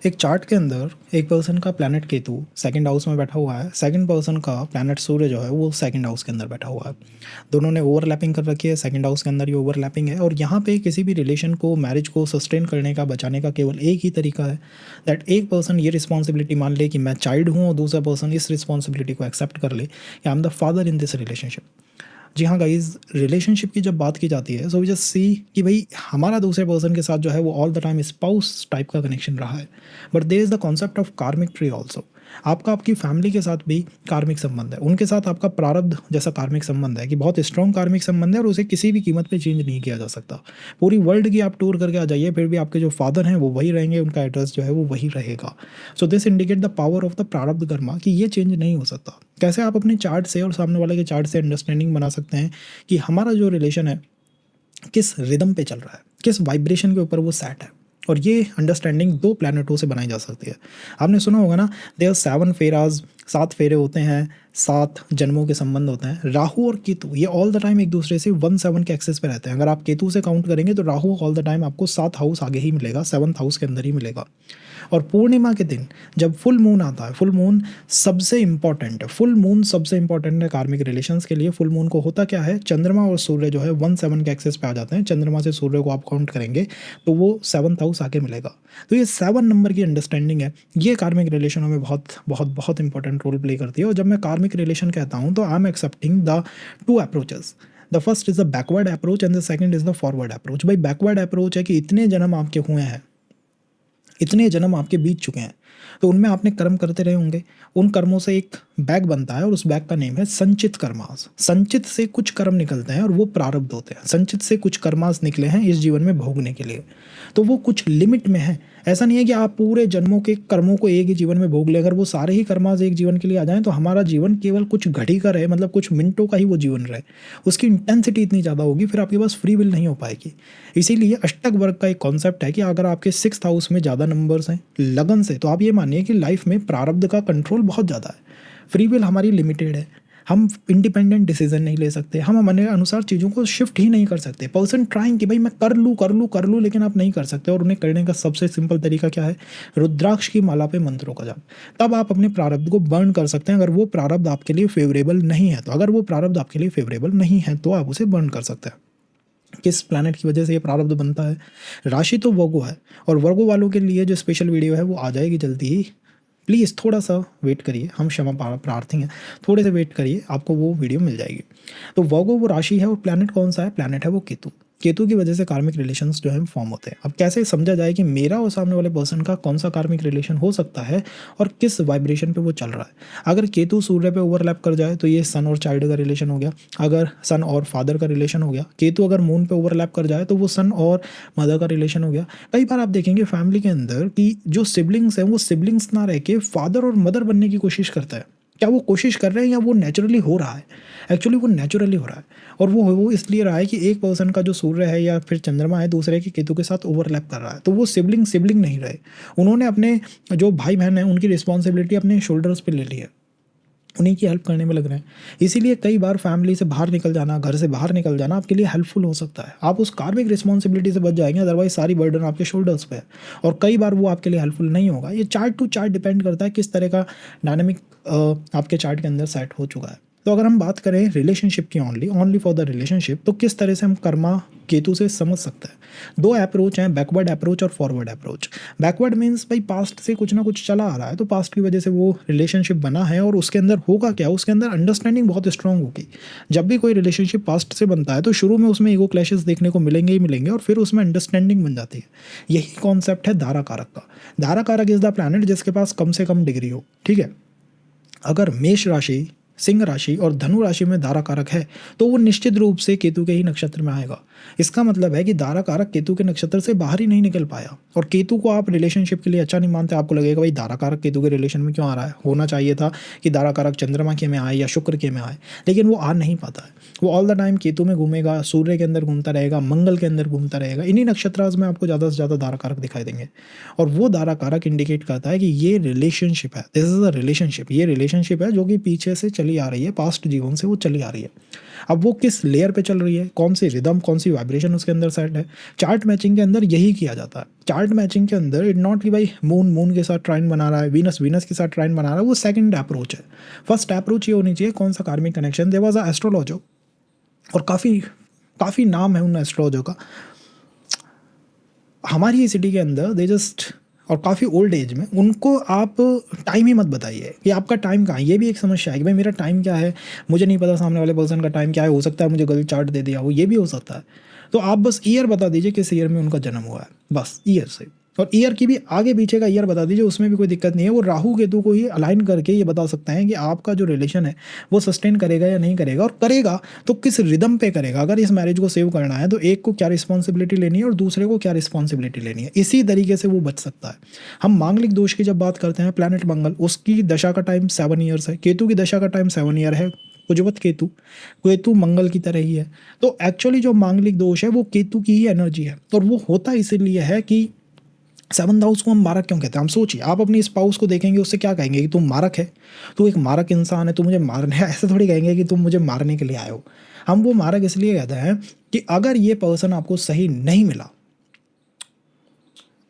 एक चार्ट के अंदर एक पर्सन का प्लैनेट केतु सेकंड हाउस में बैठा हुआ है, सेकंड पर्सन का प्लैनेट सूर्य जो है वो सेकंड हाउस के अंदर बैठा हुआ है। दोनों ने ओवरलैपिंग कर रखी है, सेकंड हाउस के अंदर ये ओवरलैपिंग है। और यहाँ पे किसी भी रिलेशन को, मैरिज को सस्टेन करने का, बचाने का केवल एक ही तरीका है, दैट एक पर्सन ये रिस्पॉन्सिबिलिटी मान ले कि मैं चाइल्ड हूँ, और दूसरा पर्सन इस रिस्पॉन्सिबिलिटी को एक्सेप्ट कर ले कि I am the father in this relationship. जी हाँ गाइज, रिलेशनशिप की जब बात की जाती है सो वी जस्ट सी कि भाई हमारा दूसरे पर्सन के साथ जो है वो all the time spouse type का कनेक्शन रहा है। But there is the concept of karmic tree also. आपका आपकी फैमिली के साथ भी कार्मिक संबंध है, उनके साथ आपका प्रारब्ध जैसा कार्मिक संबंध है कि बहुत स्ट्रॉन्ग कार्मिक संबंध है और उसे किसी भी कीमत पे चेंज नहीं किया जा सकता। पूरी वर्ल्ड की आप टूर करके आ जाइए, फिर भी आपके जो फादर हैं वो वही रहेंगे, उनका एड्रेस जो है वो वही रहेगा। So this indicate the power of the प्रारब्ध कर्मा कि ये चेंज नहीं हो सकता। कैसे आप अपने चार्ट से और सामने वाले के चार्ट से अंडरस्टैंडिंग बना सकते हैं कि हमारा जो रिलेशन है किस रिदम पे चल रहा है, किस वाइब्रेशन के ऊपर वो सेट है। और ये अंडरस्टैंडिंग 2 प्लैनेटों से बनाई जा सकती है। आपने सुना होगा ना, देयर 7 फेराज, 7 फेरे होते हैं, 7 जन्मों के संबंध होते हैं। राहु और केतु ये ऑल द टाइम एक दूसरे से 1-7 के एक्सेस पे रहते हैं। अगर आप केतु से काउंट करेंगे तो राहु ऑल द टाइम आपको 7 हाउस आगे ही मिलेगा, 7th हाउस के अंदर ही मिलेगा। और पूर्णिमा के दिन जब फुल मून आता है, फुल मून सबसे इंपॉर्टेंट है, फुल मून सबसे इंपॉर्टेंट है कार्मिक रिलेशंस के लिए। फुल मून को होता क्या है, चंद्रमा और सूर्य जो है 1-7 के एक्सेस पे आ जाते हैं। चंद्रमा से सूर्य को आप काउंट करेंगे तो वो 7th हाउस आके मिलेगा। तो ये 7 नंबर की अंडरस्टैंडिंग है, ये कार्मिक रिलेशनों में बहुत बहुत बहुत इंपॉर्टेंट रोल प्ले करती है। और जब मैं कार्मिक रिलेशन कहता हूँ तो I am accepting the 2 approaches. The first is the backward approach and the second is the forward approach. भाई बैकवर्ड अप्रोच है कि इतने जन्म आपके हुए हैं, इतने जन्म आपके बीत चुके हैं, तो उनमें आपने कर्म करते रहे होंगे। उन कर्मों से एक बैग बनता है और उस बैग का नेम है संचित कर्मास। संचित से कुछ कर्म निकलते हैं और वो प्रारब्ध होते हैं। संचित से कुछ कर्मास निकले हैं इस जीवन में भोगने के लिए, तो वो कुछ लिमिट में है। ऐसा नहीं है कि आप पूरे जन्मों के कर्मों को एक ही जीवन में भोग ले। अगर वो सारे ही कर्मास एक जीवन के लिए आ जाएं तो हमारा जीवन केवल कुछ घड़ी का रहे, मतलब कुछ मिनटों का ही वो जीवन रहे। उसकी इंटेंसिटी इतनी ज़्यादा होगी, फिर आपके पास फ्री विल नहीं हो पाएगी। इसीलिए अष्टक वर्ग का एक कॉन्सेप्ट है कि अगर आपके 6th हाउस में ज़्यादा नंबर्स हैं लगन से, तो आप ये मानिए कि लाइफ में प्रारब्ध का कंट्रोल बहुत ज़्यादा है। फ्री विल हमारी लिमिटेड है, हम इंडिपेंडेंट डिसीजन नहीं ले सकते, हम हमारे अनुसार चीज़ों को शिफ्ट ही नहीं कर सकते। पर्सन ट्राइंग कि भाई मैं कर लूँ, लेकिन आप नहीं कर सकते। और उन्हें करने का सबसे सिंपल तरीका क्या है, रुद्राक्ष की माला पे मंत्रों का जाप। तब आप अपने प्रारब्ध को बर्न कर सकते हैं। अगर वो प्रारब्ध आपके लिए फेवरेबल नहीं है तो, अगर वो प्रारब्ध आपके लिए फेवरेबल नहीं है तो आप उसे बर्न कर सकते हैं। किस प्लैनेट की वजह से ये प्रारब्ध बनता है, राशि तो वर्गो है। और वर्गो वालों के लिए जो स्पेशल वीडियो है वो आ जाएगी जल्दी ही। प्लीज़ थोड़ा सा वेट करिए, हम क्षमा प्रार्थी हैं, थोड़े से वेट करिए, आपको वो वीडियो मिल जाएगी। तो वर्गो वो राशि है और प्लैनेट कौन सा है, प्लैनेट है वो केतु। केतु की वजह से कार्मिक रिलेशंस जो है फॉर्म होते हैं। अब कैसे समझा जाए कि मेरा और सामने वाले पर्सन का कौन सा कार्मिक रिलेशन हो सकता है और किस वाइब्रेशन पे वो चल रहा है। अगर केतु सूर्य पे ओवरलैप कर जाए तो ये सन और चाइल्ड का रिलेशन हो गया, अगर सन और फादर का रिलेशन हो गया। केतु अगर मून पे ओवरलैप कर जाए तो वो सन और मदर का रिलेशन हो गया। कई बार आप देखेंगे फैमिली के अंदर कि जो सिबलिंग्स हैं वो सिबलिंग्स ना रह के फादर और मदर बनने की कोशिश करता है। क्या वो कोशिश कर रहे हैं या वो नेचुरली हो रहा है? एक्चुअली वो नेचुरली हो रहा है। और वो इसलिए रहा है कि एक पर्सन का जो सूर्य है या फिर चंद्रमा है दूसरे के केतु के साथ ओवरलैप कर रहा है, तो वो सिबलिंग नहीं रहे। उन्होंने अपने जो भाई बहन हैं उनकी रिस्पॉन्सिबिलिटी अपने शोल्डर्स पे ले ली है, उन्हीं की हेल्प करने में लग रहे हैं। इसीलिए कई बार फैमिली से बाहर निकल जाना, घर से बाहर निकल जाना आपके लिए हेल्पफुल हो सकता है। आप उस कार्मिक रिस्पॉन्सिबिलिटी से बच जाएंगे, अदरवाइज सारी बर्डन आपके शोल्डर्स पे है और कई बार वो आपके लिए हेल्पफुल नहीं होगा। ये चार्ट टू चार्ट डिपेंड करता है किस तरह का डायनामिक आपके चार्ट के अंदर सेट हो चुका है। तो अगर हम बात करें रिलेशनशिप की, ओनली फॉर द रिलेशनशिप, तो किस तरह से हम कर्मा केतु से समझ सकते हैं। 2 अप्रोच हैं, बैकवर्ड अप्रोच और फॉरवर्ड अप्रोच। बैकवर्ड मीन्स भाई पास्ट से कुछ ना कुछ चला आ रहा है, तो पास्ट की वजह से वो रिलेशनशिप बना है और उसके अंदर होगा क्या, उसके अंदर अंडरस्टैंडिंग बहुत स्ट्रांग होगी। जब भी कोई रिलेशनशिप पास्ट से बनता है तो शुरू में उसमें ईगो क्लैशेस देखने को मिलेंगे ही मिलेंगे और फिर उसमें अंडरस्टैंडिंग बन जाती है। यही कॉन्सेप्ट है धारा कारक का। धारा कारक इज द प्लैनेट जिसके पास कम से कम डिग्री हो, ठीक है। अगर मेष राशि, सिंह राशि और धनु राशि में धारा कारक है तो वो निश्चित रूप से केतु के ही नक्षत्र में आएगा। इसका मतलब है कि धारा कारक केतु के नक्षत्र से बाहर ही नहीं निकल पाया। और केतु को आप रिलेशनशिप के लिए अच्छा नहीं मानते, आपको लगेगा भाई धारा कारक केतु के रिलेशन में क्यों आ रहा है, होना चाहिए था कि धारा कारक चंद्रमा के में आए या शुक्र के में आए, लेकिन वो आ नहीं पाता है। वो ऑल द टाइम केतु में घूमेगा, सूर्य के अंदर घूमता रहेगा, मंगल के अंदर घूमता रहेगा। इन्हीं नक्षत्रास में आपको ज़्यादा से ज़्यादा धारा कारक दिखाई देंगे और वो धारा कारक इंडिकेट करता है कि ये रिलेशनशिप है, दिस इज अ रिलेशनशिप। ये रिलेशनशिप है जो कि पीछे से चली आ रही है, पास्ट जीवन से वो चली आ रही है। अब वो किस लेयर पे चल रही है, कौन सी रिदम, कौन सी वाइब्रेशन उसके अंदर सेट है, चार्ट मैचिंग के अंदर यही किया जाता है। चार्ट मैचिंग के अंदर इट नॉट कि भाई मून के साथ ट्राइन बना रहा है, वीनस के साथ ट्राइन बना रहा है, वो सेकंड अप्रोच है। फर्स्ट अप्रोच ये होनी चाहिए कौन सा karmic connection. There was a astrologer, और काफ़ी नाम है उन एस्ट्रोलॉजर का हमारी ही सिटी के अंदर। दे जस्ट, और काफ़ी ओल्ड एज में, उनको आप टाइम ही मत बताइए कि आपका टाइम कहाँ है। ये भी एक समस्या है कि भाई मेरा टाइम क्या है, मुझे नहीं पता सामने वाले पर्सन का टाइम क्या है, हो सकता है मुझे गलत चार्ट दे दिया हो, ये भी हो सकता है। तो आप बस ईयर बता दीजिए किस ईयर में उनका जन्म हुआ है, बस ईयर से, और ईयर की भी आगे पीछे का ईयर बता दीजिए, उसमें भी कोई दिक्कत नहीं है। वो राहु केतु को ही अलाइन करके ये बता सकते हैं कि आपका जो रिलेशन है वो सस्टेन करेगा या नहीं करेगा, और करेगा तो किस रिदम पे करेगा। अगर इस मैरिज को सेव करना है तो एक को क्या रिस्पॉन्सिबिलिटी लेनी है और दूसरे को क्या रिस्पॉन्सिबिलिटी लेनी है, इसी तरीके से वो बच सकता है। हम मांगलिक दोष की जब बात करते हैं, प्लैनेट मंगल, उसकी दशा का टाइम 7 ईयर्स है, केतु की दशा का टाइम 7 ईयर है। कुजवत केतु मंगल की तरह ही है। तो एक्चुअली जो मांगलिक दोष है वो केतु की ही एनर्जी है, और वो होता इसीलिए है कि 7th हाउस को हम मारक क्यों कहते हैं। हम सोचिए, आप अपनी स्पाउस को देखेंगे, उससे क्या कहेंगे कि तुम मारक है, तू एक मारक इंसान है, तू मुझे मारने है, ऐसे थोड़ी कहेंगे कि तुम मुझे मारने के लिए आए हो। हम वो मारक इसलिए कहते हैं कि अगर ये पर्सन आपको सही नहीं मिला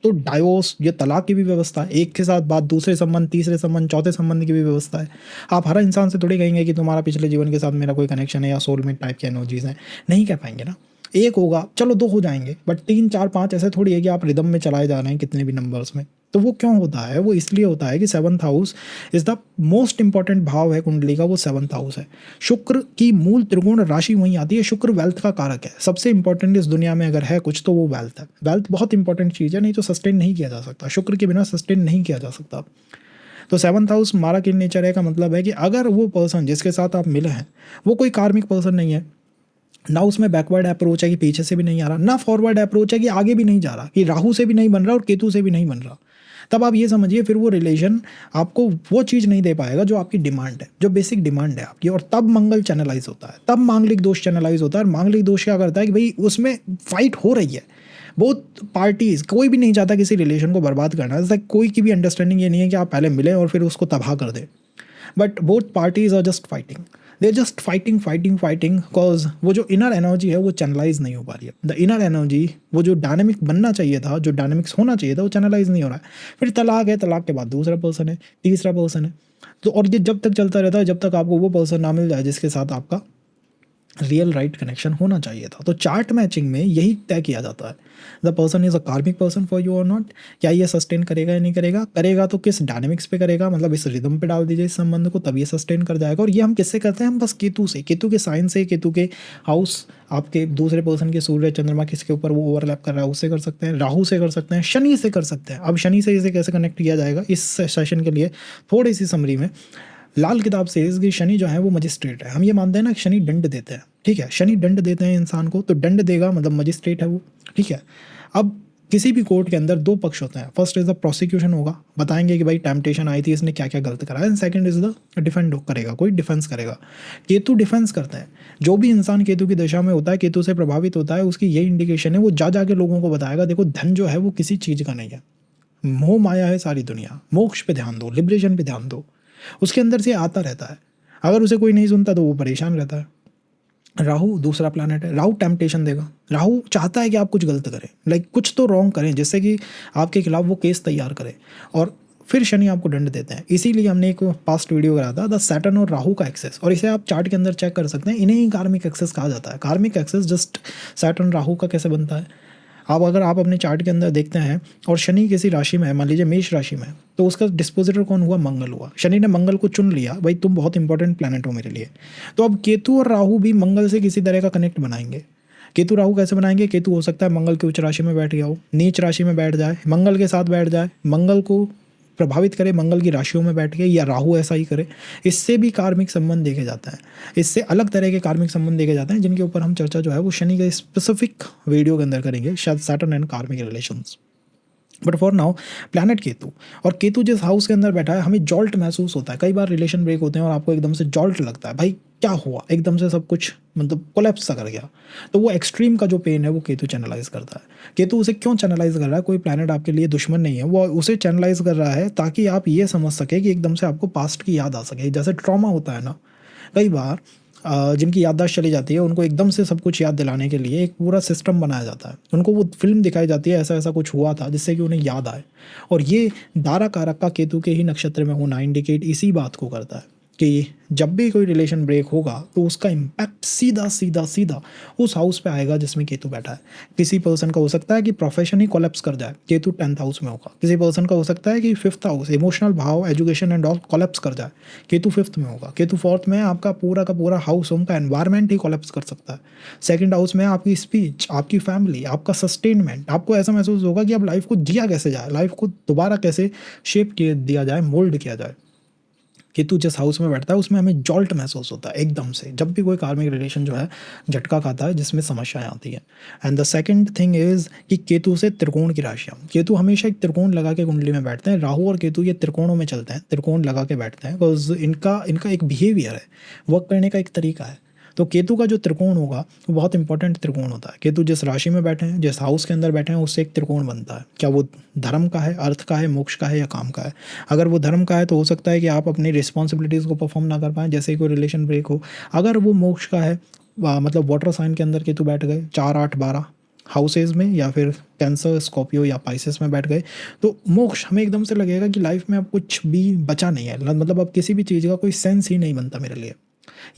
तो डाइवोर्स, ये तलाक की भी व्यवस्था है, एक के साथ बात, दूसरे संबंध, तीसरे संबंध, चौथे संबंध की भी व्यवस्था है। आप हर इंसान से थोड़ी कहेंगे कि तुम्हारा पिछले जीवन के साथ मेरा कोई कनेक्शन है या सोलमेट टाइप की एनर्जीज हैं, नहीं कह पाएंगे ना। एक होगा, चलो 2 हो जाएंगे, बट 3 4 5 ऐसे थोड़ी है कि आप रिदम में चलाए जा रहे हैं कितने भी नंबर्स में। तो वो क्यों होता है, वो इसलिए होता है कि 7th house is the most important भाव है कुंडली का, वो 7th हाउस है। शुक्र की मूल त्रिकोण राशि वहीं आती है। शुक्र वेल्थ का कारक है, सबसे इंपॉर्टेंट इस दुनिया में अगर है कुछ तो वो वेल्थ है। वेल्थ बहुत इंपॉर्टेंट चीज़ है, नहीं तो सस्टेन नहीं किया जा सकता, शुक्र के बिना सस्टेन नहीं किया जा सकता। तो 7th हाउस मारक इन नेचर है का मतलब है कि अगर वो पर्सन जिसके साथ आप मिले हैं वो कोई कार्मिक पर्सन नहीं है, ना उसमें बैकवर्ड अप्रोच है कि पीछे से भी नहीं आ रहा, ना फॉरवर्ड अप्रोच है कि आगे भी नहीं जा रहा, कि राहु से भी नहीं बन रहा और केतु से भी नहीं बन रहा, तब आप ये समझिए फिर वो रिलेशन आपको वो चीज़ नहीं दे पाएगा जो आपकी डिमांड है, जो बेसिक डिमांड है आपकी। और तब मंगल चैनलाइज होता है, तब मांगलिक दोष चैनलाइज होता है। और मांगलिक दोष क्या करता है कि भाई उसमें फाइट हो रही है, बोथ पार्टीज, कोई भी नहीं चाहता किसी रिलेशन को बर्बाद करना। जैसे कोई की भी अंडरस्टैंडिंग ये नहीं है कि आप पहले मिलें और फिर उसको तबाह कर दें, but both parties are just fighting, they just fighting cause वो जो इनर एनर्जी है वो चैनलाइज नहीं हो पा रही है। द इनर एनर्जी, वो जो डायनेमिक बनना चाहिए था, जो डायनेमिक्स होना चाहिए था, वो चैनलाइज नहीं हो रहा है। फिर तलाक है, तलाक के बाद दूसरा पर्सन है, तीसरा पर्सन है, तो और ये जब तक चलता रहता है जब तक आपको वो पर्सन ना मिल जाए जिसके साथ आपका रियल राइट कनेक्शन होना चाहिए था। तो चार्ट मैचिंग में यही तय किया जाता है, द पर्सन इज अ कार्मिक पर्सन फॉर यू और नॉट। क्या ये सस्टेन करेगा या नहीं करेगा, करेगा तो किस डायनेमिक्स पे करेगा, मतलब इस रिदम पे डाल दीजिए इस संबंध को, तब ये सस्टेन कर जाएगा। और ये हम किससे करते हैं, हम बस केतु से, केतु के साइन से, केतु के हाउस, आपके दूसरे पर्सन के सूर्य चंद्रमा किसके ऊपर वो ओवरलैप कर रहा है उससे कर सकते हैं, राहु से कर सकते हैं, शनि से कर सकते हैं। अब शनि से इसे कैसे कनेक्ट किया जाएगा, इस सेशन के लिए थोड़ी सी समरी में लाल किताब से कि शनि जो है वो मजिस्ट्रेट है। हम ये मानते हैं ना कि शनि दंड देते हैं, ठीक है, शनि दंड देते हैं इंसान को, तो दंड देगा मतलब मजिस्ट्रेट है वो, ठीक है। अब किसी भी कोर्ट के अंदर 2 पक्ष होते हैं, फर्स्ट इज द प्रोसिक्यूशन होगा, बताएंगे कि भाई टेम्पटेशन आई थी, इसने क्या क्या गलत करा है, and second is the defend करेगा, कोई डिफेंस करेगा। केतु डिफेंस करते हैं, जो भी इंसान केतु की दशा में होता है, केतु से प्रभावित होता है, उसकी यही इंडिकेशन है, वो जा जाके लोगों को बताएगा देखो धन जो है वो किसी चीज़ का नहीं है, मोह माया है सारी दुनिया, मोक्ष पे ध्यान दो, लिबरेशन पे ध्यान दो। उसके अंदर से आता रहता है, अगर उसे कोई नहीं सुनता तो वो परेशान रहता है। राहु दूसरा प्लैनेट है, राहु टेम्पटेशन देगा, राहु चाहता है कि आप कुछ गलत करें, लाइक कुछ तो रॉन्ग करें जिससे कि आपके खिलाफ वो केस तैयार करे, और फिर शनि आपको दंड देते हैं। इसीलिए हमने एक पास्ट वीडियो करा था द सैटर्न और राहु का एक्सेस, और इसे आप चार्ट के अंदर चेक कर सकते हैं, इन्हें ही कार्मिक एक्सेस कहा जाता है। कार्मिक एक्सेस जस्ट सैटर्न राहु का कैसे बनता है, अगर आप अपने चार्ट के अंदर देखते हैं और शनि किसी राशि में है, मान लीजिए मेष राशि में, तो उसका डिस्पोजिटर कौन हुआ, मंगल हुआ। शनि ने मंगल को चुन लिया, भाई तुम बहुत इंपॉर्टेंट प्लैनेट हो मेरे लिए। तो अब केतु और राहु भी मंगल से किसी तरह का कनेक्ट बनाएंगे। केतु राहु कैसे बनाएंगे, केतु हो सकता है मंगल की उच्च राशि में बैठ गया हो, नीच राशि में बैठ जाए, मंगल के साथ बैठ जाए, मंगल को प्रभावित करे, मंगल की राशियों में बैठ के, या राहु ऐसा ही करे। इससे भी कार्मिक संबंध देखे जाता है, इससे अलग तरह के कार्मिक संबंध देखे जाते हैं जिनके ऊपर हम चर्चा जो है वो शनि के स्पेसिफिक वीडियो के अंदर करेंगे, शायद सैटर्न एंड कार्मिक relations. But for now planet Ketu, और केतु जिस हाउस के अंदर बैठा है हमें जॉल्ट महसूस होता है, कई बार रिलेशन ब्रेक होते हैं और आपको एकदम से जॉल्ट लगता है, भाई क्या हुआ, एकदम से सब कुछ मतलब कोलैप्स सा कर गया। तो वो एक्सट्रीम का जो पेन है वो केतु चैनलाइज करता है। केतु उसे क्यों चैनलाइज कर रहा है, कोई प्लैनेट आपके लिए दुश्मन नहीं है, वो उसे चैनलाइज कर रहा है ताकि आप ये समझ सके कि एकदम से आपको पास्ट की याद आ सके, जैसे ट्रॉमा होता है ना, कई बार जिनकी याददाश्त चली जाती है उनको एकदम से सब कुछ याद दिलाने के लिए एक पूरा सिस्टम बनाया जाता है, उनको वो फिल्म दिखाई जाती है ऐसा ऐसा कुछ हुआ था जिससे कि उन्हें याद आए। और ये दारा कारक का केतु के ही नक्षत्र में होना इंडिकेट इसी बात को करता है कि जब भी कोई रिलेशन ब्रेक होगा तो उसका इम्पैक्ट सीधा सीधा सीधा उस हाउस पे आएगा जिसमें केतु बैठा है। किसी पर्सन का हो सकता है कि प्रोफेशन ही कोलैप्स कर जाए, केतु 10th हाउस में होगा। किसी पर्सन का हो सकता है कि 5th हाउस इमोशनल भाव, एजुकेशन एंड ऑल कोलैप्स कर जाए, केतु 5th में होगा। केतु 4th में आपका पूरा का पूरा हाउस, होम का एनवायरनमेंट ही कोलैप्स कर सकता है। 2nd हाउस में आपकी स्पीच, आपकी फैमिली, आपका सस्टेनमेंट, आपको ऐसा महसूस होगा कि अब लाइफ को जिया कैसे जाए, लाइफ को दोबारा कैसे शेप दिया जाए, मोल्ड किया जाए। केतु जिस हाउस में बैठता है उसमें हमें जॉल्ट महसूस होता है एकदम से, जब भी कोई कार्मिक रिलेशन जो है झटका खाता है जिसमें समस्याएं आती हैं। And the second thing is कि केतु से त्रिकोण की राशियाँ, केतु हमेशा एक त्रिकोण लगा के कुंडली में बैठते हैं। राहु और केतु ये त्रिकोणों में चलते हैं, त्रिकोण लगा के बैठते हैं, बिकॉज इनका एक बिहेवियर है, वर्क करने का एक तरीका है। तो केतु का जो त्रिकोण होगा वो बहुत इंपॉर्टेंट त्रिकोण होता है। केतु जिस राशि में बैठे हैं, जिस हाउस के अंदर बैठे हैं, उससे एक त्रिकोण बनता है। क्या वो धर्म का है, अर्थ का है, मोक्ष का है या काम का है? अगर वो धर्म का है तो हो सकता है कि आप अपनी रिस्पॉन्सिबिलिटीज़ को परफॉर्म ना कर पाएँ, जैसे ही कोई रिलेशन ब्रेक हो। अगर वो मोक्ष का है, मतलब वाटर साइन के अंदर केतु बैठ गए 4, 8, 12 हाउसेज में, या फिर कैंसर, स्कॉर्पियो या पाइसेस में बैठ गए, तो मोक्ष हमें एकदम से लगेगा कि लाइफ में अब कुछ भी बचा नहीं है, मतलब अब किसी भी चीज़ का कोई सेंस ही नहीं बनता मेरे लिए,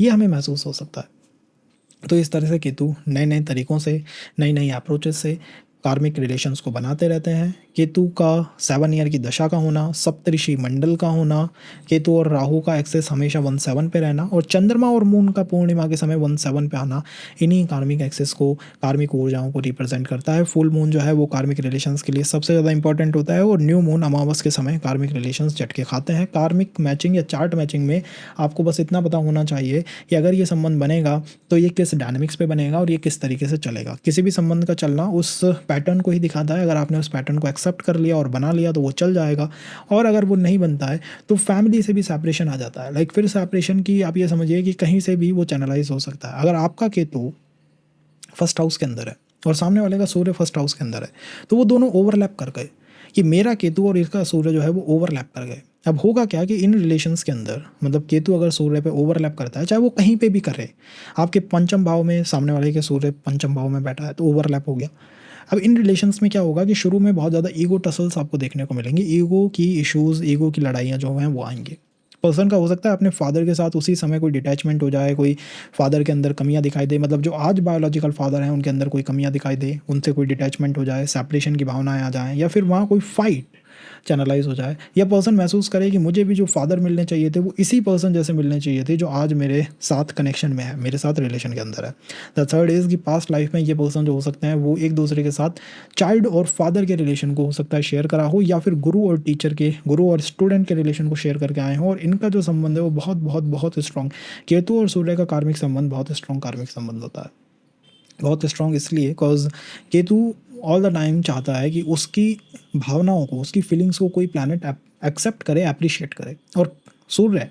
ये हमें महसूस हो सकता है। तो इस तरह से केतु नए नए तरीक़ों से, नई नई अप्रोचेस से कार्मिक रिलेशंस को बनाते रहते हैं। केतु का 7 ईयर की दशा का होना, सप्तऋषि मंडल का होना, केतु और राहु का एक्सेस हमेशा 1/7 पे रहना, और चंद्रमा और मून का पूर्णिमा के समय 1/7 पे आना, इन्हीं कार्मिक एक्सेस को, कार्मिक ऊर्जाओं को रिप्रेजेंट करता है। फुल मून जो है वो कार्मिक रिलेशंस के लिए सबसे ज़्यादा इंपॉर्टेंट होता है, और न्यू मून अमावस के समय कार्मिक रिलेशंस झटके खाते हैं। कार्मिक मैचिंग या चार्ट मैचिंग में आपको बस इतना पता होना चाहिए कि अगर ये संबंध बनेगा तो ये किस डायनेमिक्स पे बनेगा और ये किस तरीके से चलेगा। किसी भी संबंध का चलना उस पैटर्न को ही दिखाता है। अगर आपने उस पैटर्न को एक्सेप्ट कर लिया और बना लिया तो वो चल जाएगा, और अगर वो नहीं बनता है तो फैमिली से भी सेपरेशन आ जाता है। लाइक फिर सेपरेशन की आप ये समझिए कि कहीं से भी वो चैनलाइज हो सकता है। अगर आपका केतु 1st हाउस के अंदर है और सामने वाले का सूर्य 1st हाउस के अंदर है, तो वो दोनों ओवरलैप कर गए, कि मेरा केतु और इसका सूर्य जो है वो ओवरलैप कर गए। अब होगा क्या कि इन रिलेशंस के अंदर, मतलब केतु अगर सूर्य पे ओवरलैप करता है, चाहे वो कहीं पे भी करे, आपके पंचम भाव में सामने वाले के सूर्य पंचम भाव में बैठा है तो ओवरलैप हो गया। अब इन रिलेशंस में क्या होगा कि शुरू में बहुत ज़्यादा ईगो टसल्स आपको देखने को मिलेंगे, ईगो की इश्यूज़, ईगो की लड़ाइयाँ जो हैं वो आएंगे। पर्सन का हो सकता है अपने फादर के साथ उसी समय कोई डिटैचमेंट हो जाए, कोई फादर के अंदर कमियां दिखाई दे, मतलब जो आज बायोलॉजिकल फादर हैं उनके अंदर कोई कमियां दिखाई दे, उनसे कोई डिटैचमेंट हो जाए, सेपरेशन की भावनाएं आ जाएं, या फिर वहाँ कोई फाइट चैनलाइज हो जाए, या पर्सन महसूस करे कि मुझे भी जो फादर मिलने चाहिए थे वो इसी पर्सन जैसे मिलने चाहिए थे जो आज मेरे साथ कनेक्शन में है, मेरे साथ रिलेशन के अंदर है। द थर्ड इज़ कि पास्ट लाइफ में ये पर्सन जो हो सकते हैं वो एक दूसरे के साथ चाइल्ड और फादर के रिलेशन को हो सकता है शेयर करा हो, या फिर गुरु और टीचर के, गुरु और स्टूडेंट के रिलेशन को शेयर करके आए हों, और इनका जो संबंध है वो बहुत बहुत बहुत स्ट्रॉन्ग, केतु और सूर्य का कार्मिक संबंध बहुत स्ट्रॉन्ग कार्मिक संबंध होता है। बहुत स्ट्रॉन्ग इसलिए because Ketu all the time चाहता है कि उसकी भावनाओं को, उसकी फीलिंग्स को कोई प्लैनेट एक्सेप्ट करे, अप्रिशिएट करे, और सूर्य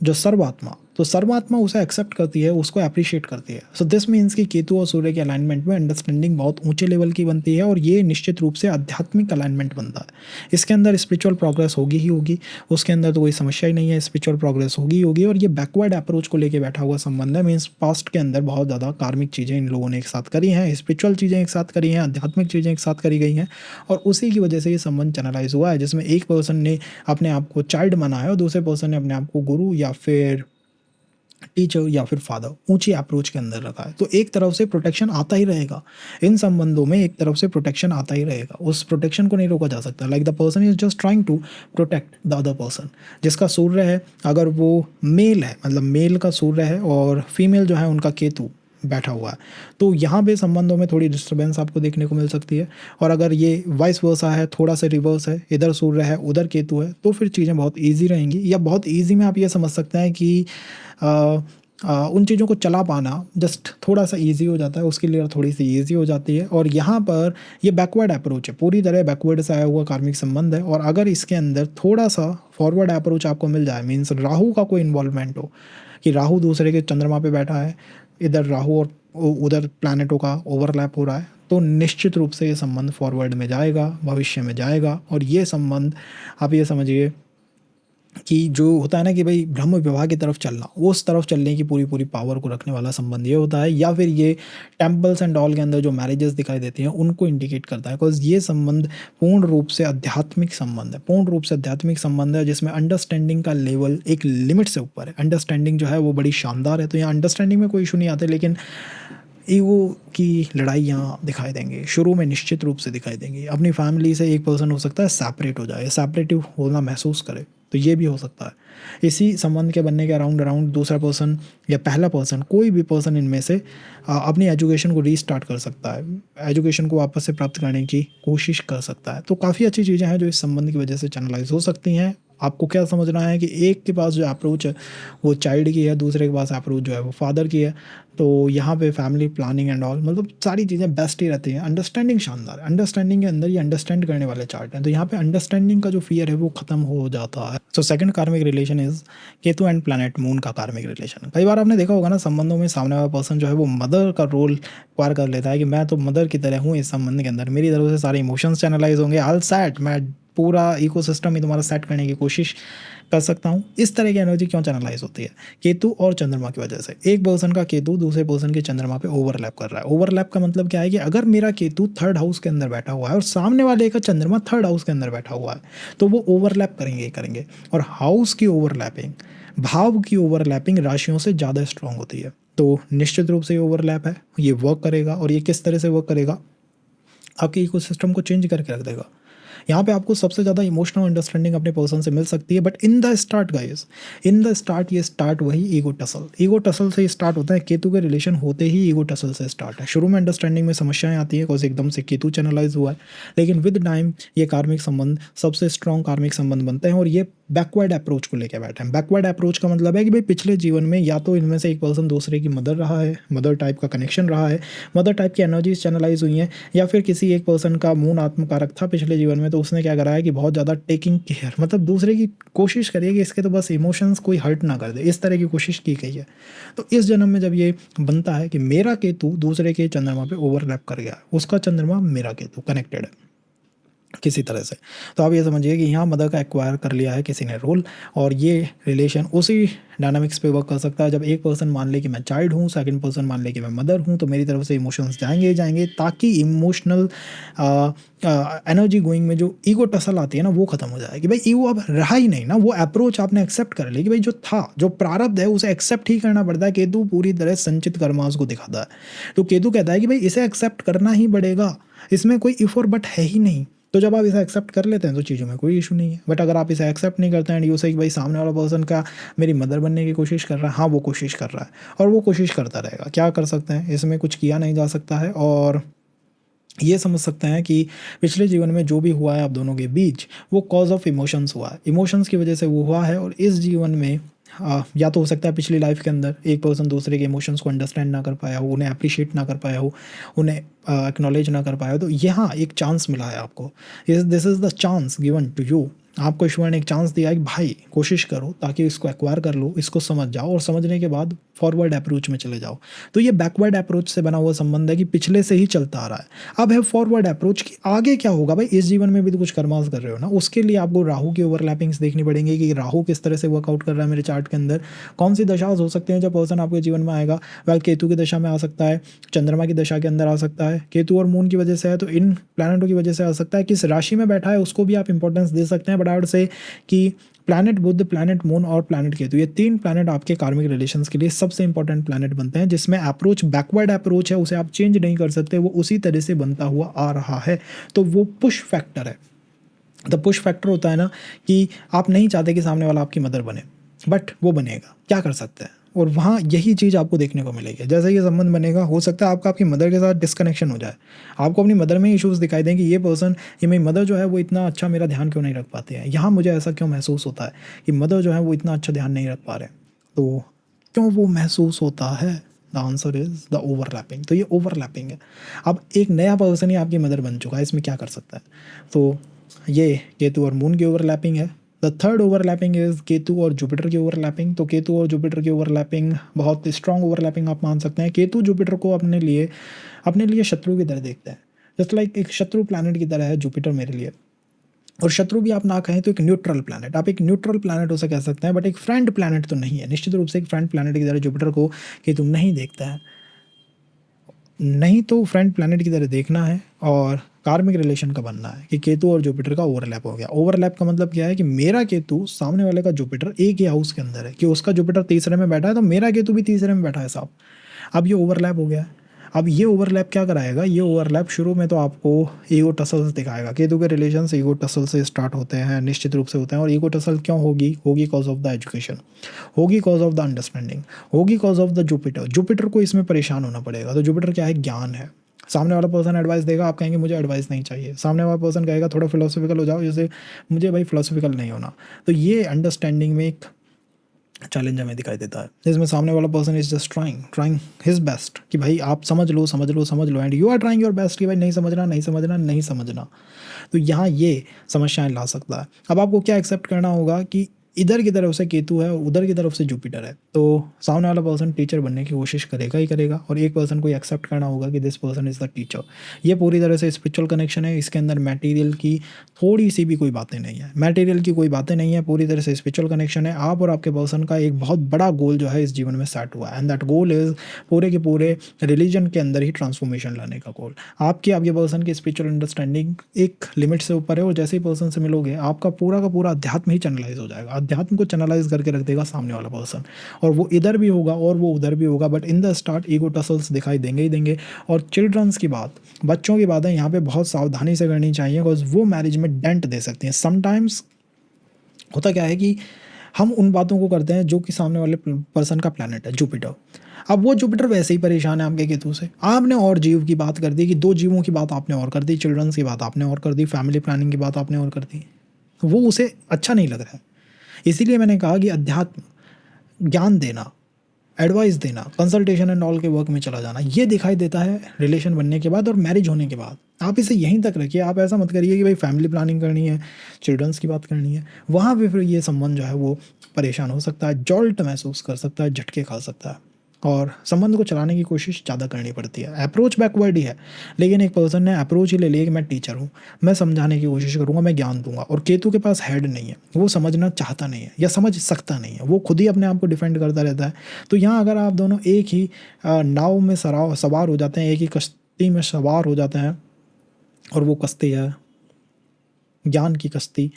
जो सर्वात्मा, तो सर्वात्मा उसे एक्सेप्ट करती है, उसको अप्रिशिएट करती है। सो दिस मीन्स कि केतु और सूर्य के अलाइनमेंट में अंडरस्टैंडिंग बहुत ऊंचे लेवल की बनती है, और ये निश्चित रूप से आध्यात्मिक अलाइनमेंट बनता है। इसके अंदर स्पिरिचुअल प्रोग्रेस होगी ही होगी, उसके अंदर तो कोई समस्या ही नहीं है, स्पिरिचुअल प्रोग्रेस होगी ही होगी। और ये बैकवर्ड अप्रोच को लेकर बैठा हुआ संबंध है, मीन्स पास्ट के अंदर बहुत ज़्यादा कार्मिक चीज़ें इन लोगों ने एक साथ करी हैं, स्पिरिचुअल चीज़ें एक साथ करी हैं, आध्यात्मिक चीज़ें एक साथ करी गई हैं, और उसी की वजह से ये संबंध चैनलाइज हुआ है, जिसमें एक पर्सन ने अपने आप को चाइल्ड माना है और दूसरे पर्सन ने अपने आप को गुरु या फिर टीचर या फिर फादर ऊंची अप्रोच के अंदर रखा है। तो एक तरफ से प्रोटेक्शन आता ही रहेगा इन संबंधों में, एक तरफ से प्रोटेक्शन आता ही रहेगा, उस प्रोटेक्शन को नहीं रोका जा सकता। Like the person is just trying to protect the other person. जिसका सूर्य है, अगर वो मेल है, मतलब मेल का सूर्य है और फीमेल जो है उनका केतु बैठा हुआ है, तो यहाँ पे संबंधों में थोड़ी डिस्टर्बेंस आपको देखने को मिल सकती है। और अगर ये वाइस वर्सा है, थोड़ा सा रिवर्स है, इधर सूर्य है उधर केतु है, तो फिर चीज़ें बहुत ईजी रहेंगी, या बहुत ईजी में आप ये समझ सकते हैं कि उन चीज़ों को चला पाना जस्ट थोड़ा सा इजी हो जाता है, उसके लिए थोड़ी सी इजी हो जाती है। और यहाँ पर ये बैकवर्ड अप्रोच है, पूरी तरह बैकवर्ड से आया हुआ कार्मिक संबंध है। और अगर इसके अंदर थोड़ा सा फॉरवर्ड अप्रोच आपको मिल जाए, मीन्स राहु का कोई इन्वॉल्वमेंट हो, कि राहु दूसरे के चंद्रमा पे बैठा है, इधर राहु और उधर प्लैनेटों का ओवरलैप हो रहा है, तो निश्चित रूप से ये संबंध फॉरवर्ड में जाएगा, भविष्य में जाएगा। और ये संबंध आप ये समझिए कि जो होता है ना कि भाई ब्रह्म विवाह की तरफ चलना, उस तरफ चलने की पूरी पूरी पावर को रखने वाला संबंध ये होता है, या फिर ये टेम्पल्स एंड ऑल के अंदर जो मैरिजेस दिखाई देती हैं उनको इंडिकेट करता है। बिकॉज ये संबंध पूर्ण रूप से आध्यात्मिक संबंध है, पूर्ण रूप से आध्यात्मिक संबंध है, जिसमें अंडरस्टैंडिंग का लेवल एक लिमिट से ऊपर है। अंडरस्टैंडिंग जो है वो बड़ी शानदार है। तो यहाँ अंडरस्टैंडिंग में कोई इशू नहीं आते, लेकिन ईगो की लड़ाई यहाँ दिखाई देंगी, शुरू में निश्चित रूप से दिखाई देंगी। अपनी फैमिली से एक पर्सन हो सकता है सेपरेट हो जाए, सेपरेटिव होना महसूस करे, तो ये भी हो सकता है। इसी संबंध के बनने के अराउंड अराउंड दूसरा पर्सन या पहला पर्सन, कोई भी पर्सन इनमें से अपनी एजुकेशन को रीस्टार्ट कर सकता है, एजुकेशन को वापस से प्राप्त करने की कोशिश कर सकता है। तो काफ़ी अच्छी चीज़ें हैं जो इस संबंध की वजह से चैनलाइज हो सकती हैं। आपको क्या समझना है कि एक के पास जो अप्रोच है वो चाइल्ड की है, दूसरे के पास अप्रोच जो है वो फादर की है। तो यहाँ पे फैमिली प्लानिंग एंड ऑल मतलब सारी चीज़ें बेस्ट ही रहती हैं। अंडरस्टैंडिंग शानदार है, अंडरस्टैंडिंग के अंदर ये अंडरस्टैंड करने वाले चार्ट हैं, तो यहाँ पे अंडरस्टैंडिंग का जो फियर है वो खत्म हो जाता है। सो सेकंड कार्मिक relation is Ketu and planet moon का कार्मिक रिलेशन। कई बार आपने देखा होगा ना संबंधों में सामने वाला पर्सन जो है वो मदर का रोल एक्वायर कर लेता है कि मैं तो मदर की तरह हूँ इस संबंध के अंदर, मेरी तरफ से सारे इमोशंस चैनलाइज होंगे, ऑल सेट, मैं पूरा इकोसिस्टम ही तुम्हारा सेट करने की कोशिश कर सकता हूँ। इस तरह की एनर्जी क्यों चैनलाइज होती है? केतु और चंद्रमा की वजह से। एक पर्सन का केतु दूसरे पर्सन के चंद्रमा पे ओवरलैप कर रहा है। ओवरलैप का मतलब क्या है कि अगर मेरा केतु थर्ड हाउस के अंदर बैठा हुआ है और सामने वाले का चंद्रमा थर्ड हाउस के अंदर बैठा हुआ है, तो वो ओवरलैप करेंगे ही करेंगे। और हाउस की ओवरलैपिंग, भाव की ओवरलैपिंग राशियों से ज़्यादा स्ट्रांग होती है। तो निश्चित रूप से ये ओवरलैप है, ये वर्क करेगा। और ये किस तरह से वर्क करेगा? आपके इकोसिस्टम को चेंज करके रख देगा। यहाँ पे आपको सबसे ज़्यादा इमोशनल अंडरस्टैंडिंग अपने पर्सन से मिल सकती है, but in the start guys, in the start ये स्टार्ट वही ईगो टसल, ईगो टसल से स्टार्ट होता है। केतु के रिलेशन होते ही ईगो टसल से स्टार्ट है। शुरू में अंडरस्टैंडिंग में समस्याएं आती है बिकॉज एकदम से केतु चैनलाइज हुआ है, लेकिन विद टाइम ये कार्मिक संबंध सबसे स्ट्रॉन्ग कार्मिक संबंध बनते हैं। और ये बैकवर्ड अप्रोच को लेकर बैठे हैं। बैकवर्ड अप्रोच का मतलब है कि भाई पिछले जीवन में या तो इनमें से एक पर्सन दूसरे की मदर रहा है, मदर टाइप का कनेक्शन रहा है, मदर टाइप की एनर्जीज चैनलाइज हुई हैं, या फिर किसी एक पर्सन का मून आत्मकारक था पिछले जीवन में, तो उसने क्या करा है कि बहुत ज़्यादा टेकिंग केयर, मतलब दूसरे की कोशिश करिए कि इसके तो बस इमोशंस कोई हर्ट ना कर दे, इस तरह की कोशिश की गई है। तो इस जन्म में जब ये बनता है कि मेरा केतु दूसरे के चंद्रमा पे ओवरलैप कर गया, उसका चंद्रमा मेरा केतु कनेक्टेड है किसी तरह से, तो आप ये समझिए कि यहाँ मदर का एक्वायर कर लिया है किसी ने रोल। और ये रिलेशन उसी डायनामिक्स पे वर्क कर सकता है जब एक पर्सन मान ले कि मैं चाइल्ड हूँ, सेकंड पर्सन मान ले कि मैं मदर हूँ, तो मेरी तरफ से इमोशंस जाएंगे ही जाएंगे, ताकि इमोशनल एनर्जी गोइंग में जो ईगो टसल आती है ना वो खत्म हो जाए कि भाई ईगो अब रहा ही नहीं ना, वो अप्रोच आपने एक्सेप्ट कर ली कि भाई जो था, जो प्रारब्ध है उसे एक्सेप्ट ही करना पड़ता है। केतु पूरी तरह संचित कर्मास को दिखाता है, तो केतु कहता है कि भाई इसे एक्सेप्ट करना ही पड़ेगा, इसमें कोई इफ और बट है ही नहीं। तो जब आप इसे एक्सेप्ट कर लेते हैं तो चीज़ों में कोई इशू नहीं है। बट अगर आप इसे एक्सेप्ट नहीं करते हैं, यू से कि भाई सामने वाला पर्सन का मेरी मदर बनने की कोशिश कर रहा है, हाँ वो कोशिश कर रहा है और वो कोशिश करता रहेगा, क्या कर सकते हैं, इसमें कुछ किया नहीं जा सकता है। और ये समझ सकते हैं कि पिछले जीवन में जो भी हुआ है आप दोनों के बीच, वो कॉज ऑफ इमोशंस हुआ है, इमोशंस की वजह से वो हुआ है। और इस जीवन में या तो हो सकता है पिछली लाइफ के अंदर एक पर्सन दूसरे के इमोशंस को अंडरस्टैंड ना कर पाया हो, उन्हें अप्रिशिएट ना कर पाया हो, उन्हें एक्नॉलेज ना कर पाया हो। तो यहाँ एक चांस मिला है आपको, this is the chance given to you. आपको ईश्वर ने एक चांस दिया है कि भाई कोशिश करो ताकि इसको एक्वायर कर लो, इसको समझ जाओ, और समझने के बाद फॉरवर्ड अप्रोच में चले जाओ। तो ये बैकवर्ड अप्रोच से बना हुआ संबंध है कि पिछले से ही चलता आ रहा है। अब है फॉरवर्ड अप्रोच की आगे क्या होगा। भाई इस जीवन में भी तो कुछ कर्मास कर रहे हो ना, उसके लिए आपको राहु की ओवरलैपिंग्स देखनी पड़ेंगी कि राहु किस तरह से वर्कआउट कर रहा है मेरे चार्ट के अंदर, कौन सी दशाज हो सकते हैं जब पर्सन आपके जीवन में आएगा। वेल केतु की दशा में आ सकता है, चंद्रमा की दशा के अंदर आ सकता है, केतु और मून की वजह से है तो इन प्लैनेटों की वजह से आ सकता है। किस राशि में बैठा है उसको भी आप इंपॉर्टेंस दे सकते हैं, बट आई वुड से कि प्लैनेट बुध, प्लैनेट मून और प्लैनेट केतु, ये तीन प्लैनेट आपके कार्मिक रिलेशंस के लिए सबसे इंपॉर्टेंट प्लैनेट बनते हैं, जिसमें अप्रोच बैकवर्ड अप्रोच है, उसे आप चेंज नहीं कर सकते, वो उसी तरह से बनता हुआ आ रहा है। तो वो पुश फैक्टर है। द पुश फैक्टर होता है ना कि आप नहीं चाहते कि सामने वाला आपकी मदर बने, बट वो बनेगा, क्या कर सकते हैं। और वहाँ यही चीज़ आपको देखने को मिलेगी। जैसे ये संबंध बनेगा, हो सकता है आपका आपकी मदर के साथ डिस्कनेक्शन हो जाए, आपको अपनी मदर में इश्यूज़ दिखाई दें कि ये पर्सन, ये मेरी मदर जो है वो इतना अच्छा मेरा ध्यान क्यों नहीं रख पाते हैं, यहाँ मुझे ऐसा क्यों महसूस होता है कि मदर जो है वो इतना अच्छा ध्यान नहीं रख पा रहे। तो क्यों वो महसूस होता है? The answer is the overlapping. तो ये ओवरलैपिंग है। अब एक नया पर्सन ही आपकी मदर बन चुका है, इसमें क्या कर सकता है। तो ये केतु और मून की ओवरलैपिंग है। The third overlapping is Ketu और जुपिटर की ओवरलैपिंग। तो केतु और जुपिटर की ओवरलैपिंग बहुत स्ट्रॉन्ग ओवरलैपिंग आप मान सकते हैं। केतु जुपिटर को अपने लिए शत्रु की तरह देखते हैं, जस्ट लाइक एक शत्रु प्लैनेट की तरह है जुपिटर मेरे लिए। और शत्रु भी आप ना कहें तो एक न्यूट्रल प्लैनेट, आप एक न्यूट्रल प्लैनेट उसे कह सकते हैं, बट एक फ्रेंड प्लैनेट तो नहीं है। निश्चित रूप से एक फ्रेंड प्लैनेट की तरह जुपिटर को केतु नहीं देखता है, नहीं तो फ्रेंड प्लैनेट की तरह देखना है और कार्मिक रिलेशन का बनना है कि केतु और जुपिटर का ओवरलैप हो गया। ओवरलैप का मतलब क्या है कि मेरा केतु सामने वाले का जुपिटर एक ही हाउस के अंदर है, कि उसका जुपिटर तीसरे में बैठा है तो मेरा केतु भी तीसरे में बैठा है साहब। अब ये ओवरलैप हो गया है। अब ये ओवरलैप क्या कराएगा, ये ओवरलैप शुरू में तो आपको ईगो टसल्स दिखाएगा। केतु के रिलेशंस ईगो टसल से स्टार्ट होते हैं, निश्चित रूप से होते हैं। और ईगो टसल क्यों होगी, होगी कॉज ऑफ द एजुकेशन, होगी कॉज ऑफ द अंडरस्टैंडिंग, होगी cause of the Jupiter. Jupiter को इसमें परेशान होना पड़ेगा। तो जुपिटर क्या है, ज्ञान है। सामने वाला पर्सन एडवाइस देगा, आप कहेंगे मुझे एडवाइस नहीं चाहिए। सामने वाला पर्सन कहेगा थोड़ा फिलोसफिकल हो जाओ, जैसे मुझे भाई फिलोसफिकल नहीं होना। तो ये अंडरस्टैंडिंग में एक चैलेंज हमें दिखाई देता है, जिसमें सामने वाला person is just trying his best कि भाई आप समझ लो समझ लो समझ लो, and you are trying your best कि भाई नहीं समझना नहीं समझना नहीं समझना। तो यहाँ ये समस्याएं ला सकता है। अब आपको क्या एक्सेप्ट करना होगा कि इधर की तरफ से केतु है और उधर की तरफ से जुपिटर है, तो सामने वाला पर्सन टीचर बनने की कोशिश करेगा ही करेगा। और एक पर्सन को एक्सेप्ट करना होगा कि this person is the teacher. ये पूरी तरह से स्पिरिचुअल कनेक्शन है, इसके अंदर मटेरियल की थोड़ी सी भी कोई बातें नहीं है, मटेरियल की कोई बातें नहीं है, पूरी तरह से स्पिरिचुअल कनेक्शन है। आप और आपके पर्सन का एक बहुत बड़ा गोल जो है इस जीवन में सेट हुआ है, एंड दैट गोल इज़ पूरे के पूरे रिलीजन के अंदर ही ट्रांसफॉर्मेशन लाने का गोल। आपके आपके पर्सन की स्पिरिचुअल अंडरस्टैंडिंग एक लिमिट से ऊपर है, और जैसे ही पर्सन से मिलोगे आपका पूरा का पूरा अध्यात्म ही चैनलाइज हो जाएगा। अध्यात्म को चैनलाइज करके रख देगा सामने वाला पर्सन, और वो इधर भी होगा और वो उधर भी होगा, but in the start ego tassels दिखाई देंगे ही देंगे। और चिल्ड्रंस की बात, बच्चों की बात है, यहाँ पे बहुत सावधानी से करनी चाहिए, बिकॉज वो मैरिज में डेंट दे सकती हैं। समटाइम्स होता क्या है कि हम उन बातों को करते हैं जो कि सामने वाले पर्सन का प्लैनेट है जुपिटर। अब वो जुपिटर वैसे ही परेशान है आपके केतु से। आपने और जीव की बात कर दी, कि दो जीवों की बात आपने और कर दी, चिल्ड्रंस की बात आपने और कर दी, फैमिली प्लानिंग की बात आपने और कर दी, वो उसे अच्छा नहीं लग रहा है। इसीलिए मैंने कहा कि अध्यात्म, ज्ञान देना, एडवाइस देना, कंसल्टेशन एंड ऑल के वर्क में चला जाना, ये दिखाई देता है रिलेशन बनने के बाद और मैरिज होने के बाद। आप इसे यहीं तक रखिए, आप ऐसा मत करिए कि भाई फैमिली प्लानिंग करनी है, चिल्ड्रंस की बात करनी है, वहाँ पे फिर ये संबंध जो है वो परेशान हो सकता है, जॉल्ट महसूस कर सकता है, झटके खा सकता है, और संबंध को चलाने की कोशिश ज़्यादा करनी पड़ती है। अप्रोच बैकवर्ड ही है, लेकिन एक पर्सन ने अप्रोच ही ले लिया कि मैं टीचर हूँ, मैं समझाने की कोशिश करूँगा, मैं ज्ञान दूंगा। और केतु के पास हेड नहीं है, वो समझना चाहता नहीं है या समझ सकता नहीं है, वो खुद ही अपने आप को डिफेंड करता रहता है। तो यहाँ अगर आप दोनों एक ही नाव में सवार हो जाते हैं, एक ही कश्ती में सवार हो जाते हैं, और वो कश्ती है ज्ञान की कश्ती,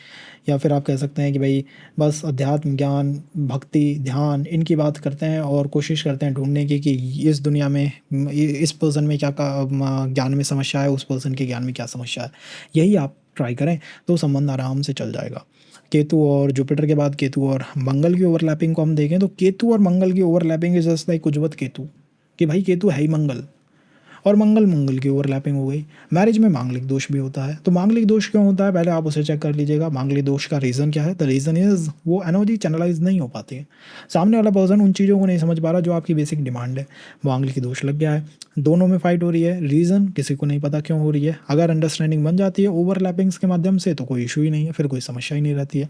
या फिर आप कह सकते हैं कि भाई बस अध्यात्म, ज्ञान, भक्ति, ध्यान, इनकी बात करते हैं और कोशिश करते हैं ढूंढने की कि इस दुनिया में इस पर्सन में क्या ज्ञान में समस्या है, उस पर्सन के ज्ञान में क्या समस्या है, यही आप ट्राई करें तो संबंध आराम से चल जाएगा। केतु और जुपिटर के बाद केतु और मंगल की ओवरलैपिंग को हम देखें तो केतु और मंगल की ओवरलैपिंग इज जस्ट लाइक कुजवत केतु, कि भाई केतु है ही मंगल और मंगल की ओवरलैपिंग हो गई। मैरिज में मांगलिक दोष भी होता है। तो मांगलिक दोष क्यों होता है, पहले आप उसे चेक कर लीजिएगा। मांगलिक दोष का रीज़न क्या है? द रीज़न इज़ वो एनर्जी चैनलाइज नहीं हो पाती है। सामने वाला पर्सन उन चीज़ों को नहीं समझ पा रहा जो आपकी बेसिक डिमांड है। मांगलिक दोष लग गया है, दोनों में फाइट हो रही है, रीज़न किसी को नहीं पता क्यों हो रही है। अगर अंडरस्टैंडिंग बन जाती है ओवरलैपिंग्स के माध्यम से तो कोई इशू ही नहीं है, फिर कोई समस्या ही नहीं रहती है।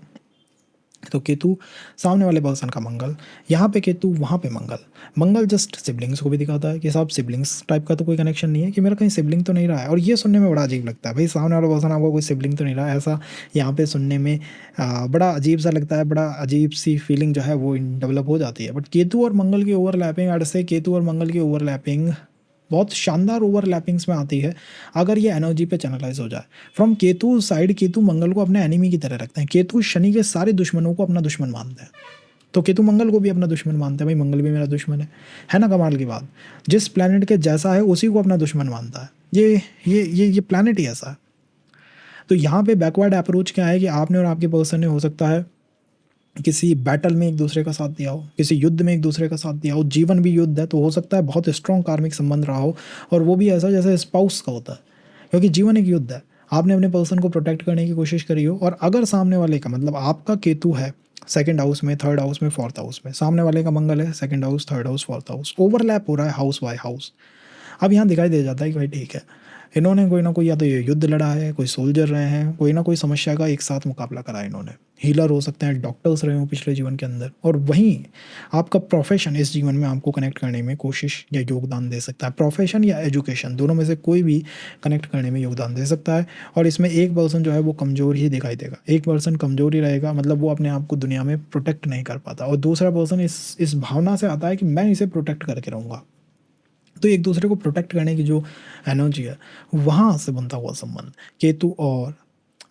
तो केतु सामने वाले पर्सन का मंगल, यहाँ पे केतु वहाँ पे मंगल। मंगल जस्ट सिबलिंग्स को भी दिखाता है कि साहब सिबलिंग्स टाइप का तो कोई कनेक्शन नहीं है, कि मेरा कहीं सिबलिंग तो नहीं रहा है। और ये सुनने में बड़ा अजीब लगता है, भाई सामने वाला पर्सन आपको कोई सिबलिंग तो नहीं रहा है, ऐसा यहाँ पे सुनने में बड़ा अजीब सा लगता है, बड़ा अजीब सी फीलिंग जो है वो डेवलप हो जाती है। बट केतु और मंगल की ओवरलैपिंग, अड से केतु और मंगल की ओवरलैपिंग बहुत शानदार ओवरलैपिंग्स में आती है अगर ये एनर्जी पे चैनलाइज हो जाए। फ्रॉम केतु साइड, केतु मंगल को अपने एनिमी की तरह रखते हैं। केतु शनि के सारे दुश्मनों को अपना दुश्मन मानते हैं, तो केतु मंगल को भी अपना दुश्मन मानते हैं। भाई मंगल भी मेरा दुश्मन है ना, कमाल की बात। जिस प्लैनेट के जैसा है उसी को अपना दुश्मन मानता है। ये प्लैनेट ही ऐसा है। तो यहाँ पे बैकवर्ड अप्रोच क्या है कि आपने और आपके पर्सन ने हो सकता है किसी बैटल में एक दूसरे का साथ दिया हो, किसी युद्ध में एक दूसरे का साथ दिया हो, जीवन भी युद्ध है तो हो सकता है बहुत स्ट्रॉन्ग कार्मिक संबंध रहा हो, और वो भी ऐसा जैसे स्पाउस का होता है, क्योंकि जीवन एक युद्ध है। आपने अपने पर्सन को प्रोटेक्ट करने की कोशिश करी हो, और अगर सामने वाले का मतलब आपका केतु है सेकंड हाउस में, थर्ड हाउस में, फोर्थ हाउस में, सामने वाले का मंगल है second house, third house, fourth house, overlap हो रहा है हाउस बाय हाउस। अब यहाँ दिखाई दे जाता है कि भाई ठीक है, इन्होंने कोई ना कोई, या तो ये युद्ध लड़ा है, कोई सोल्जर रहे हैं, कोई ना कोई समस्या का एक साथ मुकाबला करा है इन्होंने। हीलर हो सकते हैं, डॉक्टर्स रहे हो पिछले जीवन के अंदर, और वहीं आपका प्रोफेशन इस जीवन में आपको कनेक्ट करने में कोशिश या योगदान दे सकता है। प्रोफेशन या एजुकेशन दोनों में से कोई भी कनेक्ट करने में योगदान दे सकता है। और इसमें एक पर्सन जो है वो कमज़ोर ही दिखाई देगा, एक पर्सन कमज़ोर ही रहेगा, मतलब वो अपने आप को दुनिया में प्रोटेक्ट नहीं कर पाता, और दूसरा पर्सन इस भावना से आता है कि मैं इसे प्रोटेक्ट करके रहूँगा। तो एक दूसरे को प्रोटेक्ट करने की जो एनर्जी है, वहाँ से बनता हुआ संबंध केतु और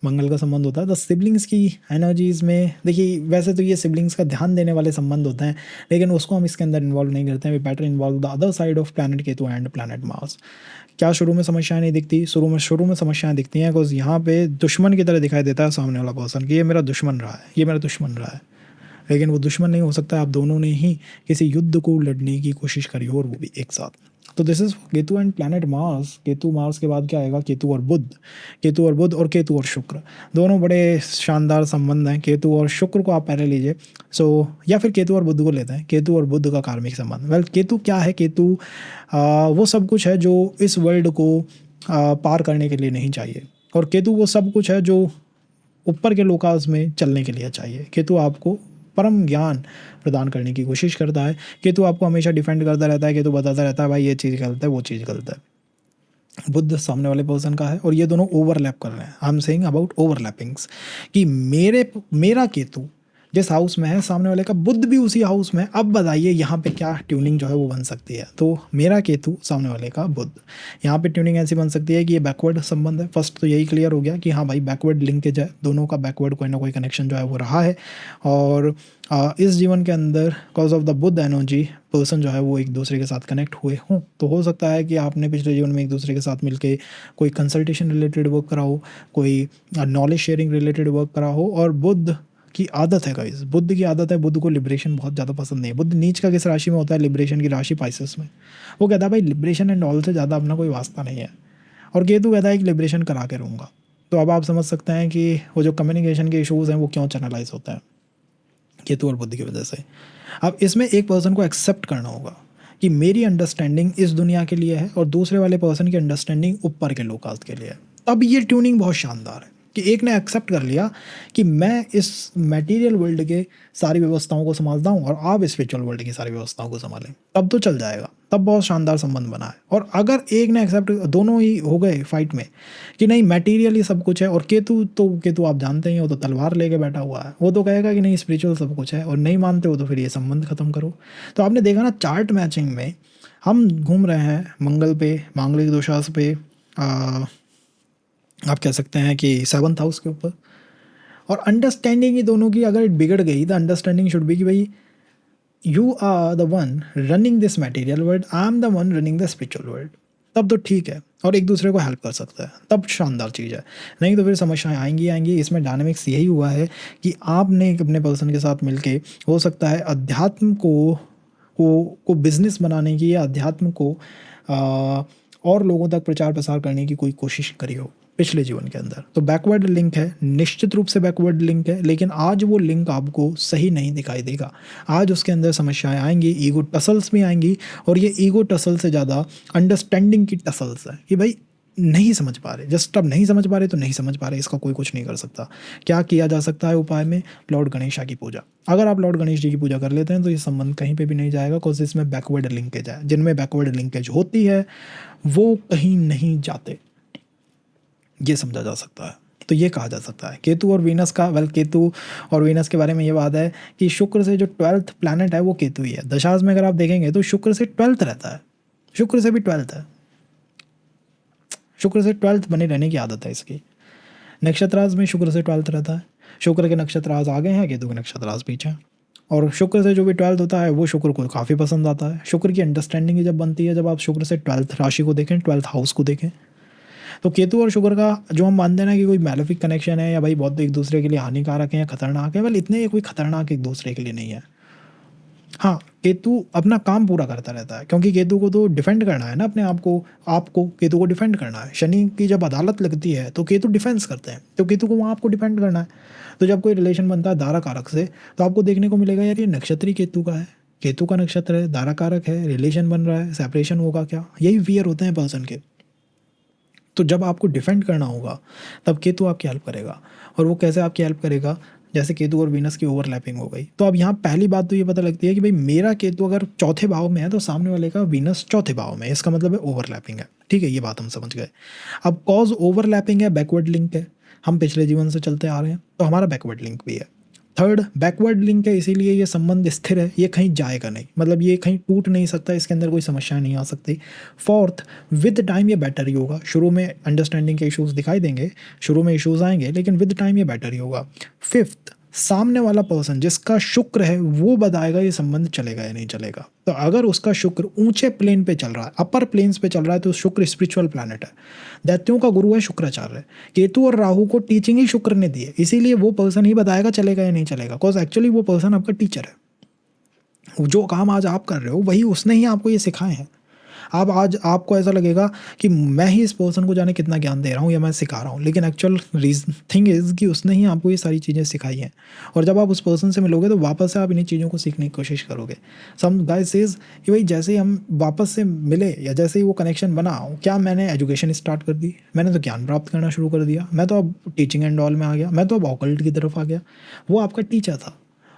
मंगल का संबंध होता है। द सिबलिंग्स की एनर्जीज़ में देखिए, वैसे तो ये सिबलिंग्स का ध्यान देने वाले संबंध होते हैं, लेकिन उसको हम इसके अंदर इन्वॉल्व नहीं करते हैं। We better involve the other side of planet Ketu and planet Mars. क्या शुरू में समस्याएं नहीं दिखती? शुरू में समस्याएं दिखती हैं, बिकॉज यहाँ पे दुश्मन की तरह दिखाई देता है सामने वाला पर्सन कि ये मेरा दुश्मन रहा है, ये मेरा दुश्मन रहा है। लेकिन वो दुश्मन नहीं हो सकता, आप दोनों ने ही किसी युद्ध को लड़ने की कोशिश करी हो, और वो भी एक साथ। तो this is Ketu and planet Mars. Ketu Mars के बाद क्या आएगा? केतु और बुध। केतु और बुध और केतु और शुक्र, दोनों बड़े शानदार संबंध हैं। केतु और शुक्र को आप पहले लीजिए, या फिर केतु और बुध को लेते हैं। केतु और बुध का कार्मिक संबंध, केतु क्या है? केतु वो सब कुछ है जो इस वर्ल्ड को पार करने के लिए नहीं चाहिए, और केतु वो सब कुछ है जो ऊपर के लोकास में चलने के लिए चाहिए। केतु आपको परम ज्ञान प्रदान करने की कोशिश करता है। केतु आपको हमेशा डिफेंड करता रहता है। केतु बताता रहता है भाई ये चीज़ गलत है, वो चीज़ गलत है। बुध सामने वाले पर्सन का है, और ये दोनों ओवरलैप कर रहे हैं। आई एम सेइंग अबाउट ओवरलैपिंग्स, कि मेरा केतु जिस हाउस में है, सामने वाले का बुध भी उसी हाउस में। अब बताइए यहाँ पे क्या ट्यूनिंग जो है वो बन सकती है? तो मेरा केतु, सामने वाले का बुध, यहाँ पे ट्यूनिंग ऐसी बन सकती है कि ये बैकवर्ड संबंध है। फर्स्ट तो यही क्लियर हो गया कि हाँ भाई बैकवर्ड लिंकेज है, दोनों का बैकवर्ड कोई ना कोई कनेक्शन जो है वो रहा है। और इस जीवन के अंदर cause of the Budh energy person जो है वो एक दूसरे के साथ कनेक्ट हुए हों। तो हो सकता है कि आपने पिछले जीवन में एक दूसरे के साथ मिलके कोई कंसल्टेशन रिलेटेड वर्क करा हो, कोई नॉलेज शेयरिंग रिलेटेड वर्क करा हो। और बुध की आदत है गाइस, बुध की आदत है, बुध को लिबरेशन बहुत ज़्यादा पसंद नहीं है। बुध नीच का किस राशि में होता है? लिबरेशन की राशि पाइसेस में। वो कहता है भाई लिबरेशन एंड ऑल से ज़्यादा अपना कोई वास्ता नहीं है। और केतु कहता है कि लिबरेशन करा के रहूँगा। तो अब आप समझ सकते हैं कि वो जो कम्युनिकेशन के इशूज़ हैं वो क्यों चैनलाइज होते हैं, केतु और बुध की वजह से। अब इसमें एक पर्सन को एक्सेप्ट करना होगा कि मेरी अंडरस्टैंडिंग इस दुनिया के लिए है, और दूसरे वाले पर्सन की अंडरस्टैंडिंग ऊपर के लोकास्ट के लिए है। तब ये ट्यूनिंग बहुत शानदार है कि एक ने एक्सेप्ट कर लिया कि मैं इस मटेरियल वर्ल्ड के सारी व्यवस्थाओं को संभालता हूँ, और आप स्पिरिचुअल वर्ल्ड की सारी व्यवस्थाओं को संभालें, तब तो चल जाएगा। तब बहुत शानदार संबंध बना है। और अगर एक ने एक्सेप्ट, दोनों ही हो गए फाइट में कि नहीं मटेरियल ही सब कुछ है, और केतु आप जानते ही हो, तो तलवार लेके बैठा हुआ है। वो तो कहेगा कि नहीं स्पिरिचुअल सब कुछ है, और नहीं मानते हो तो फिर ये संबंध खत्म करो। तो आपने देखा ना चार्ट मैचिंग में हम घूम रहे हैं मंगल पे, मांगलिक दोषास पे, आप कह सकते हैं कि 7th हाउस के ऊपर। और अंडरस्टैंडिंग ही दोनों की अगर बिगड़ गई, द अंडरस्टैंडिंग शुड बी कि भाई you are the one running this material world, I am the one running the spiritual world. तब तो ठीक है, और एक दूसरे को हेल्प कर सकता है, तब शानदार चीज़ है। नहीं तो फिर समस्याएं आएंगी। इसमें डायनामिक्स यही हुआ है कि आपने अपने पर्सन के साथ मिलके, हो सकता है अध्यात्म को बिजनेस बनाने की, या अध्यात्म को और लोगों तक प्रचार प्रसार करने की कोई कोशिश करी हो पिछले जीवन के अंदर। तो बैकवर्ड लिंक है, निश्चित रूप से बैकवर्ड लिंक है, लेकिन आज वो लिंक आपको सही नहीं दिखाई देगा। आज उसके अंदर समस्याएं आएंगी, ईगो टसल्स भी आएंगी, और ये ईगो टसल से ज़्यादा अंडरस्टैंडिंग की टसल्स है कि भाई नहीं समझ पा रहे। जस्ट अब नहीं समझ पा रहे तो नहीं समझ पा रहे, इसका कोई कुछ नहीं कर सकता। क्या किया जा सकता है उपाय में? लॉर्ड गणेशा की पूजा। अगर आप लॉर्ड गणेश जी की पूजा कर लेते हैं तो ये संबंध कहीं पे भी नहीं जाएगा, बिकॉज इसमें बैकवर्ड लिंकेज है। जिनमें बैकवर्ड लिंकेज होती है वो कहीं नहीं जाते, ये समझा जा सकता है। तो ये कहा जा सकता है केतु और वीनस का। केतु और वीनस के बारे में ये बात है कि शुक्र से जो 12th प्लैनेट है वो केतु ही है। दशास में अगर आप देखेंगे तो शुक्र से 12th रहता है, शुक्र से भी 12th है, शुक्र से 12th बने रहने की आदत है इसकी। नक्षत्राज में शुक्र से 12th रहता है। शुक्र के नक्षत्राज आगे हैं, केतु के नक्षत्राज पीछे हैं। और शुक्र से जो भी 12th होता है वो शुक्र को काफ़ी पसंद आता है। शुक्र की अंडरस्टैंडिंग जब बनती है, जब आप शुक्र से 12th राशि को देखें, 12th हाउस को देखें, तो केतु और शुक्र का जो हम मानते हैं ना कि कोई मैलेफिक कनेक्शन है, या भाई बहुत एक दूसरे के लिए हानिकारक है या खतरनाक है, वेल इतने कोई खतरनाक एक दूसरे के लिए नहीं है। हाँ, केतु अपना काम पूरा करता रहता है, क्योंकि केतु को तो डिफेंड करना है ना अपने आपको केतु को डिफेंड करना है। शनि की जब अदालत लगती है तो केतु डिफेंस करते हैं, तो केतु को वहाँ आपको डिफेंड करना है। तो जब कोई रिलेशन बनता है दारा कारक से, तो आपको देखने को मिलेगा यार ये नक्षत्री केतु का है, केतु का नक्षत्र है, दारा कारक है, रिलेशन बन रहा है, सेपरेशन होगा क्या, यही फियर होते हैं पर्सन के। तो जब आपको डिफेंड करना होगा तब केतु आपकी हेल्प करेगा। और वो कैसे आपकी हेल्प करेगा, जैसे केतु और वीनस की ओवरलैपिंग हो गई, तो अब यहाँ पहली बात तो ये पता लगती है कि भाई मेरा केतु अगर चौथे भाव में है तो सामने वाले का वीनस चौथे भाव में है, इसका मतलब है ओवरलैपिंग है। ठीक है, ये बात हम समझ गए। अब कॉज ओवरलैपिंग है, बैकवर्ड लिंक है, हम पिछले जीवन से चलते आ रहे हैं तो हमारा बैकवर्ड लिंक भी है। थर्ड, बैकवर्ड लिंक है, इसीलिए ये संबंध स्थिर है, ये कहीं जाएगा नहीं, मतलब ये कहीं टूट नहीं सकता, इसके अंदर कोई समस्या नहीं आ सकती। फोर्थ, विद टाइम ये बेटर ही होगा। शुरू में अंडरस्टैंडिंग के इश्यूज दिखाई देंगे, शुरू में इश्यूज आएंगे, लेकिन विद टाइम ये बेटर ही होगा। फिफ्थ, सामने वाला पर्सन जिसका शुक्र है वो बताएगा ये संबंध चलेगा या नहीं चलेगा। तो अगर उसका शुक्र ऊंचे प्लेन पे चल रहा है, अपर प्लेन्स पे चल रहा है, तो शुक्र स्पिरिचुअल प्लैनेट है, दैत्यों का गुरु है शुक्राचार्य। केतु और राहु को टीचिंग ही शुक्र ने दी है, इसीलिए वो पर्सन ही बताएगा चलेगा या नहीं चलेगा, बिकॉज एक्चुअली वो पर्सन आपका टीचर है। जो काम आज आप कर रहे हो वही उसने ही आपको ये सिखाए हैं। अब आज आपको ऐसा लगेगा कि मैं ही इस पर्सन को जाने कितना ज्ञान दे रहा हूँ या मैं सिखा रहा हूँ, लेकिन एक्चुअल रीजन थिंग इज़ कि उसने ही आपको ये सारी चीज़ें सिखाई हैं। और जब आप उस पर्सन से मिलोगे तो वापस से आप इन्हीं चीज़ों को सीखने की कोशिश करोगे। सम गाइस सेज कि भाई जैसे ही हम वापस से मिले या जैसे ही वो कनेक्शन बना, क्या मैंने एजुकेशन स्टार्ट कर दी, मैंने तो ज्ञान प्राप्त करना शुरू कर दिया, मैं तो अब टीचिंग एंड ऑल में आ गया, मैं तो अब ऑकल्ट की तरफ आ गया। वो आपका टीचर था,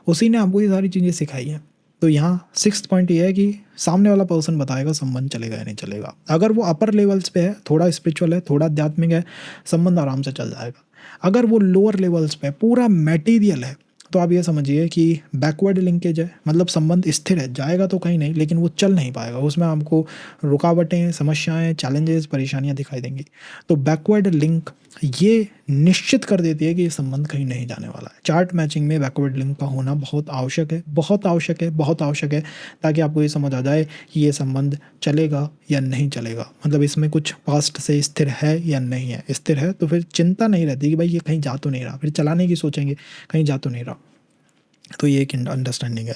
उसी ने आपको ये सारी चीज़ें सिखाई हैं। तो यहाँ सिक्स्थ पॉइंट ये है कि सामने वाला पर्सन बताएगा संबंध चलेगा या नहीं चलेगा। अगर वो अपर लेवल्स पे है, थोड़ा स्पिरिचुअल है, थोड़ा आध्यात्मिक है, संबंध आराम से चल जाएगा। अगर वो लोअर लेवल्स पे पूरा मटेरियल है तो आप ये समझिए कि बैकवर्ड लिंकेज है, मतलब संबंध स्थिर है, जाएगा तो कहीं नहीं, लेकिन वो चल नहीं पाएगा, उसमें आपको रुकावटें, समस्याएं, चैलेंजेस, परेशानियां दिखाई देंगी। तो बैकवर्ड लिंक ये निश्चित कर देती है कि ये संबंध कहीं नहीं जाने वाला है। चार्ट मैचिंग में बैकवर्ड लिंक का होना बहुत आवश्यक है, बहुत आवश्यक है, बहुत आवश्यक है, ताकि आपको ये समझ आ जाए कि ये संबंध चलेगा या नहीं चलेगा, मतलब इसमें कुछ पास्ट से स्थिर है या नहीं है। स्थिर है तो फिर चिंता नहीं रहती कि भाई ये कहीं जा तो नहीं रहा, फिर चलाने की सोचेंगे कहीं जा तो नहीं रहा। तो ये एक अंडरस्टैंडिंग है।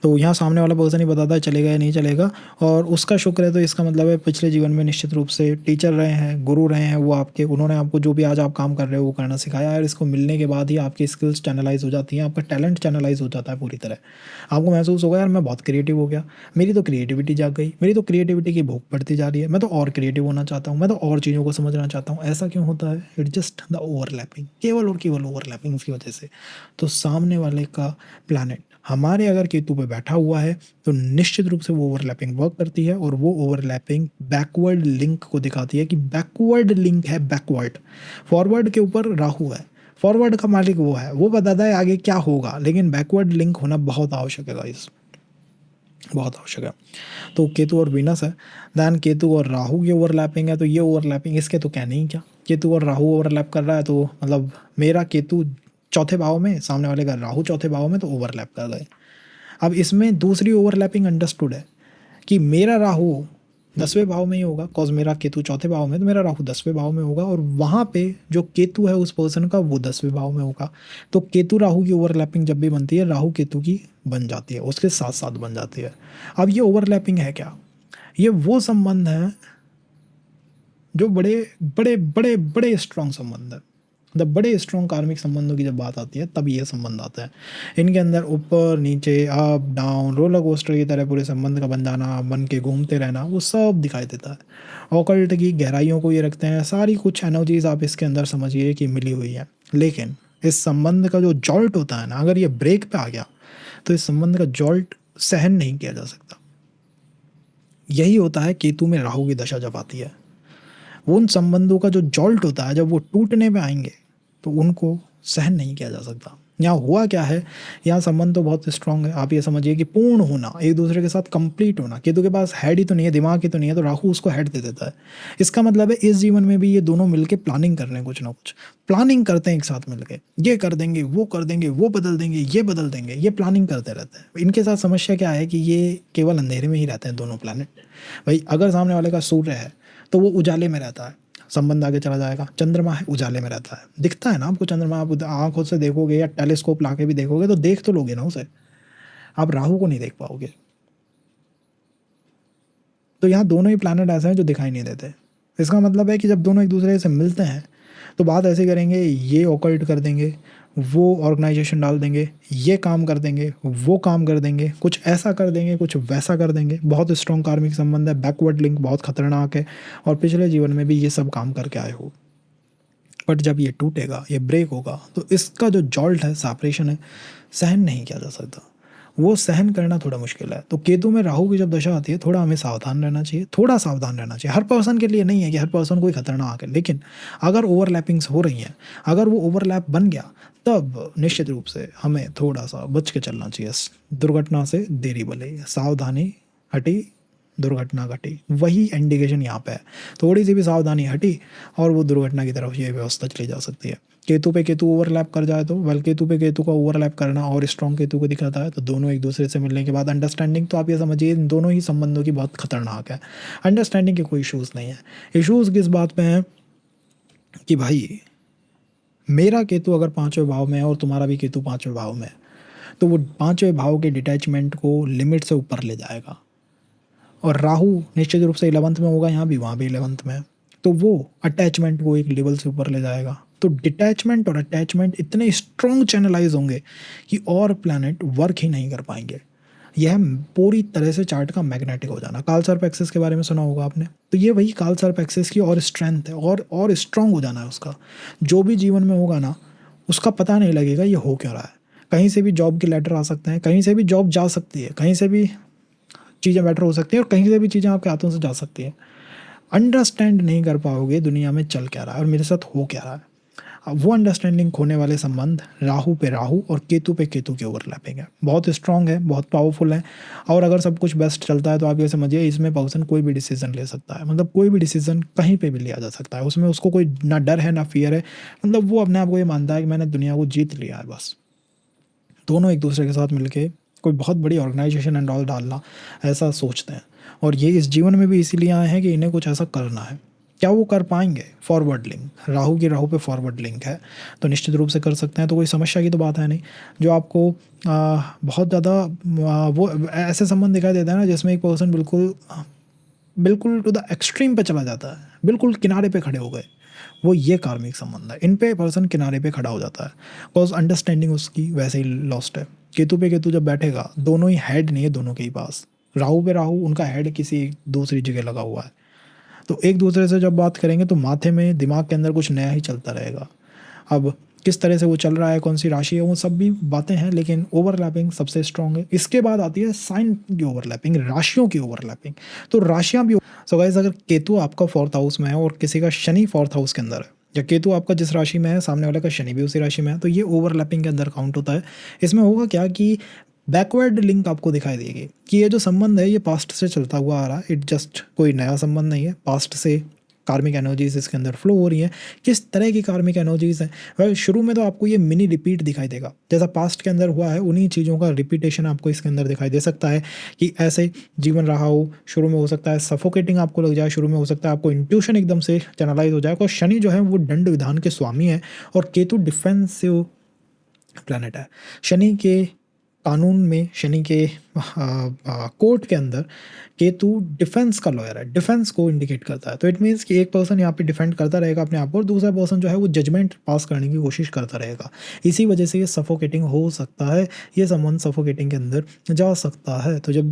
तो यहाँ सामने वाला पर्सन ही बताता है चलेगा या नहीं चलेगा, और उसका शुक्र है तो इसका मतलब है पिछले जीवन में निश्चित रूप से टीचर रहे हैं, गुरु रहे हैं वो आपके, उन्होंने आपको जो भी आज आप काम कर रहे हो वो करना सिखाया है। और इसको मिलने के बाद ही आपकी स्किल्स चैनलाइज हो जाती हैं, आपका टैलेंट चैनलाइज हो जाता है पूरी तरह। आपको महसूस होगा यार मैं बहुत क्रिएटिव हो गया, मेरी तो क्रिएटिविटी जाग गई, मेरी तो क्रिएटिविटी की भूख बढ़ती जा रही है, मैं तो और क्रिएटिव होना चाहता हूँ, मैं तो और चीज़ों को समझना चाहता हूँ। ऐसा क्यों होता है? इट जस्ट द ओवरलैपिंग, केवल और केवल ओवरलैपिंग की वजह से। तो सामने वाले का प्लैनेट हमारे अगर केतु पे बैठा हुआ है तो निश्चित रूप से वो ओवरलैपिंग वर्क करती है, और वो ओवरलैपिंग बैकवर्ड लिंक को दिखाती है कि बैकवर्ड लिंक है, बैकवर्ड। फॉरवर्ड के ऊपर राहु है, फॉरवर्ड का मालिक वो है, वो बताता है आगे क्या होगा, लेकिन बैकवर्ड लिंक होना बहुत आवश्यक है गाइस, बहुत आवश्यक है। तो केतु और वीनस है, दैन केतु और राहु की ओवरलैपिंग है, तो ये ओवरलैपिंग इसके तो कहने ही क्या, केतु और राहु ओवरलैप कर रहा है, तो मतलब मेरा केतु चौथे भाव में, सामने वाले का राहु चौथे भाव में, तो ओवरलैप कर गए। अब इसमें दूसरी ओवरलैपिंग अंडरस्टूड है कि मेरा राहु 10वें भाव में ही होगा, कॉज मेरा केतु चौथे भाव में, तो मेरा राहु 10वें भाव में होगा, और वहाँ पे जो केतु है उस पर्सन का वो 10वें भाव में होगा। तो केतु राहु की ओवरलैपिंग जब भी बनती है, राहु केतु की बन जाती है, उसके साथ साथ बन जाती है। अब ये ओवरलैपिंग है क्या? ये वो संबंध है जो बड़े बड़े बड़े बड़े स्ट्रॉन्ग संबंध है। द बड़े स्ट्रॉन्ग कार्मिक संबंधों की जब बात आती है तब ये संबंध आता है। इनके अंदर ऊपर नीचे, अप डाउन, रोलर कोस्टर की तरह पूरे संबंध का बन जाना, बन के घूमते रहना, वो सब दिखाई देता है। ऑकल्ट की गहराइयों को ये रखते हैं, सारी कुछ एनर्जीज आप इसके अंदर समझिए कि मिली हुई है। लेकिन इस संबंध का जो जॉल्ट होता है ना, अगर ये ब्रेक पे आ गया तो इस संबंध का जॉल्ट सहन नहीं किया जा सकता। यही होता है केतु में राहु की दशा जब आती है, उन संबंधों का जो जॉल्ट होता है जब वो टूटने पे आएंगे तो उनको सहन नहीं किया जा सकता। यहाँ हुआ क्या है, यहाँ संबंध तो बहुत स्ट्रांग है, आप ये समझिए कि पूर्ण होना, एक दूसरे के साथ कंप्लीट होना। केतु के पास हेड ही तो नहीं है, दिमाग ही तो नहीं है, तो राहु उसको हेड दे देता है। इसका मतलब है इस जीवन में भी ये दोनों मिलके प्लानिंग कर रहे हैं, कुछ ना कुछ प्लानिंग करते हैं एक साथ मिलके, ये कर देंगे, वो कर देंगे, वो बदल देंगे, ये बदल देंगे, ये प्लानिंग करते रहते हैं। इनके साथ समस्या क्या है कि ये केवल अंधेरे में ही रहते हैं दोनों प्लानिट। भाई अगर सामने वाले का सूर्य है तो वो उजाले में रहता है, संबंध आगे चला जाएगा। चंद्रमा है, उजाले में रहता है, दिखता है ना आपको चंद्रमा, आप आंखों से देखोगे या टेलीस्कोप लाके भी देखोगे तो देख तो लोगे ना उसे, आप राहु को नहीं देख पाओगे। तो यहाँ दोनों ही प्लैनेट ऐसे हैं जो दिखाई नहीं देते। इसका मतलब है कि जब दोनों एक दूसरे से मिलते हैं तो बात ऐसे करेंगे, ये ऑकल्ट कर देंगे, वो ऑर्गेनाइजेशन डाल देंगे, ये काम कर देंगे, वो काम कर देंगे, कुछ ऐसा कर देंगे, कुछ वैसा कर देंगे। बहुत स्ट्रॉन्ग कार्मिक संबंध है, बैकवर्ड लिंक बहुत खतरनाक है, और पिछले जीवन में भी ये सब काम करके आए हो। बट जब ये टूटेगा, ये ब्रेक होगा, तो इसका जो जॉल्ट है, सेपरेशन है, सहन नहीं किया जा सकता। वो सहन करना थोड़ा मुश्किल है। तो केतु में राहु की जब दशा आती है, थोड़ा हमें सावधान रहना चाहिए, थोड़ा सावधान रहना चाहिए। हर पर्सन के लिए नहीं है कि हर पर्सन कोई खतरनाक है, लेकिन अगर ओवरलैपिंग्स हो रही हैं, अगर वो ओवरलैप बन गया, तब निश्चित रूप से हमें थोड़ा सा बच के चलना चाहिए। दुर्घटना से देरी भले, सावधानी हटी दुर्घटना घटी, वही इंडिकेशन यहाँ पे है। थोड़ी सी भी सावधानी हटी और वो दुर्घटना की तरफ ये व्यवस्था चली जा सकती है। केतु पे केतु ओवरलैप कर जाए तो, वेल केतु पे केतु का ओवरलैप करना और स्ट्रॉन्ग केतु को दिखाता है, तो दोनों एक दूसरे से मिलने के बाद अंडरस्टैंडिंग, तो आप ये समझिए इन दोनों ही संबंधों की बहुत खतरनाक है। अंडरस्टैंडिंग के कोई इशूज़ नहीं है। इशूज़ किस बात पे हैं कि भाई मेरा केतु अगर 5वें भाव में है और तुम्हारा भी केतु 5वें भाव में है, तो वो 5वें भाव के डिटैचमेंट को लिमिट से ऊपर ले जाएगा। और राहु निश्चित रूप से 11th में होगा, यहाँ भी वहाँ भी 11th में है, तो वो अटैचमेंट को एक लेवल से ऊपर ले जाएगा। तो डिटैचमेंट और अटैचमेंट इतने स्ट्रॉन्ग चैनलाइज होंगे कि और प्लैनेट वर्क ही नहीं कर पाएंगे। यह पूरी तरह से चार्ट का मैग्नेटिक हो जाना। कालसर्प एक्सिस के बारे में सुना होगा आपने, तो ये वही कालसर्प एक्सिस की और स्ट्रेंथ है, और स्ट्रॉन्ग हो जाना है उसका। जो भी जीवन में होगा ना, उसका पता नहीं लगेगा ये हो क्यों रहा है। कहीं से भी जॉब के लेटर आ सकते हैं, कहीं से भी जॉब जा सकती है, कहीं से भी चीज़ें बेटर हो सकती हैं, और कहीं से भी चीज़ें आपके हाथों से जा सकती हैं। अंडरस्टैंड नहीं कर पाओगे दुनिया में चल क्या रहा है और मेरे साथ हो क्या रहा है। अब वो अंडरस्टैंडिंग खोने वाले संबंध राहु पे राहु और केतु पे केतु की ओवरलैपिंग है, बहुत स्ट्रांग है, बहुत पावरफुल है। और अगर सब कुछ बेस्ट चलता है तो आप ये समझिए इसमें पर्सन कोई भी डिसीजन ले सकता है, मतलब कोई भी डिसीजन कहीं पे भी लिया जा सकता है। उसमें उसको कोई ना डर है ना फियर है, मतलब वो अपने आप को ये मानता है कि मैंने दुनिया को जीत लिया है बस। दोनों एक दूसरे के साथ मिलके कोई बहुत बड़ी ऑर्गेनाइजेशन एंड ऑल डालना, ऐसा सोचते हैं। और ये इस जीवन में भी इसीलिए आए हैं कि इन्हें कुछ ऐसा करना है। क्या वो कर पाएंगे? फॉरवर्ड लिंक राहु की राहु पे फॉरवर्ड लिंक है, तो निश्चित रूप से कर सकते हैं। तो कोई समस्या की तो बात है नहीं। जो आपको बहुत ज़्यादा वो ऐसे संबंध दिखाई देता है ना, जिसमें एक पर्सन बिल्कुल बिल्कुल टू द एक्सट्रीम पे चला जाता है, बिल्कुल किनारे पे खड़े हो गए, वो ये कार्मिक संबंध है। इन पे पर्सन किनारे पे खड़ा हो जाता है, बिकॉज अंडरस्टैंडिंग उसकी वैसे ही लॉस्ट है। केतु पे केतु जब बैठेगा, दोनों ही हेड नहीं है दोनों के ही पास। राहु पे राहु, उनका हेड किसी दूसरी जगह लगा हुआ है, तो एक दूसरे से जब बात करेंगे तो माथे में दिमाग के अंदर कुछ नया ही चलता रहेगा। अब किस तरह से वो चल रहा है, कौन सी राशि है, वो सब भी बातें हैं, लेकिन ओवरलैपिंग सबसे स्ट्रांग है। इसके बाद आती है साइन की ओवरलैपिंग, राशियों की ओवरलैपिंग। तो राशियां भी, सो गाइस अगर केतु आपका 4th हाउस में है और किसी का शनि 4th हाउस के अंदर है, या केतु आपका जिस राशि में है सामने वाले का शनि भी उसी राशि में है, तो ये ओवरलैपिंग के अंदर काउंट होता है। इसमें होगा क्या कि बैकवर्ड लिंक आपको दिखाई देगी कि ये जो संबंध है ये पास्ट से चलता हुआ आ रहा है। इट जस्ट कोई नया संबंध नहीं है, पास्ट से कार्मिक एनर्जीज इसके अंदर फ्लो हो रही है। किस तरह की कार्मिक एनर्जीज हैं? वेल शुरू में तो आपको ये मिनी रिपीट दिखाई देगा, जैसा पास्ट के अंदर हुआ है उन्हीं चीज़ों का रिपीटेशन आपको इसके अंदर दिखाई दे सकता है कि ऐसे जीवन रहा हो। शुरू में हो सकता है सफोकेटिंग आपको लग जाए, शुरू में हो सकता है आपको इंट्यूशन एकदम से चैनलाइज हो जाए। और शनि जो है वो दंड विधान के स्वामी है और केतु डिफेंसिव प्लैनेट है। शनि के कानून में, शनि के कोर्ट के अंदर केतु डिफेंस का लॉयर है, डिफेंस को इंडिकेट करता है। तो इट मीन्स कि एक पर्सन यहाँ पे डिफेंड करता रहेगा अपने आप को, और दूसरा पर्सन जो है वो जजमेंट पास करने की कोशिश करता रहेगा। इसी वजह से ये सफोकेटिंग हो सकता है, ये संबंध सफोकेटिंग के अंदर जा सकता है। तो जब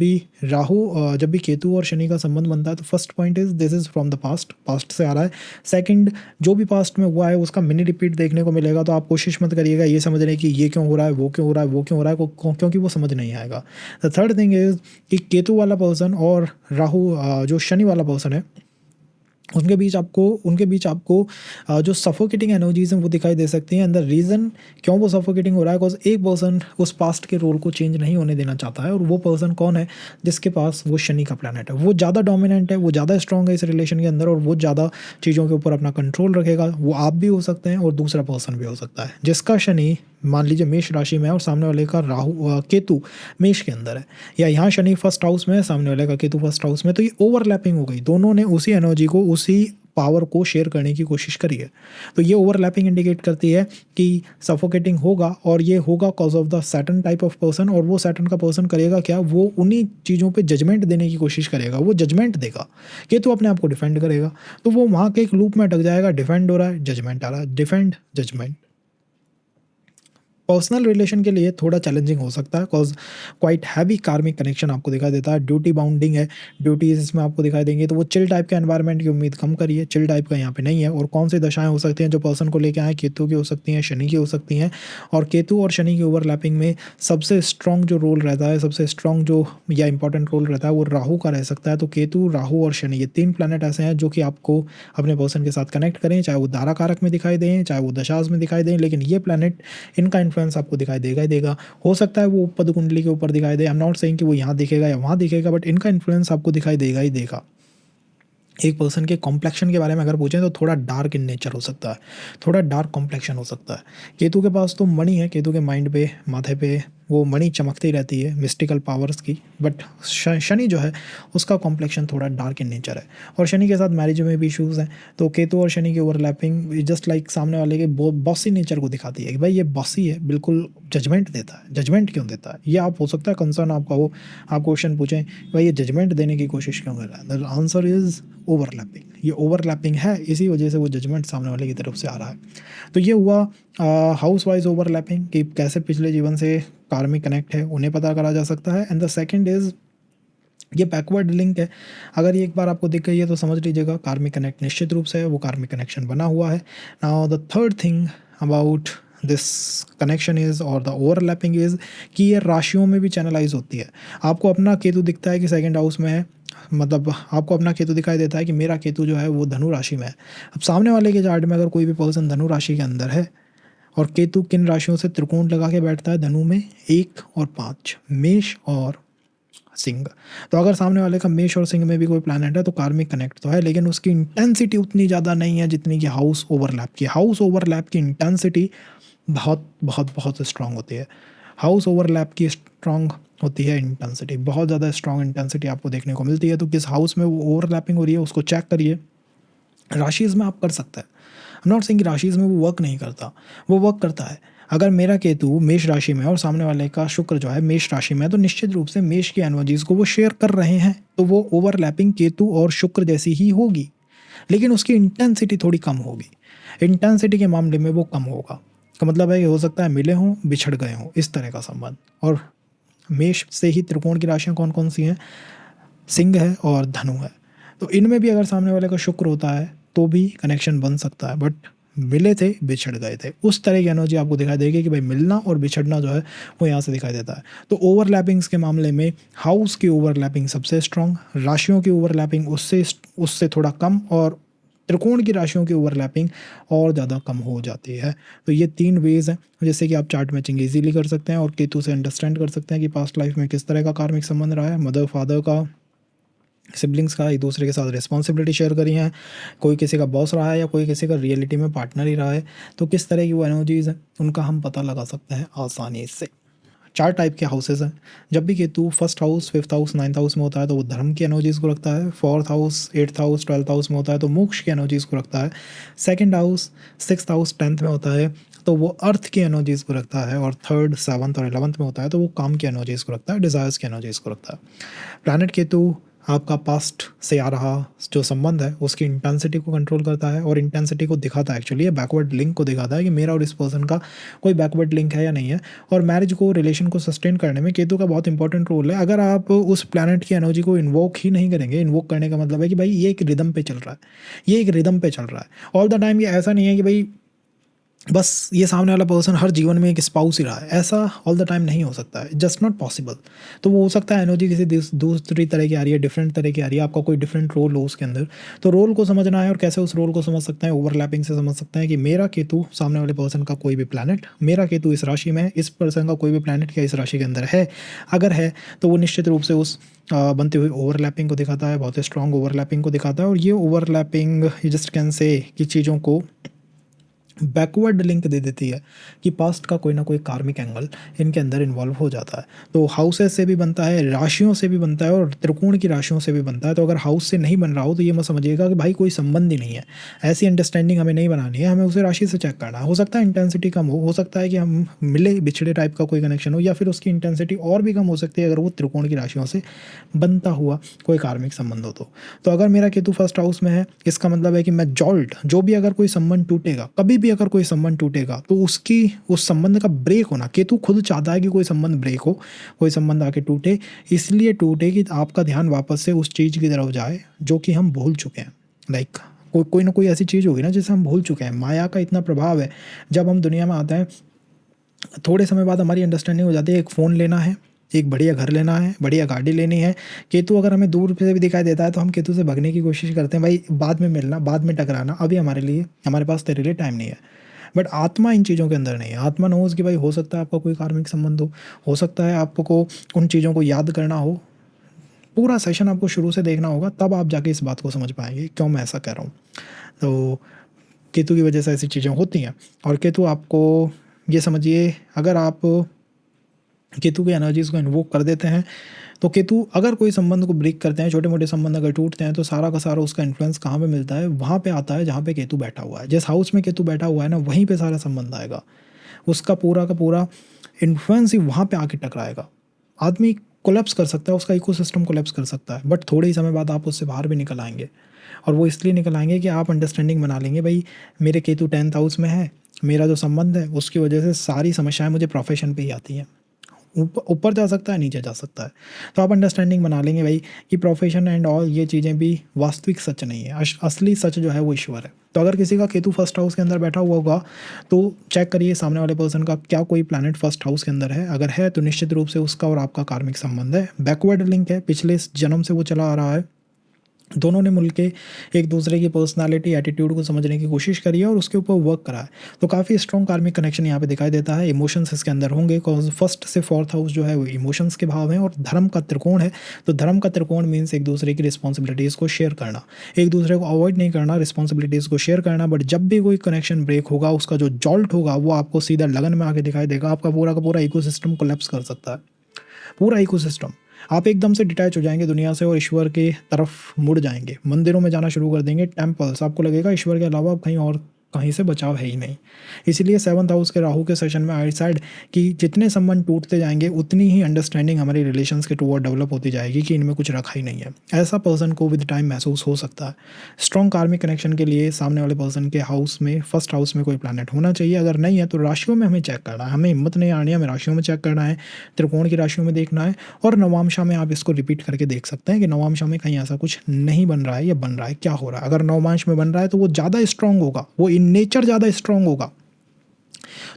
भी केतु और शनि का संबंध बनता है, तो first point is this is from the past, past से आ रहा है। सेकंड, जो भी पास्ट में हुआ है उसका मिनी रिपीट देखने को मिलेगा, तो आप कोशिश मत करिएगा ये समझने की ये क्यों हो रहा है, वो क्यों हो रहा है, वो क्यों हो रहा है, क्योंकि वो समझ नहीं आएगा। द थर्ड थिंग इज कि केतु वाला पर्सन और राहु जो शनि वाला पर्सन है, उनके बीच आपको जो सफोकेटिंग एनर्जीज हैं वो दिखाई दे सकती हैं। अंदर रीज़न क्यों वो सफोकेटिंग हो रहा है, बिकॉज एक पर्सन उस पास्ट के रोल को चेंज नहीं होने देना चाहता है, और वो पर्सन कौन है? जिसके पास वो शनि का प्लैनेट है। वो ज़्यादा डोमिनेंट है, वो ज़्यादा स्ट्रॉन्ग है इस रिलेशन के अंदर, और वो ज़्यादा चीज़ों के ऊपर अपना कंट्रोल रखेगा। वो आप भी हो सकते हैं और दूसरा पर्सन भी हो सकता है, जिसका शनि मान लीजिए मेष राशि में है और सामने वाले का केतु मेष के अंदर है, या यहाँ शनि फर्स्ट हाउस में है, सामने वाले का केतु फर्स्ट हाउस में, तो ये ओवरलैपिंग हो गई। दोनों ने उसी एनर्जी को, उसी पावर को शेयर करने की कोशिश करी है। तो ये ओवरलैपिंग इंडिकेट करती है कि सफोकेटिंग होगा, और ये होगा cause of the Saturn type of person. और वो सैटर्न का पर्सन करेगा क्या? वो उन्हीं चीज़ों पे जजमेंट देने की कोशिश करेगा, वो जजमेंट देगा। केतु अपने आप को डिफेंड करेगा, तो वो वहाँ के एक लूप में अटक जाएगा। डिफेंड हो रहा है, जजमेंट आ रहा है, डिफेंड जजमेंट। पर्सनल रिलेशन के लिए थोड़ा चैलेंजिंग हो सकता है, cause quite heavy karmic connection आपको दिखाई देता है। ड्यूटी बाउंडिंग है, ड्यूटीज इसमें आपको दिखाई देंगे, तो वो चिल टाइप के एनवायरनमेंट की उम्मीद कम करिए, चिल टाइप का यहाँ पे नहीं है। और कौन सी दशाएं हो सकती हैं जो पर्सन को लेके आए, केतु की हो सकती हैं, शनि की हो सकती हैं। और केतु और शनि की ओवरलैपिंग में सबसे स्ट्रॉन्ग जो रोल रहता है, सबसे स्ट्रॉन्ग जो या इंपॉर्टेंट रोल रहता है वो राहु का रह सकता है। तो केतु, राहु और शनि, ये 3 प्लैनेट ऐसे हैं जो कि आपको अपने पर्सन के साथ कनेक्ट करें, चाहे वो दारा कारक में दिखाई दें, चाहे वो दशाज में दिखाई दें, लेकिन ये प्लैनेट, इनका इन्फ्लुएंस आपको दिखाई देगा ही देगा। हो सकता है वो पद कुंडली के ऊपर दिखाई दे, आई एम नॉट सेइंग कि वो यहाँ दिखेगा या वहाँ दिखेगा, बट इनका इन्फ्लुएंस आपको दिखाई देगा ही देगा। एक पर्सन के कॉम्प्लेक्शन के बारे में अगर पूछें तो थोड़ा डार्क इन नेचर हो सकता है, थोड़ा डार्क कॉम्प्लेक्शन हो सकता है। केतु के पास तो मणि है, केतु के माइंड पे, माथे पे वो मणि चमकती रहती है मिस्टिकल पावर्स की, बट शनि जो है उसका कॉम्प्लेक्शन थोड़ा डार्क इन नेचर है। और शनि के साथ मैरिज में भी इशूज़ हैं। तो केतु और शनि की ओवरलैपिंग जस्ट लाइक सामने वाले के बॉसी नेचर को दिखाती है कि भाई ये बॉसी है, बिल्कुल जजमेंट देता है। जजमेंट क्यों देता है, ये आप हो सकता है कंसर्न आपका हो, आप क्वेश्चन पूछें भाई ये जजमेंट देने की कोशिश क्यों कर रहा है। The answer is overlapping. ये ओवरलैपिंग है, इसी वजह से वो जजमेंट सामने वाले की तरफ से आ रहा है। तो ये हुआ हाउस वाइज ओवरलैपिंग, कि कैसे पिछले जीवन से कार्मिक कनेक्ट है उन्हें पता करा जा सकता है। एंड द सेकंड इज़ ये बैकवर्ड लिंक है। अगर ये एक बार आपको दिख गई है तो समझ लीजिएगा कार्मिक कनेक्ट निश्चित रूप से है, वो कार्मिक कनेक्शन बना हुआ है। Now the third thing about this connection is और द ओवरलैपिंग इज़ कि ये राशियों में भी चैनलाइज होती है। आपको अपना केतु दिखता है कि सेकंड हाउस में है, मतलब आपको अपना केतु दिखाई देता है कि मेरा केतु जो है वो धनु राशि में है। अब सामने वाले के चार्ट में अगर कोई भी पर्सन धनु राशि के अंदर है, और केतु किन राशियों से त्रिकोण लगा के बैठता है धनु में, 1 और 5, मेष और सिंह। तो अगर सामने वाले का मेष और सिंह में भी कोई प्लैनेट है तो कार्मिक कनेक्ट तो है, लेकिन उसकी इंटेंसिटी उतनी ज़्यादा नहीं है जितनी कि हाउस ओवरलैप की। हाउस ओवरलैप की इंटेंसिटी बहुत बहुत बहुत स्ट्रांग होती है। हाउस ओवरलैप की स्ट्रांग होती है इंटेंसिटी, बहुत ज़्यादा स्ट्रांग इंटेंसिटी आपको देखने को मिलती है। तो किस हाउस में वो ओवरलैपिंग हो रही है उसको चेक करिए। राशिज़ में आप कर सकते हैं, आई एम नॉट सेइंग राशिज़ में वो वर्क नहीं करता, वो वर्क करता है। अगर मेरा केतु मेष राशि में और सामने वाले का शुक्र जो है मेष राशि में है, तो निश्चित रूप से मेष की एनर्जीज़ को वो शेयर कर रहे हैं, तो वो ओवरलैपिंग केतु और शुक्र जैसी ही होगी, लेकिन उसकी इंटेंसिटी थोड़ी कम होगी। इंटेंसिटी के मामले में वो कम होगा, का मतलब है कि हो सकता है मिले हों, बिछड़ गए हों, इस तरह का संबंध। और मेष से ही त्रिकोण की राशियाँ कौन कौन सी हैं, सिंह है और धनु है। तो इनमें भी अगर सामने वाले का शुक्र होता है तो भी कनेक्शन बन सकता है, बट मिले थे बिछड़ गए थे, उस तरह की एनर्जी आपको दिखाई देगी कि भाई मिलना और बिछड़ना जो है वो यहाँ से दिखाई देता है। तो ओवरलैपिंग्स के मामले में हाउस की ओवरलैपिंग सबसे स्ट्रॉन्ग, राशियों की ओवरलैपिंग उससे थोड़ा कम, और त्रिकोण की राशियों की ओवरलैपिंग और ज़्यादा कम हो जाती है। तो ये 3 वेज हैं जैसे कि आप चार्ट मैचिंग इजीली कर सकते हैं और केतु से अंडरस्टैंड कर सकते हैं कि पास्ट लाइफ में किस तरह का कार्मिक संबंध रहा है, मदर फादर का, सिबलिंग्स का, एक दूसरे के साथ रिस्पॉन्सिबिलिटी शेयर करी है, कोई किसी का बॉस रहा है या कोई किसी का रियलिटी में पार्टनर ही रहा है, तो किस तरह की वो एनर्जीज़ हैं उनका हम पता लगा सकते हैं आसानी से। 4 टाइप के हाउसेस हैं। जब भी Ketu first house, 5th house, 9th house में होता है तो वो धर्म की एनर्जीज़ को रखता है। 4th house, 8th house, 12th house में होता है तो मोक्ष की एनर्जीज़ को रखता है। 2nd house, 6th house, 10th में होता है तो वो अर्थ की एनर्जीज़ को रखता है। और 3rd, 7th और 11th में होता है तो वो काम की एनर्जीज़ को रखता है, डिज़ायर्स की एनर्जीज़ को रखता है। प्लैनेट केतु आपका पास्ट से आ रहा जो संबंध है उसकी इंटेंसिटी को कंट्रोल करता है, और इंटेंसिटी को दिखाता है, एक्चुअली ये बैकवर्ड लिंक को दिखाता है कि मेरा और इस पर्सन का कोई बैकवर्ड लिंक है या नहीं है। और मैरिज को, रिलेशन को सस्टेन करने में केतु का बहुत इंपॉर्टेंट रोल है। अगर आप उस प्लैनेट की एनर्जी को इन्वोक ही नहीं करेंगे, इन्वोक करने का मतलब है कि भाई ये एक रिदम पे चल रहा है, ये एक रिदम पे चल रहा है ऑल द टाइम। ये ऐसा नहीं है कि भाई बस ये सामने वाला पर्सन हर जीवन में एक स्पाउस ही रहा है, ऐसा ऑल द टाइम नहीं हो सकता है, जस्ट नॉट पॉसिबल। तो वो हो सकता है एनर्जी किसी दूसरी तरह की आ रही है, डिफरेंट तरह की आ रही है, आपका कोई डिफरेंट रोल हो उसके अंदर। तो रोल को समझना है, और कैसे उस रोल को समझ सकते हैं, ओवरलैपिंग से समझ सकते हैं कि मेरा केतु सामने वाले पर्सन का कोई भी प्लैनेट, मेरा केतु इस राशि में है, इस पर्सन का कोई भी प्लैनेट क्या इस राशि के अंदर है, अगर है तो वो निश्चित रूप से उस बनती हुई ओवरलैपिंग को दिखाता है, बहुत ही स्ट्रॉन्ग ओवरलैपिंग को दिखाता है। और ये ओवरलैपिंग जस्ट कैन से कि चीज़ों को बैकवर्ड लिंक दे देती है कि पास्ट का कोई ना कोई कार्मिक एंगल इनके अंदर इन्वॉल्व हो जाता है। तो हाउसेस से भी बनता है, राशियों से भी बनता है, और त्रिकोण की राशियों से भी बनता है। तो अगर हाउस से नहीं बन रहा हो तो ये मत समझिएगा कि भाई कोई संबंध ही नहीं है, ऐसी अंडरस्टैंडिंग हमें नहीं बनानी है, हमें उसे राशि से चेक करना है। हो सकता है इंटेंसिटी कम हो सकता है कि हम मिले बिछड़े टाइप का कोई कनेक्शन हो, या फिर उसकी इंटेंसिटी और भी कम हो सकती है अगर वो त्रिकोण की राशियों से बनता हुआ कोई कार्मिक संबंध हो। तो अगर मेरा केतु फर्स्ट हाउस में है, इसका मतलब है कि मैं जॉल्ट जो भी अगर कोई संबंध टूटेगा, कभी भी अगर कोई संबंध टूटेगा तो उसकी उस संबंध का ब्रेक होना, केतु खुद चाहता है कि कोई संबंध ब्रेक हो, कोई संबंध आके टूटे, इसलिए टूटे कि आपका ध्यान वापस से उस चीज़ की तरफ जाए जो कि हम भूल चुके हैं। लाइक कोई ना कोई ऐसी चीज़ होगी ना जिसे हम भूल चुके हैं। माया का इतना प्रभाव है, जब हम दुनिया में आते हैं थोड़े समय बाद हमारी अंडरस्टैंडिंग हो जाती है, एक फ़ोन लेना है, एक बढ़िया घर लेना है, बढ़िया गाड़ी लेनी है। केतु अगर हमें दूर से भी दिखाई देता है तो हम केतु से भगने की कोशिश करते हैं, भाई बाद में मिलना, बाद में टकराना, अभी हमारे पास तेरे लिए टाइम नहीं है। बट आत्मा इन चीज़ों के अंदर नहीं है। आत्मा नोज कि भाई हो सकता है आपका कोई कार्मिक संबंध हो सकता है आपको उन चीज़ों को याद करना हो। पूरा सेशन आपको शुरू से देखना होगा, तब आप जाके इस बात को समझ पाएंगे क्यों मैं ऐसा कह रहा हूँ। तो केतु की वजह से ऐसी चीज़ें होती हैं। और केतु आपको ये समझिए, अगर आप केतु की एनर्जीज़ को इन्वोक कर देते हैं तो केतु अगर कोई संबंध को ब्रेक करते हैं, छोटे मोटे संबंध अगर टूटते हैं, तो सारा का सारा उसका इन्फ्लुएंस कहाँ पे मिलता है, वहाँ पे आता है जहाँ पे केतु बैठा हुआ है। जिस हाउस में केतु बैठा हुआ है ना, वहीं पे सारा संबंध आएगा, उसका पूरा का पूरा इन्फ्लुएंस ही वहाँ पे आके टकराएगा। आदमी कोलैप्स कर सकता है, उसका इकोसिस्टम कोलैप्स कर सकता है, बट थोड़े ही समय बाद आप उससे बाहर भी निकल आएंगे। और वो इसलिए निकल आएंगे कि आप अंडरस्टैंडिंग बना लेंगे, भाई मेरे केतु 10th हाउस में है, मेरा जो संबंध है उसकी वजह से सारी समस्याएं मुझे प्रोफेशन पे ही आती हैं। ऊपर जा सकता है, नीचे जा सकता है, तो आप अंडरस्टैंडिंग बना लेंगे भाई कि प्रोफेशन एंड ऑल ये चीज़ें भी वास्तविक सच नहीं है। असली सच जो है वो ईश्वर है। तो अगर किसी का केतु फर्स्ट हाउस के अंदर बैठा हुआ होगा तो चेक करिए सामने वाले पर्सन का क्या कोई प्लैनेट फर्स्ट हाउस के अंदर है। अगर है तो निश्चित रूप से उसका और आपका कार्मिक संबंध है, बैकवर्ड लिंक है, पिछले जन्म से वो चला आ रहा है। दोनों ने मिलके एक दूसरे की पर्सनालिटी एटीट्यूड को समझने की कोशिश करी है और उसके ऊपर वर्क करा है। तो काफ़ी स्ट्रॉन्ग कार्मिक कनेक्शन यहाँ पे दिखाई देता है। इमोशंस इसके अंदर होंगे, कॉज फर्स्ट से फोर्थ हाउस जो है वो इमोशंस के भाव हैं और धर्म का त्रिकोण है। तो धर्म का त्रिकोण मीन्स एक दूसरे की रिस्पॉन्सिबिलिटीज़ को शेयर करना, एक दूसरे को अवॉइड नहीं करना, रिस्पॉन्सिबिलिटीज़ को शेयर करना। बट जब भी कोई कनेक्शन ब्रेक होगा, उसका जो जॉल्ट होगा वो आपको सीधा लगन में आके दिखाई देगा। आपका पूरा का पूरा इकोसिस्टम कोलैप्स कर सकता है, पूरा इकोसिस्टम। आप एकदम से डिटैच हो जाएंगे दुनिया से और ईश्वर के तरफ मुड़ जाएंगे, मंदिरों में जाना शुरू कर देंगे, टेम्पल्स, आपको लगेगा ईश्वर के अलावा आप कहीं से बचाव है ही नहीं। इसीलिए 7th हाउस के राहु के सेशन में आई साइड कि जितने संबंध टूटते जाएंगे उतनी ही अंडरस्टैंडिंग हमारी रिलेशंस के टुवर्ड डेवलप होती जाएगी कि इनमें कुछ रखा ही नहीं है। ऐसा पर्सन को विद टाइम महसूस हो सकता है। स्ट्रॉन्ग कार्मिक कनेक्शन के लिए सामने वाले पर्सन के हाउस में, फर्स्ट हाउस में कोई प्लैनेट होना चाहिए। अगर नहीं है तो राशियों में हमें चेक करना है, हमें हिम्मत नहीं आनी है, हमें राशियों में चेक करना है, त्रिकोण की राशियों में देखना है। और नवांशा में आप इसको रिपीट करके देख सकते हैं कि नवांशा में कहीं ऐसा कुछ नहीं बन रहा है या बन रहा है, क्या हो रहा है। अगर नवमांश में बन रहा है तो वो ज़्यादा स्ट्रॉन्ग होगा, वो इन नेचर ज़्यादा स्ट्रॉन्ग होगा।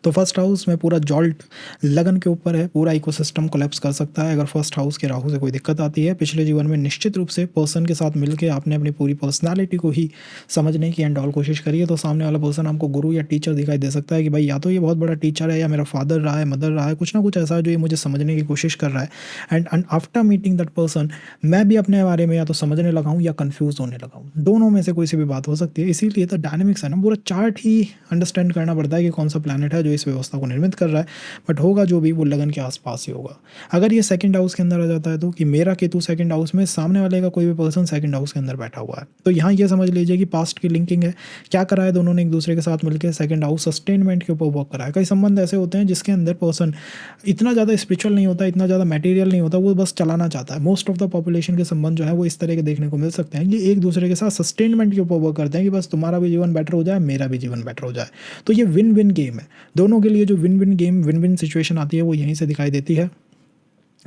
तो फर्स्ट हाउस में पूरा जॉल्ट लगन के ऊपर है, पूरा इकोसिस्टम कोलैप्स कर सकता है अगर फर्स्ट हाउस के राहु से कोई दिक्कत आती है। पिछले जीवन में निश्चित रूप से पर्सन के साथ मिलकर आपने अपनी पूरी पर्सनालिटी को ही समझने की एंड ऑल कोशिश करी है, तो सामने वाला पर्सन आपको गुरु या टीचर दिखाई दे सकता है कि भाई या तो ये बहुत बड़ा टीचर है या मेरा फादर रहा है, मदर रहा है, कुछ ना कुछ ऐसा है जो ये मुझे समझने की कोशिश कर रहा है। And after meeting that person मैं भी अपने बारे में या तो समझने लगा हूँ या कन्फ्यूज होने लगा हूँ, दोनों में से कोई सी भी बात हो सकती है। इसीलिए तो डायनेमिक्स है ना, पूरा चार्ट ही अंडरस्टैंड करना पड़ता है कि कौन सा प्लैनेट है जो इस व्यवस्था को निर्मित कर रहा है। बट होगा जो भी वो लगन के आसपास ही होगा। अगर ये सेकंड हाउस के अंदर आ जाता है तो कि मेरा केतु सेकंड हाउस में, सामने वाले का कोई भी पर्सन सेकंड हाउस के अंदर बैठा हुआ है, तो यहाँ ये समझ लीजिए कि पास्ट की लिंकिंग है। क्या करा है दोनों ने एक दूसरे के साथ मिलकर, सेकंड हाउस सस्टेनमेंट के ऊपर वर्क करा है। कई संबंध ऐसे होते हैं जिसके अंदर पर्सन इतना ज़्यादा स्पिरिचुअल नहीं होता, इतना ज़्यादा मटेरियल नहीं होता, वो बस चलाना चाहता है। मोस्ट ऑफ द पॉपुलेशन के संबंध जो है वो इस तरह के देखने को मिल सकते हैं, ये एक दूसरे के साथ सस्टेनमेंट के ऊपर वर्क करते हैं कि बस तुम्हारा भी जीवन बेटर हो जाए, मेरा भी जीवन बेटर हो जाए। तो ये विन विन गेम है दोनों के लिए। जो win win game, win win situation आती है वो यहीं से दिखाई देती है।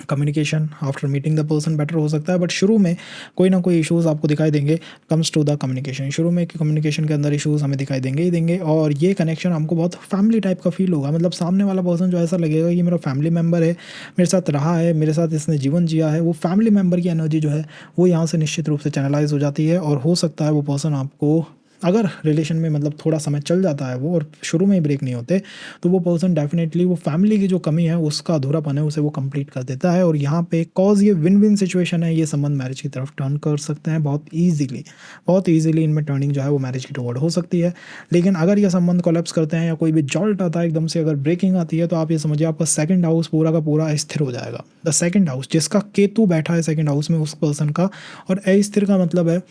Communication after meeting the person better हो सकता है, बट शुरू में कोई ना कोई इश्यूज़ आपको दिखाई देंगे। कम्स टू द कम्युनिकेशन, शुरू में कम्युनिकेशन के अंदर इश्यूज़ हमें दिखाई देंगे ही देंगे। और ये कनेक्शन हमको बहुत फैमिली टाइप का फील होगा, मतलब सामने वाला पर्सन जो ऐसा लगेगा कि मेरा फैमिली मेम्बर है, मेरे साथ रहा है, मेरे साथ इसने जीवन जिया है। वो फैमिली मेम्बर की एनर्जी जो है वो यहाँ से निश्चित रूप से चैनलाइज हो जाती है। और हो सकता है वो पर्सन आपको, अगर रिलेशन में मतलब थोड़ा समय चल जाता है वो और शुरू में ही ब्रेक नहीं होते, तो वो पर्सन डेफिनेटली वो फैमिली की जो कमी है, उसका अधूरापन है, उसे वो कंप्लीट कर देता है। और यहाँ पे कॉज ये विन विन सिचुएशन है, ये संबंध मैरिज की तरफ टर्न कर सकते हैं बहुत ईजिली इनमें टर्निंग जो है वो मैरिज की टुवर्ड हो सकती है। लेकिन अगर ये संबंध कोलैप्स करते हैं या कोई भी जॉल्ट आता है एकदम से, अगर ब्रेकिंग आती है, तो आप ये समझिए आपका सेकंड हाउस पूरा का पूरा स्थिर हो जाएगा। द सेकंड हाउस, जिसका केतु बैठा है सेकंड हाउस में, उस पर्सन का, और अस्थिर का मतलब है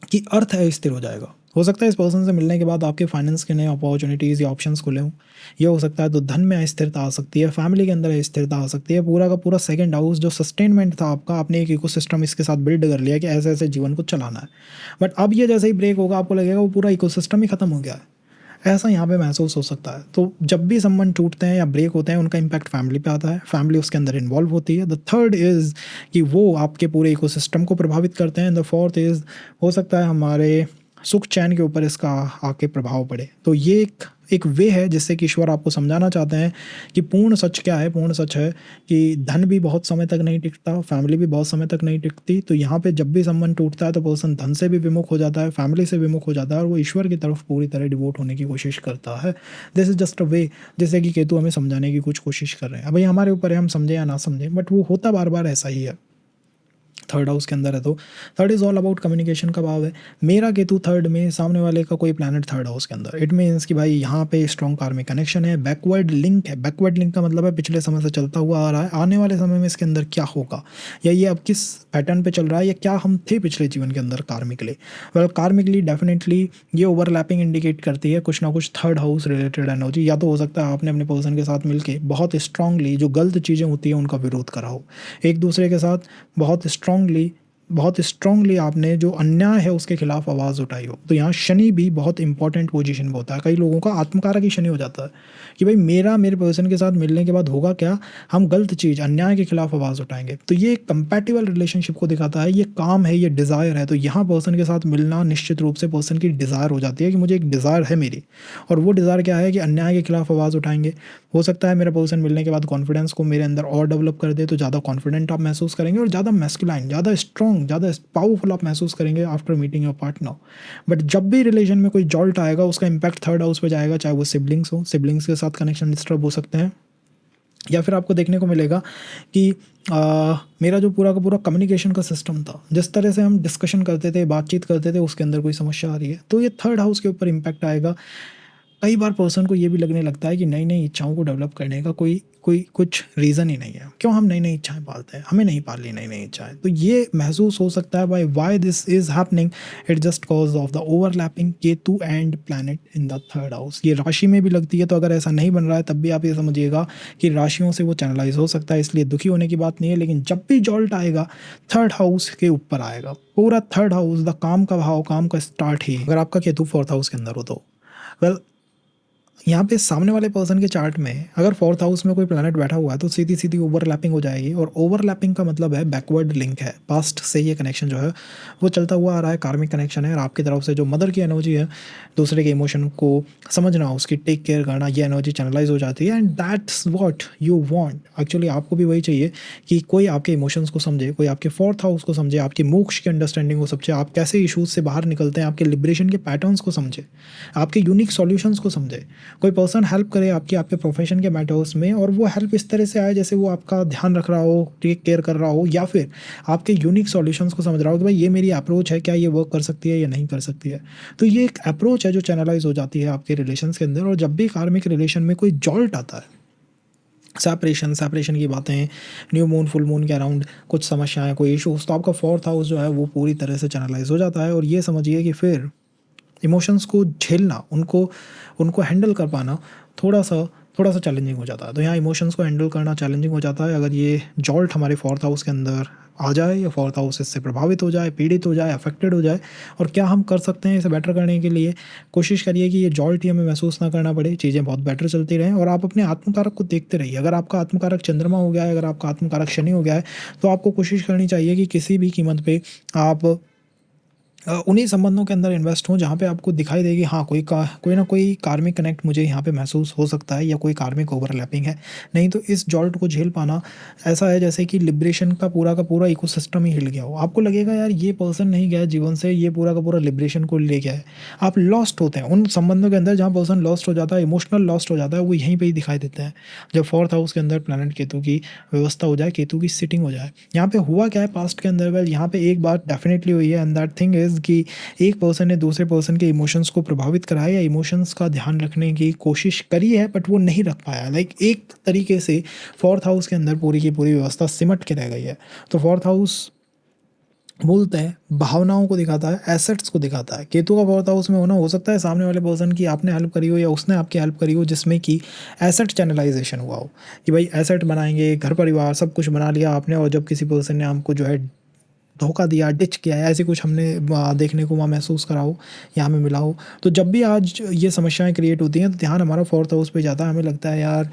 कि अर्थ अस्थिर हो जाएगा। हो सकता है इस पर्सन से मिलने के बाद आपके फाइनेंस के नए अपॉर्चुनिटीज़ या ऑप्शंस खुले हों, ये हो सकता है। तो धन में अस्थिरता आ सकती है, फैमिली के अंदर अस्थिरता आ सकती है। पूरा का पूरा सेकंड हाउस जो सस्टेनमेंट था आपका, आपने एक इकोसिस्टम इसके साथ बिल्ड कर लिया कि ऐसे ऐसे जीवन को चलाना है। बट अब ये जैसे ही ब्रेक होगा आपको लगेगा वो पूरा इकोसिस्टम ही खत्म हो गया है। ऐसा यहाँ पे महसूस हो सकता है। तो जब भी संबंध टूटते हैं या ब्रेक होते हैं, उनका इम्पैक्ट फैमिली पे आता है, फैमिली उसके अंदर इन्वॉल्व होती है। द थर्ड इज़ कि वो आपके पूरे इकोसिस्टम को प्रभावित करते हैं। द फोर्थ इज़ हो सकता है हमारे सुख चैन के ऊपर इसका आके प्रभाव पड़े। तो ये एक वे है जिससे कि ईश्वर आपको समझाना चाहते हैं कि पूर्ण सच क्या है। पूर्ण सच है कि धन भी बहुत समय तक नहीं टिकता, फैमिली भी बहुत समय तक नहीं टिकती। तो यहाँ पे जब भी संबंध टूटता है तो पर्सन धन से भी विमुख हो जाता है, फैमिली से विमुख हो जाता है, और वो ईश्वर की तरफ पूरी तरह डिवोट होने की कोशिश करता है। दिस इज जस्ट अ वे, जैसे कि केतु हमें समझाने की कुछ कोशिश कर रहे हैं। अब ये हमारे ऊपर है, हम समझें या ना समझें, बट वो होता बार बार ऐसा ही है। थर्ड हाउस के अंदर है तो third is all about communication का भाव है। मेरा केतु थर्ड में, सामने वाले का कोई प्लैनेट थर्ड हाउस के अंदर, इट मीन्स कि भाई यहाँ पे स्ट्रॉन्ग कार्मिक कनेक्शन है, बैकवर्ड लिंक है। बैकवर्ड लिंक का मतलब है पिछले समय से चलता हुआ आ रहा है, आने वाले समय में इसके अंदर क्या होगा, या ये अब किस पैटर्न पे चल रहा है, या क्या हम थे पिछले जीवन के अंदर कार्मिकली। वेल कार्मिकली डेफिनेटली ये ओवरलैपिंग इंडिकेट करती है कुछ ना कुछ थर्ड हाउस रिलेटेड एनर्जी। या तो हो सकता है आपने अपने पर्सन के साथ मिलके बहुत स्ट्रांगली जो गलत चीज़ें होती हैं उनका विरोध करा हो, एक दूसरे के साथ बहुत स्ट्रांगली आपने जो अन्याय है उसके खिलाफ आवाज़ उठाई हो। तो यहाँ शनि भी बहुत इंपॉर्टेंट पोजीशन में होता है। कई लोगों का आत्मकारक ही शनि हो जाता है कि भाई मेरे पर्सन के साथ मिलने के बाद होगा क्या, हम गलत चीज़ अन्याय के खिलाफ आवाज़ उठाएंगे। तो ये कंपैटिबल रिलेशनशिप को दिखाता है, ये काम है, ये डिज़ायर है। तो यहाँ पर्सन के साथ मिलना निश्चित रूप से पर्सन की डिज़ायर हो जाती है कि मुझे एक डिज़ायर है मेरी, और वो डिज़ायर क्या है कि अन्याय के खिलाफ आवाज़ उठाएंगे। हो सकता है मेरा पर्सन मिलने के बाद कॉन्फिडेंस को मेरे अंदर और डेवलप कर दे, तो ज़्यादा कॉन्फिडेंट आप महसूस करेंगे और ज़्यादा मैस्कुलाइन, ज़्यादा स्ट्रॉन्ग, ज़्यादा पावरफुल आप महसूस करेंगे after meeting your partner. But जब भी रिलेशन में कोई जॉल्ट आएगा उसका इम्पैक्ट थर्ड हाउस पे जाएगा, चाहे वो सिबलिंग्स हो, सिबलिंग्स के साथ कनेक्शन डिस्टर्ब हो सकते हैं, या फिर आपको देखने को मिलेगा कि मेरा जो पूरा का पूरा कम्युनिकेशन का सिस्टम था, जिस तरह से हम डिस्कशन करते थे, बातचीत करते थे, उसके अंदर कोई समस्या आ रही है, तो ये थर्ड हाउस के ऊपर इम्पैक्ट आएगा। कई बार पर्सन को ये भी लगने लगता है कि नई नई इच्छाओं को डेवलप करने का कोई कोई कुछ रीज़न ही नहीं है, क्यों हम नई नई इच्छाएं पालते हैं, हमें नहीं पालनी नई नई इच्छाएं। तो ये महसूस हो सकता है भाई why this is happening, it just cause of the overlapping Ketu and planet in the third house. ये राशि में भी लगती है, तो अगर ऐसा नहीं बन रहा है तब भी आप ये समझिएगा कि राशियों से वो चैनलाइज हो सकता है, इसलिए दुखी होने की बात नहीं है। लेकिन जब भी जॉल्ट आएगा थर्ड हाउस के ऊपर आएगा, पूरा थर्ड हाउस द काम का भाव, काम का स्टार्ट ही अगर आपका केतु फोर्थ हाउस के अंदर हो तो वेल यहाँ पे सामने वाले पर्सन के चार्ट में अगर फोर्थ हाउस में कोई प्लैनेट बैठा हुआ है तो सीधी सीधी ओवरलैपिंग हो जाएगी। और ओवरलैपिंग का मतलब है बैकवर्ड लिंक है, पास्ट से ये कनेक्शन जो है वो चलता हुआ आ रहा है, कार्मिक कनेक्शन है। और आपकी तरफ से जो मदर की एनर्जी है, दूसरे के इमोशन को समझना, उसकी टेक केयर करना, ये एनर्जी चैनलाइज हो जाती है। And that's what you want. Actually आपको भी वही चाहिए कि कोई आपके इमोशंस को समझे, कोई आपके फोर्थ हाउस को समझे, आपकी मोक्ष की अंडरस्टैंडिंग को समझे, आप कैसे इशूज से बाहर निकलते हैं, आपके लिबरेशन के पैटर्न्स को समझे, आपके यूनिक सॉल्यूशंस को समझे। कोई पर्सन हेल्प करे आपके प्रोफेशन के मैटर्स में, और वो हेल्प इस तरह से आए जैसे वो आपका ध्यान रख रहा हो, टेक केयर कर रहा हो, या फिर आपके यूनिक सॉल्यूशंस को समझ रहा हो कि भाई ये मेरी अप्रोच है, क्या ये वर्क कर सकती है या नहीं कर सकती है। तो ये एक अप्रोच है जो चैनलाइज हो जाती है आपके रिलेशंस के अंदर। और जब भी कार्मिक रिलेशन में कोई जॉल्ट आता है, सेपरेशन की बातें, न्यू मून, फुल मून के अराउंड कुछ समस्याएं, कोई इशूज़, तो आपका फोर्थ हाउस जो है वो पूरी तरह से चैनलाइज हो जाता है। और ये समझिए कि फिर इमोशंस को झेलना, उनको उनको हैंडल कर पाना थोड़ा सा चैलेंजिंग हो जाता है। तो यहाँ इमोशंस को हैंडल करना चैलेंजिंग हो जाता है अगर ये जॉल्ट हमारे फोर्थ हाउस के अंदर आ जाए, या फोर्थ हाउस इससे प्रभावित हो जाए, पीड़ित हो जाए, अफेक्टेड हो जाए। और क्या हम कर सकते हैं इसे बेटर करने के लिए? कोशिश करिए कि ये जॉल्ट ही हमें महसूस ना करना पड़े, चीज़ें बहुत बेटर चलती रहें। और आप अपने आत्मकारक को देखते रहिए। अगर आपका आत्मकारक चंद्रमा हो गया है, अगर आपका आत्मकारक शनि हो गया है, तो आपको कोशिश करनी चाहिए कि किसी भी कीमत पे आप उन्हीं संबंधों के अंदर इन्वेस्ट हों जहाँ पे आपको दिखाई देगी हाँ कोई ना कोई कार्मिक कनेक्ट मुझे यहाँ पे महसूस हो सकता है, या कोई कार्मिक ओवरलैपिंग है। नहीं तो इस जॉल्ट को झेल पाना ऐसा है जैसे कि लिबरेशन का पूरा इकोसिस्टम ही हिल गया हो। आपको लगेगा यार ये पर्सन नहीं गया जीवन से, ये पूरा का पूरा लिबरेशन को ले गया है। आप लॉस्ट होते हैं उन संबंधों के अंदर जहाँ पर्सन लॉस्ट हो जाता है, इमोशनल लॉस्ट हो जाता है, वो यहीं पर ही दिखाई देते हैं जब फोर्थ हाउस के अंदर प्लैनेट केतु की व्यवस्था हो जाए, केतु की सिटिंग हो जाए। यहाँ पे हुआ क्या है पास्ट के अंदर? वेल यहाँ पे एक बात डेफिनेटली हुई है, एंड दैट थिंग इज कि एक पर्सन ने दूसरे पर्सन के इमोशंस को प्रभावित कराया, या इमोशंस का ध्यान रखने की कोशिश करी है, बट वो नहीं रख पाया। लाइक एक तरीके से फोर्थ हाउस के अंदर पूरी की पूरी व्यवस्था सिमट के रह गई है। तो फोर्थ हाउस बोलते हैं भावनाओं को दिखाता है, एसेट्स को दिखाता है। केतु का फोर्थ हाउस में होना, हो सकता है सामने वाले पर्सन की आपने हेल्प करी हो या उसने आपकी हेल्प करी हो, जिसमें कि एसेट चैनलाइजेशन हुआ हो कि भाई एसेट बनाएंगे, घर परिवार सब कुछ बना लिया आपने, और जब किसी पर्सन ने आपको जो है धोखा दिया, डिच किया, ऐसे कुछ हमने देखने को वहाँ महसूस करा हो या हमें मिला हो। तो जब भी आज ये समस्याएँ क्रिएट होती हैं तो ध्यान हमारा 4th हाउस पे जाता है। हमें लगता है यार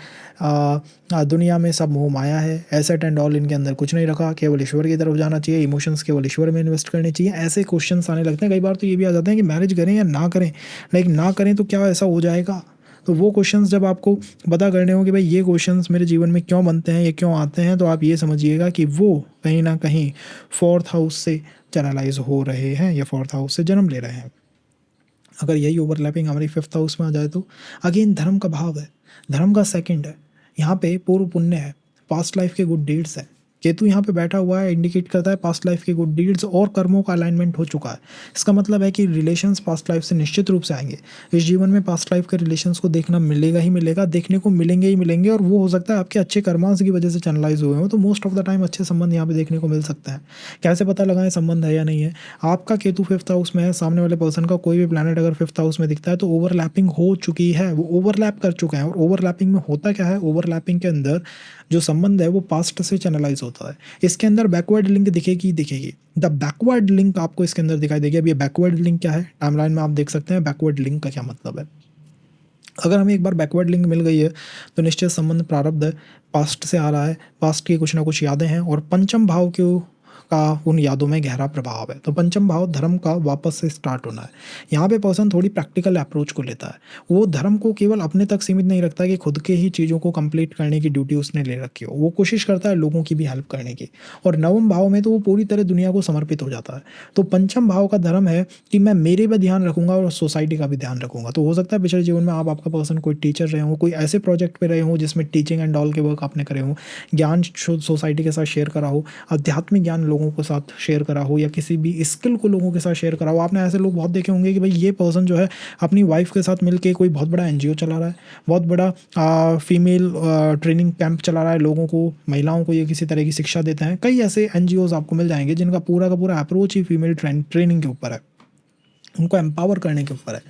दुनिया में सब मोह माया है, एसेट एंड ऑल इनके अंदर कुछ नहीं रखा, केवल ईश्वर की तरफ जाना चाहिए, इमोशंस केवल ईश्वर में इन्वेस्ट करने चाहिए। ऐसे क्वेश्चंस आने लगते हैं। कई बार तो ये भी आ जाते हैं कि मैरिज करें या ना करें, लाइक ना करें तो क्या ऐसा हो जाएगा? तो वो क्वेश्चंस जब आपको पता करने हो कि भाई ये क्वेश्चंस मेरे जीवन में क्यों बनते हैं, ये क्यों आते हैं, तो आप ये समझिएगा कि वो कहीं न कहीं 4th हाउस से चैनलाइज़ हो रहे हैं या 4th हाउस से जन्म ले रहे हैं। अगर यही ओवरलैपिंग हमारी 5th हाउस में आ जाए तो अगेन धर्म का भाव है, धर्म का सेकंड है, यहाँ पे पूर्व पुण्य है, पास्ट लाइफ के गुड डीड्स है। केतु यहाँ पे बैठा हुआ है, इंडिकेट करता है पास्ट लाइफ के गुड डीड्स और कर्मों का अलाइनमेंट हो चुका है। इसका मतलब है कि रिलेशंस पास्ट लाइफ से निश्चित रूप से आएंगे। इस जीवन में पास्ट लाइफ के रिलेशंस को देखना मिलेगा ही मिलेगा, देखने को मिलेंगे ही मिलेंगे, और वो हो सकता है आपके अच्छे कर्मांश की वजह से चैनलाइज हुए हो। तो मोस्ट ऑफ द टाइम अच्छे संबंध यहाँ पे देखने को मिल सकता है। कैसे पता लगाएं संबंध है या नहीं है? आपका केतु 5th हाउस में है, सामने वाले पर्सन का कोई भी प्लैनेट अगर 5th हाउस में दिखता है तो ओवरलैपिंग हो चुकी है, वो ओवरलैप कर चुके हैं। और ओवरलैपिंग में होता क्या है, ओवरलैपिंग के अंदर जो संबंध है वो पास्ट से चैनलाइज होता है। इसके अंदर बैकवर्ड लिंक दिखेगी दिखेगी, द बैकवर्ड लिंक आपको इसके अंदर दिखाई देगी। अब ये बैकवर्ड लिंक क्या है, टाइमलाइन में आप देख सकते हैं बैकवर्ड लिंक का क्या मतलब है। अगर हमें एक बार बैकवर्ड लिंक मिल गई है तो निश्चित संबंध प्रारब्ध है, पास्ट से आ रहा है, पास्ट की कुछ ना कुछ यादें हैं, और पंचम भाव के का उन यादों में गहरा प्रभाव है। तो पंचम भाव धर्म का वापस से स्टार्ट होना है। यहाँ पे पर्सन थोड़ी प्रैक्टिकल अप्रोच को लेता है। वो धर्म को केवल अपने तक सीमित नहीं रखता कि खुद के ही चीज़ों को कंप्लीट करने की ड्यूटी उसने ले रखी हो, वो कोशिश करता है लोगों की भी हेल्प करने की। और नवम भाव में तो वो पूरी तरह दुनिया को समर्पित हो जाता है। तो पंचम भाव का धर्म है कि मैं मेरे भी ध्यान रखूंगा और सोसाइटी का भी ध्यान रखूंगा। तो हो सकता है पिछले जीवन में आप आपका पर्सन कोई टीचर रहे हो, कोई ऐसे प्रोजेक्ट पे रहे हो जिसमें टीचिंग एंड ऑल के वर्क आपने करे हो, ज्ञान सोसाइटी के साथ शेयर करा हो, आध्यात्मिक ज्ञान लोगों के साथ शेयर करा हो, या किसी भी स्किल को लोगों के साथ शेयर करा हो। आपने ऐसे लोग बहुत देखे होंगे कि भाई ये पर्सन जो है अपनी वाइफ के साथ मिलके कोई बहुत बड़ा एनजीओ चला रहा है, बहुत बड़ा फीमेल ट्रेनिंग कैंप चला रहा है, लोगों को, महिलाओं को ये किसी तरह की शिक्षा देते हैं। कई ऐसे एनजीओज आपको मिल जाएंगे जिनका पूरा का पूरा अप्रोच ही फीमेल ट्रेनिंग के ऊपर है, उनको एम्पावर करने के ऊपर है।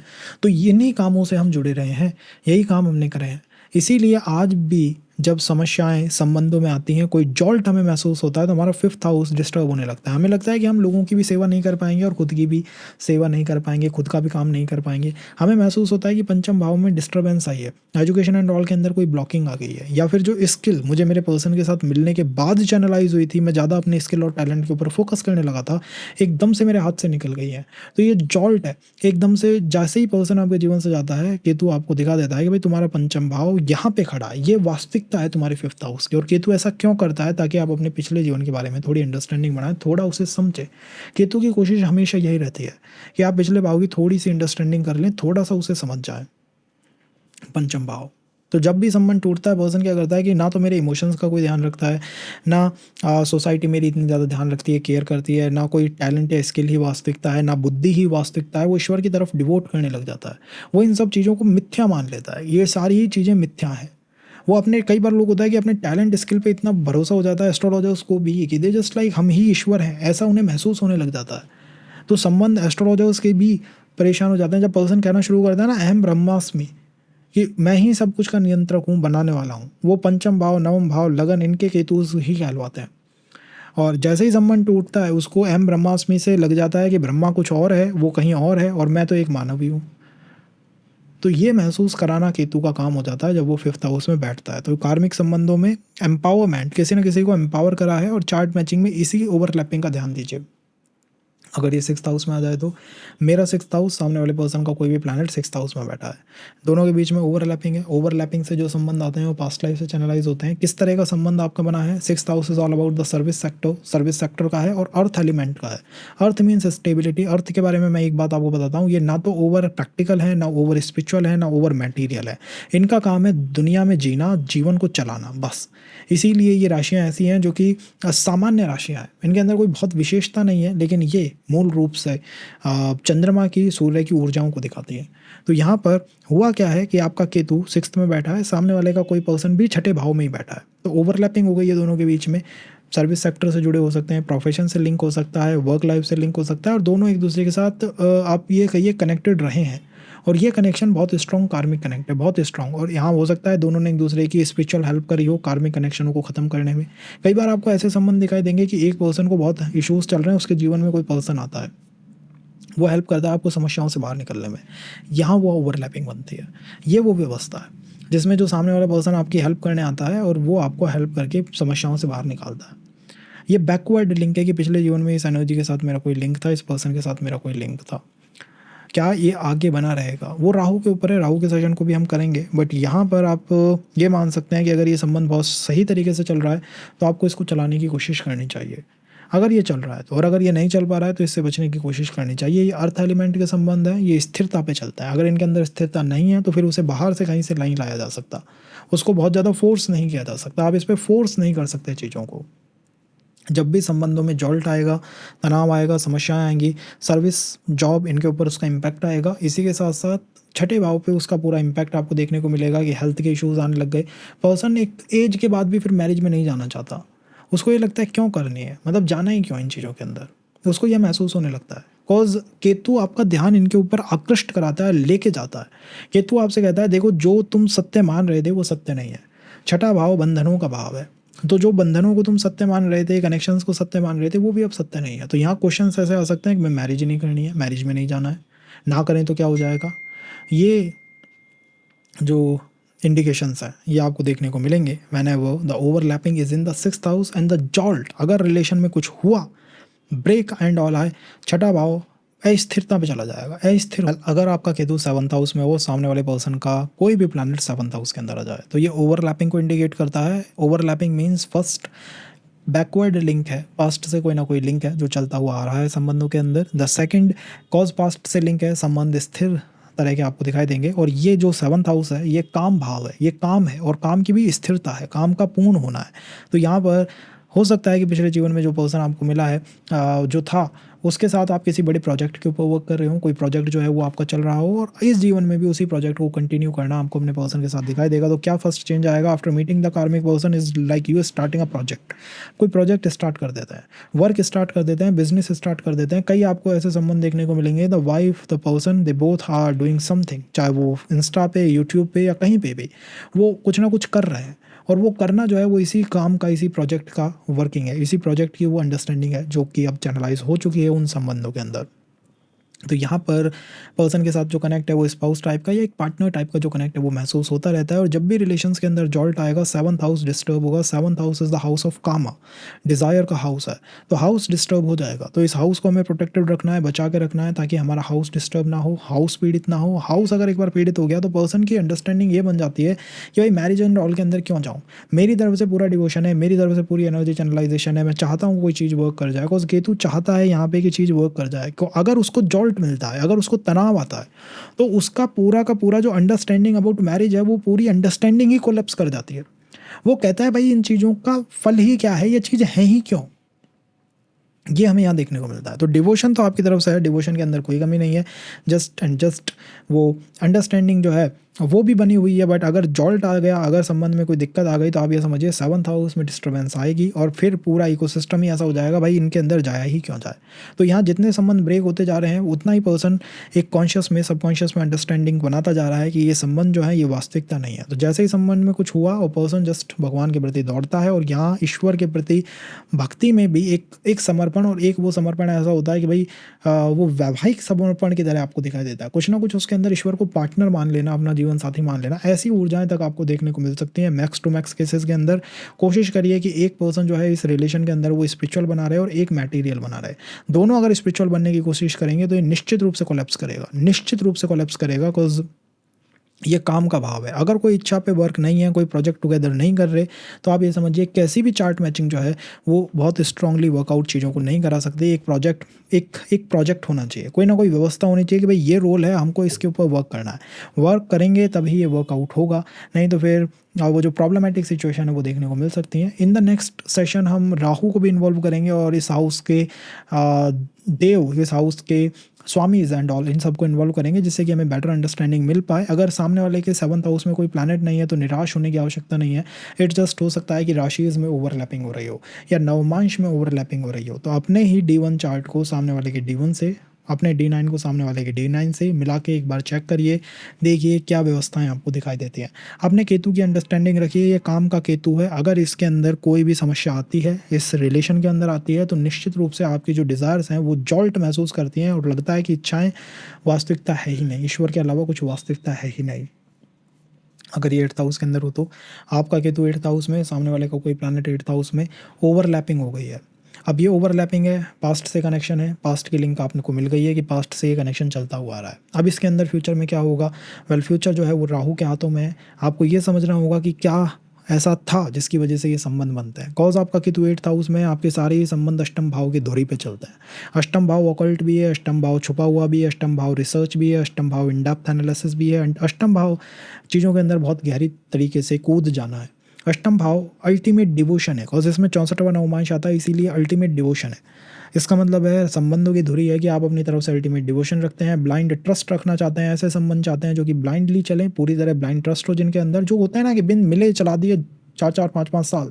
तो इन्हीं कामों से हम जुड़े रहे हैं, यही काम हमने करे हैं। इसीलिए आज भी जब समस्याएं संबंधों में आती हैं, कोई जॉल्ट हमें महसूस होता है, तो हमारा 5th हाउस डिस्टर्ब होने लगता है। हमें लगता है कि हम लोगों की भी सेवा नहीं कर पाएंगे और खुद की भी सेवा नहीं कर पाएंगे, खुद का भी काम नहीं कर पाएंगे। हमें महसूस होता है कि पंचम भाव में डिस्टर्बेंस आई है, एजुकेशन एंड ऑल के अंदर कोई ब्लॉकिंग आ गई है, या फिर जो स्किल मुझे मेरे पर्सन के साथ मिलने के बाद चैनलाइज हुई थी, मैं ज़्यादा अपने स्किल और टैलेंट के ऊपर फोकस करने लगा था, एकदम से मेरे हाथ से निकल गई है। तो ये जॉल्ट है एकदम से। जैसे ही पर्सन आपके जीवन से जाता है, केतु आपको दिखा देता है कि भाई तुम्हारा पंचम भाव यहाँ पे खड़ा है, ये वास्तविकता है तुम्हारी 5th हाउस की। और केतु ऐसा क्यों करता है, ताकि आप अपने पिछले जीवन के बारे में थोड़ी अंडरस्टैंडिंग बनाएं, थोड़ा उसे समझें। केतु की कोशिश हमेशा यही रहती है कि आप पिछले भाव की थोड़ी सी अंडरस्टैंडिंग कर लें, थोड़ा सा उसे समझ जाएं, पंचम भाव। तो जब भी संबंध टूटता है, पर्सन क्या करता है कि ना तो मेरे इमोशंस का कोई ध्यान रखता है, ना सोसाइटी मेरी इतनी ज़्यादा ध्यान रखती है, केयर करती है, ना कोई टैलेंट या स्किल ही वास्तविकता है, ना बुद्धि ही वास्तविकता है। वो ईश्वर की तरफ डिवोट करने लग जाता है, वो इन सब चीज़ों को मिथ्या मान लेता है, ये सारी ही चीज़ें मिथ्या हैं। वो अपने, कई बार लोग होता है कि अपने टैलेंट स्किल पे इतना भरोसा हो जाता है एस्ट्रोलॉजर्स को भी कि दे जस्ट लाइक हम ही ईश्वर हैं, ऐसा उन्हें महसूस होने लग जाता है। तो संबंध एस्ट्रोलॉजर्स के भी परेशान हो जाते हैं जब पर्सन कहना शुरू करता है ना अहम ब्रह्मास्मि, कि मैं ही सब कुछ का नियंत्रक हूँ, बनाने वाला हूँ। वो पंचम भाव, नवम भाव, लगन, इनके केतु ही कहलवाते हैं। और जैसे ही संबंध टूटता है, उसको अहम ब्रह्मास्मि से लग जाता है कि ब्रह्मा कुछ और है, वो कहीं और है, और मैं तो एक मानव ही हूँ। तो ये महसूस कराना केतु का काम हो जाता है जब वो 5th हाउस में बैठता है। तो कार्मिक संबंधों में एम्पावरमेंट, किसी न किसी को एम्पावर करा है, और चार्ट मैचिंग में इसी ओवरलैपिंग का ध्यान दीजिए। अगर ये 6th हाउस में आ जाए तो मेरा 6th हाउस, सामने वाले पर्सन का कोई भी प्लैनेट 6th हाउस में बैठा है, दोनों के बीच में ओवरलैपिंग है। ओवरलैपिंग से जो संबंध आते हैं वो पास्ट लाइफ से चैनलाइज होते हैं। किस तरह का संबंध आपका बना है? 6th house is all about the service sector, service sector का है और अर्थ एलिमेंट का है। अर्थ मीन्स स्टेबिलिटी। अर्थ के बारे में मैं एक बात आपको बताता हूँ, ये ना तो ओवर प्रैक्टिकल है, ना ओवर स्पिरिचुअल है, ना ओवर मटेरियल है। इनका काम है दुनिया में जीना, जीवन को चलाना, बस। इसीलिए ये राशियाँ ऐसी हैं जो कि सामान्य राशियाँ हैं, इनके अंदर कोई बहुत विशेषता नहीं है, लेकिन ये मूल रूप से चंद्रमा की, सूर्य की ऊर्जाओं को दिखाती है। तो यहाँ पर हुआ क्या है कि आपका केतु 6th में बैठा है, सामने वाले का कोई पर्सन भी 6ठे भाव में ही बैठा है। तो ओवरलैपिंग हो गई है दोनों के बीच में। सर्विस सेक्टर से जुड़े हो सकते हैं, प्रोफेशन से लिंक हो सकता है, वर्क लाइफ से लिंक हो सकता है, और दोनों एक दूसरे के साथ आप ये कहिए कनेक्टेड रहे हैं। और ये कनेक्शन बहुत स्ट्रॉन्ग कार्मिक कनेक्ट है, बहुत स्ट्रॉन्ग। और यहाँ हो सकता है दोनों ने एक दूसरे की स्पिरिचुअल हेल्प करी हो कार्मिक कनेक्शनों को ख़त्म करने में। कई बार आपको ऐसे संबंध दिखाई देंगे कि एक पर्सन को बहुत इश्यूज़ चल रहे हैं, उसके जीवन में कोई पर्सन आता है, वो हेल्प करता है आपको समस्याओं से बाहर निकलने में। यहाँ वो ओवरलैपिंग बनती है। ये वो व्यवस्था है जिसमें जो सामने वाला पर्सन आपकी हेल्प करने आता है और वो आपको हेल्प करके समस्याओं से बाहर निकालता है। ये बैकवर्ड लिंक है कि पिछले जीवन में इस एनर्जी के साथ मेरा कोई लिंक था, इस पर्सन के साथ मेरा कोई लिंक था, क्या ये आगे बना रहेगा, वो राहु के ऊपर है। राहु के सेशन को भी हम करेंगे, बट यहाँ पर आप ये मान सकते हैं कि अगर ये संबंध बहुत सही तरीके से चल रहा है तो आपको इसको चलाने की कोशिश करनी चाहिए, अगर ये चल रहा है तो। और अगर ये नहीं चल पा रहा है तो इससे बचने की कोशिश करनी चाहिए। ये अर्थ एलिमेंट के संबंध है, ये स्थिरता पे चलता है। अगर इनके अंदर स्थिरता नहीं है तो फिर उसे बाहर से कहीं से नहीं लाया जा सकता, उसको बहुत ज़्यादा फोर्स नहीं किया जा सकता, आप इस पर फोर्स नहीं कर सकते चीज़ों को। जब भी संबंधों में जॉल्ट आएगा, तनाव आएगा, समस्याएं आएंगी, सर्विस, जॉब, इनके ऊपर उसका इम्पैक्ट आएगा। इसी के साथ साथ छठे भाव पे उसका पूरा इम्पैक्ट आपको देखने को मिलेगा कि हेल्थ के इश्यूज आने लग गए। पर्सन एक एज के बाद भी फिर मैरिज में नहीं जाना चाहता, उसको ये लगता है क्यों करनी है, मतलब जाना ही क्यों इन चीज़ों के अंदर, तो उसको यह महसूस होने लगता है। बिकॉज केतु आपका ध्यान इनके ऊपर आकृष्ट कराता है, लेके जाता है। केतु आपसे कहता है देखो जो तुम सत्य मान रहे थे वो सत्य नहीं है। छठा भाव बंधनों का भाव है, तो जो बंधनों को तुम सत्य मान रहे थे, कनेक्शंस को सत्य मान रहे थे, वो भी अब सत्य नहीं है। तो यहाँ क्वेश्चंस ऐसे आ सकते हैं कि मैं मैरिज ही नहीं करनी है, मैरिज में नहीं जाना है, ना करें तो क्या हो जाएगा। ये जो इंडिकेशंस हैं ये आपको देखने को मिलेंगे whenever the overlapping is in the 6th house and the jolt. अगर रिलेशन में कुछ हुआ, ब्रेक एंड ऑल आए, छठा भाव अस्थिरता पे चला जाएगा, अस्थिर। अगर आपका केतु 7th हाउस में हो, सामने वाले पर्सन का कोई भी प्लैनेट 7th हाउस के अंदर आ जाए, तो ये ओवरलैपिंग को इंडिकेट करता है। Overlapping means first backward link है, पास्ट से कोई ना कोई लिंक है जो चलता हुआ आ रहा है संबंधों के अंदर। द सेकंड कॉज पास्ट से लिंक है, संबंध स्थिर तरह के आपको दिखाई देंगे। और ये जो 7th हाउस है ये काम भाव है, ये काम है और काम की भी स्थिरता है, काम का पूर्ण होना है। तो यहाँ पर हो सकता है कि पिछले जीवन में जो पर्सन आपको मिला है, जो था, उसके साथ आप किसी बड़े प्रोजेक्ट के ऊपर वर्क कर रहे हो, कोई प्रोजेक्ट जो है वो आपका चल रहा हो, और इस जीवन में भी उसी प्रोजेक्ट को कंटिन्यू करना आपको अपने पर्सन के साथ दिखाई देगा। तो क्या फर्स्ट चेंज आएगा आफ्टर मीटिंग द कार्मिक person is like you starting a project. कोई प्रोजेक्ट स्टार्ट कर देते हैं, वर्क स्टार्ट कर देते हैं, बिजनेस स्टार्ट कर देते हैं। कई आपको ऐसे संबंध देखने को मिलेंगे, the wife the person they both are doing something, चाहे वो इंस्टा पे, यूट्यूब पे या कहीं पे भी वो कुछ ना कुछ कर रहे हैं। और वो करना जो है वो इसी काम का, इसी प्रोजेक्ट का वर्किंग है, इसी प्रोजेक्ट की वो अंडरस्टैंडिंग है जो कि अब चैनलाइज हो चुकी है उन संबंधों के अंदर। तो यहाँ पर पर्सन के साथ जो कनेक्ट है वो स्पाउस टाइप का या एक पार्टनर टाइप का जो कनेक्ट है वो महसूस होता रहता है। और जब भी रिलेशंस के अंदर जॉल्ट आएगा, 7th हाउस डिस्टर्ब होगा। 7th house is the house of kama, desire का हाउस है, तो हाउस डिस्टर्ब हो जाएगा। तो इस हाउस को हमें प्रोटेक्टेड रखना है, बचा के रखना है, ताकि हमारा हाउस डिस्टर्ब ना हो, हाउस पीड़ित ना हो। हाउस अगर एक बार पीड़ित हो गया तो पर्सन की अंडरस्टैंडिंग ये बन जाती है कि भाई मैरिज एंड ऑल के अंदर क्यों जाऊँ, मेरी तरफ से पूरा डिवोशन है, मेरी तरफ से पूरी एनर्जी चैनलाइजेशन है, मैं चाहता हूँ कोई चीज़ वर्क कर जाए। बिकॉज केतु चाहता है यहाँ पे कि चीज़ वर्क कर जाए। अगर उसको जॉल्ट मिलता है, अगर उसको तनाव आता है, तो उसका पूरा का पूरा जो अंडरस्टैंडिंग अबाउट मैरिज है वो पूरी अंडरस्टैंडिंग ही कोलैप्स कर जाती है। वो कहता है भाई इन चीज़ों का फल ही क्या है, ये चीज़ है ही क्यों। ये हमें यहाँ देखने को मिलता है। तो डिवोशन तो आपकी तरफ से है, डिवोशन के अंदर कोई कमी नहीं है, जस्ट एंड जस्ट वो अंडरस्टैंडिंग जो है वो भी बनी हुई है। बट अगर जॉल्ट आ गया, अगर संबंध में कोई दिक्कत आ गई, तो आप ये समझिए 7th हाउस में डिस्टर्बेंस आएगी और फिर पूरा इकोसिस्टम ही ऐसा हो जाएगा भाई इनके अंदर जाया ही क्यों जाए। तो यहाँ जितने संबंध ब्रेक होते जा रहे हैं उतना ही पर्सन एक कॉन्शियस में, सबकॉन्शियस में अंडरस्टैंडिंग बनाता जा रहा है कि ये संबंध जो है ये वास्तविकता नहीं है। तो जैसे ही संबंध में कुछ हुआ और पर्सन जस्ट भगवान के प्रति दौड़ता है, और यहाँ ईश्वर के प्रति भक्ति में भी एक समर्पण, और एक वो समर्पण ऐसा होता है कि भाई वो वैवाहिक समर्पण की तरह आपको दिखाई देता है। कुछ ना कुछ उसके अंदर ईश्वर को पार्टनर मान लेना, अपना जीवन साथी मान लेना, ऐसी ऊर्जाएं तक आपको देखने को मिल सकती हैं। मैक्स टू मैक्स केसेस के अंदर कोशिश करिए कि एक पर्सन जो है इस रिलेशन के अंदर वो स्पिरिचुअल बना रहे और एक मटेरियल बना रहे। दोनों अगर स्पिरिचुअल बनने की कोशिश करेंगे तो ये निश्चित रूप से कोलैप्स करेगा, निश्चित रूप से कोलैप्स करेगा। बिकॉज ये काम का भाव है। अगर कोई इच्छा पे वर्क नहीं है, कोई प्रोजेक्ट टुगेदर नहीं कर रहे, तो आप ये समझिए कैसी भी चार्ट मैचिंग जो है वो बहुत स्ट्रांगली वर्कआउट चीज़ों को नहीं करा सकते। एक प्रोजेक्ट होना चाहिए, कोई ना कोई व्यवस्था होनी चाहिए कि भाई ये रोल है, हमको इसके ऊपर वर्क करना है, वर्क करेंगे तभी ये वर्कआउट होगा, नहीं तो फिर वो जो प्रॉब्लमेटिक सिचुएशन है वो देखने को मिल सकती है। इन द नेक्स्ट सेशन हम राहु को भी इन्वॉल्व करेंगे और इस हाउस के देव, इस हाउस के स्वामीज एंड ऑल, इन सबको इन्वॉल्व करेंगे जिससे कि हमें बेटर अंडरस्टैंडिंग मिल पाए। अगर सामने वाले के 7th हाउस में कोई प्लैनेट नहीं है तो निराश होने की आवश्यकता नहीं है। इट जस्ट हो सकता है कि राशिज में ओवरलैपिंग हो रही हो या नवमांश में ओवरलैपिंग हो रही हो, तो अपने ही D1 चार्ट को सामने वाले के D1 से अपने D9 को सामने वाले के D9 से मिला के एक बार चेक करिए, देखिए क्या व्यवस्थाएं आपको दिखाई देती हैं। अपने केतु की अंडरस्टैंडिंग रखिए, ये काम का केतु है, अगर इसके अंदर कोई भी समस्या आती है, इस रिलेशन के अंदर आती है, तो निश्चित रूप से आपकी जो डिज़ायर्स हैं वो जॉल्ट महसूस करती हैं और लगता है कि इच्छाएं वास्तविकता है ही नहीं, ईश्वर के अलावा कुछ वास्तविकता है ही नहीं। अगर ये 8th हाउस के अंदर हो तो आपका केतु 8th हाउस में, सामने वाले का कोई प्लैनेट 8th हाउस में, ओवरलैपिंग हो गई है। अब ये ओवरलैपिंग है, पास्ट से कनेक्शन है, पास्ट की लिंक आपको मिल गई है कि पास्ट से ये कनेक्शन चलता हुआ आ रहा है। अब इसके अंदर फ्यूचर में क्या होगा? वेल फ्यूचर जो है वो राहु के हाथों में है। आपको ये समझना होगा कि क्या ऐसा था जिसकी वजह से ये संबंध बनते हैं। कॉज आपका केतु 8th हाउस में, आपके सारे ही संबंध अष्टम भाव की धुरी पे चलते हैं। अष्टम भाव ऑकल्ट भी है, अष्टम भाव छुपा हुआ भी है, अष्टम भाव रिसर्च भी है, अष्टम भाव इन डेप्थ एनालिसिस भी है, अष्टम भाव चीज़ों के अंदर बहुत गहरी तरीके से कूद जाना है। अष्टम भाव अल्टीमेट डिवोशन है, कॉज इसमें 64वां नवमांश आता है, इसीलिए अल्टीमेट डिवोशन है। इसका मतलब है संबंधों की धुरी है कि आप अपनी तरफ से अल्टीमेट डिवोशन रखते हैं, ब्लाइंड ट्रस्ट रखना चाहते हैं, ऐसे संबंध चाहते हैं जो कि ब्लाइंडली चलें, पूरी तरह ब्लाइंड ट्रस्ट हो, जिनके अंदर जो होता है ना कि बिन मिले चला दिए 4-4 5-5 साल,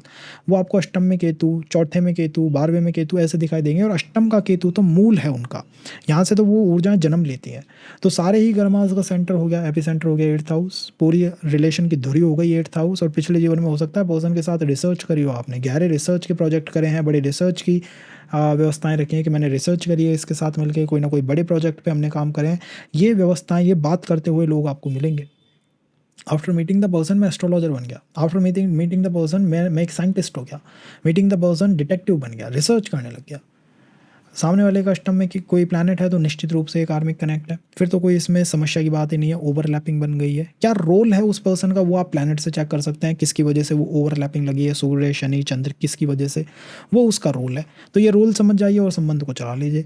वो आपको अष्टम में केतु, चौथे में केतु, 12वें में केतु ऐसे दिखाई देंगे। और अष्टम का केतु तो मूल है उनका, यहाँ से तो वो ऊर्जाएं जन्म लेती हैं। तो सारे ही गर्मास का सेंटर हो गया, एपी सेंटर हो गया 8th हाउस, पूरी रिलेशन की धुरी हो गई 8th हाउस। और पिछले जीवन में हो सकता है पर्सन के साथ रिसर्च करी हो आपने, गहरे रिसर्च के प्रोजेक्ट करे हैं, बड़े रिसर्च की व्यवस्थाएं रखी हैं कि मैंने रिसर्च करी है, इसके साथ मिलकर कोई ना कोई बड़े प्रोजेक्ट पे हमने काम करें। ये व्यवस्थाएं, ये बात करते हुए लोग आपको मिलेंगे। आफ्टर मीटिंग द पर्सन मैं एस्ट्रोलॉजर बन गया, आफ्टर मीटिंग द पर्सन मैं एक साइंटिस्ट हो गया, मीटिंग द पर्सन डिटेक्टिव बन गया, रिसर्च करने लग गया। सामने वाले का अष्टम में कि कोई प्लैनेट है तो निश्चित रूप से एक कार्मिक कनेक्ट है, फिर तो कोई इसमें समस्या की बात ही नहीं है, ओवरलैपिंग बन गई है। क्या रोल है उस पर्सन का, वो आप प्लैनेट से चेक कर सकते हैं, किसकी वजह से वो ओवरलैपिंग लगी है, सूर्य शनि चंद्र किसकी वजह से, वो उसका रोल है। तो ये रोल समझ जाइए और संबंध को चला लीजिए।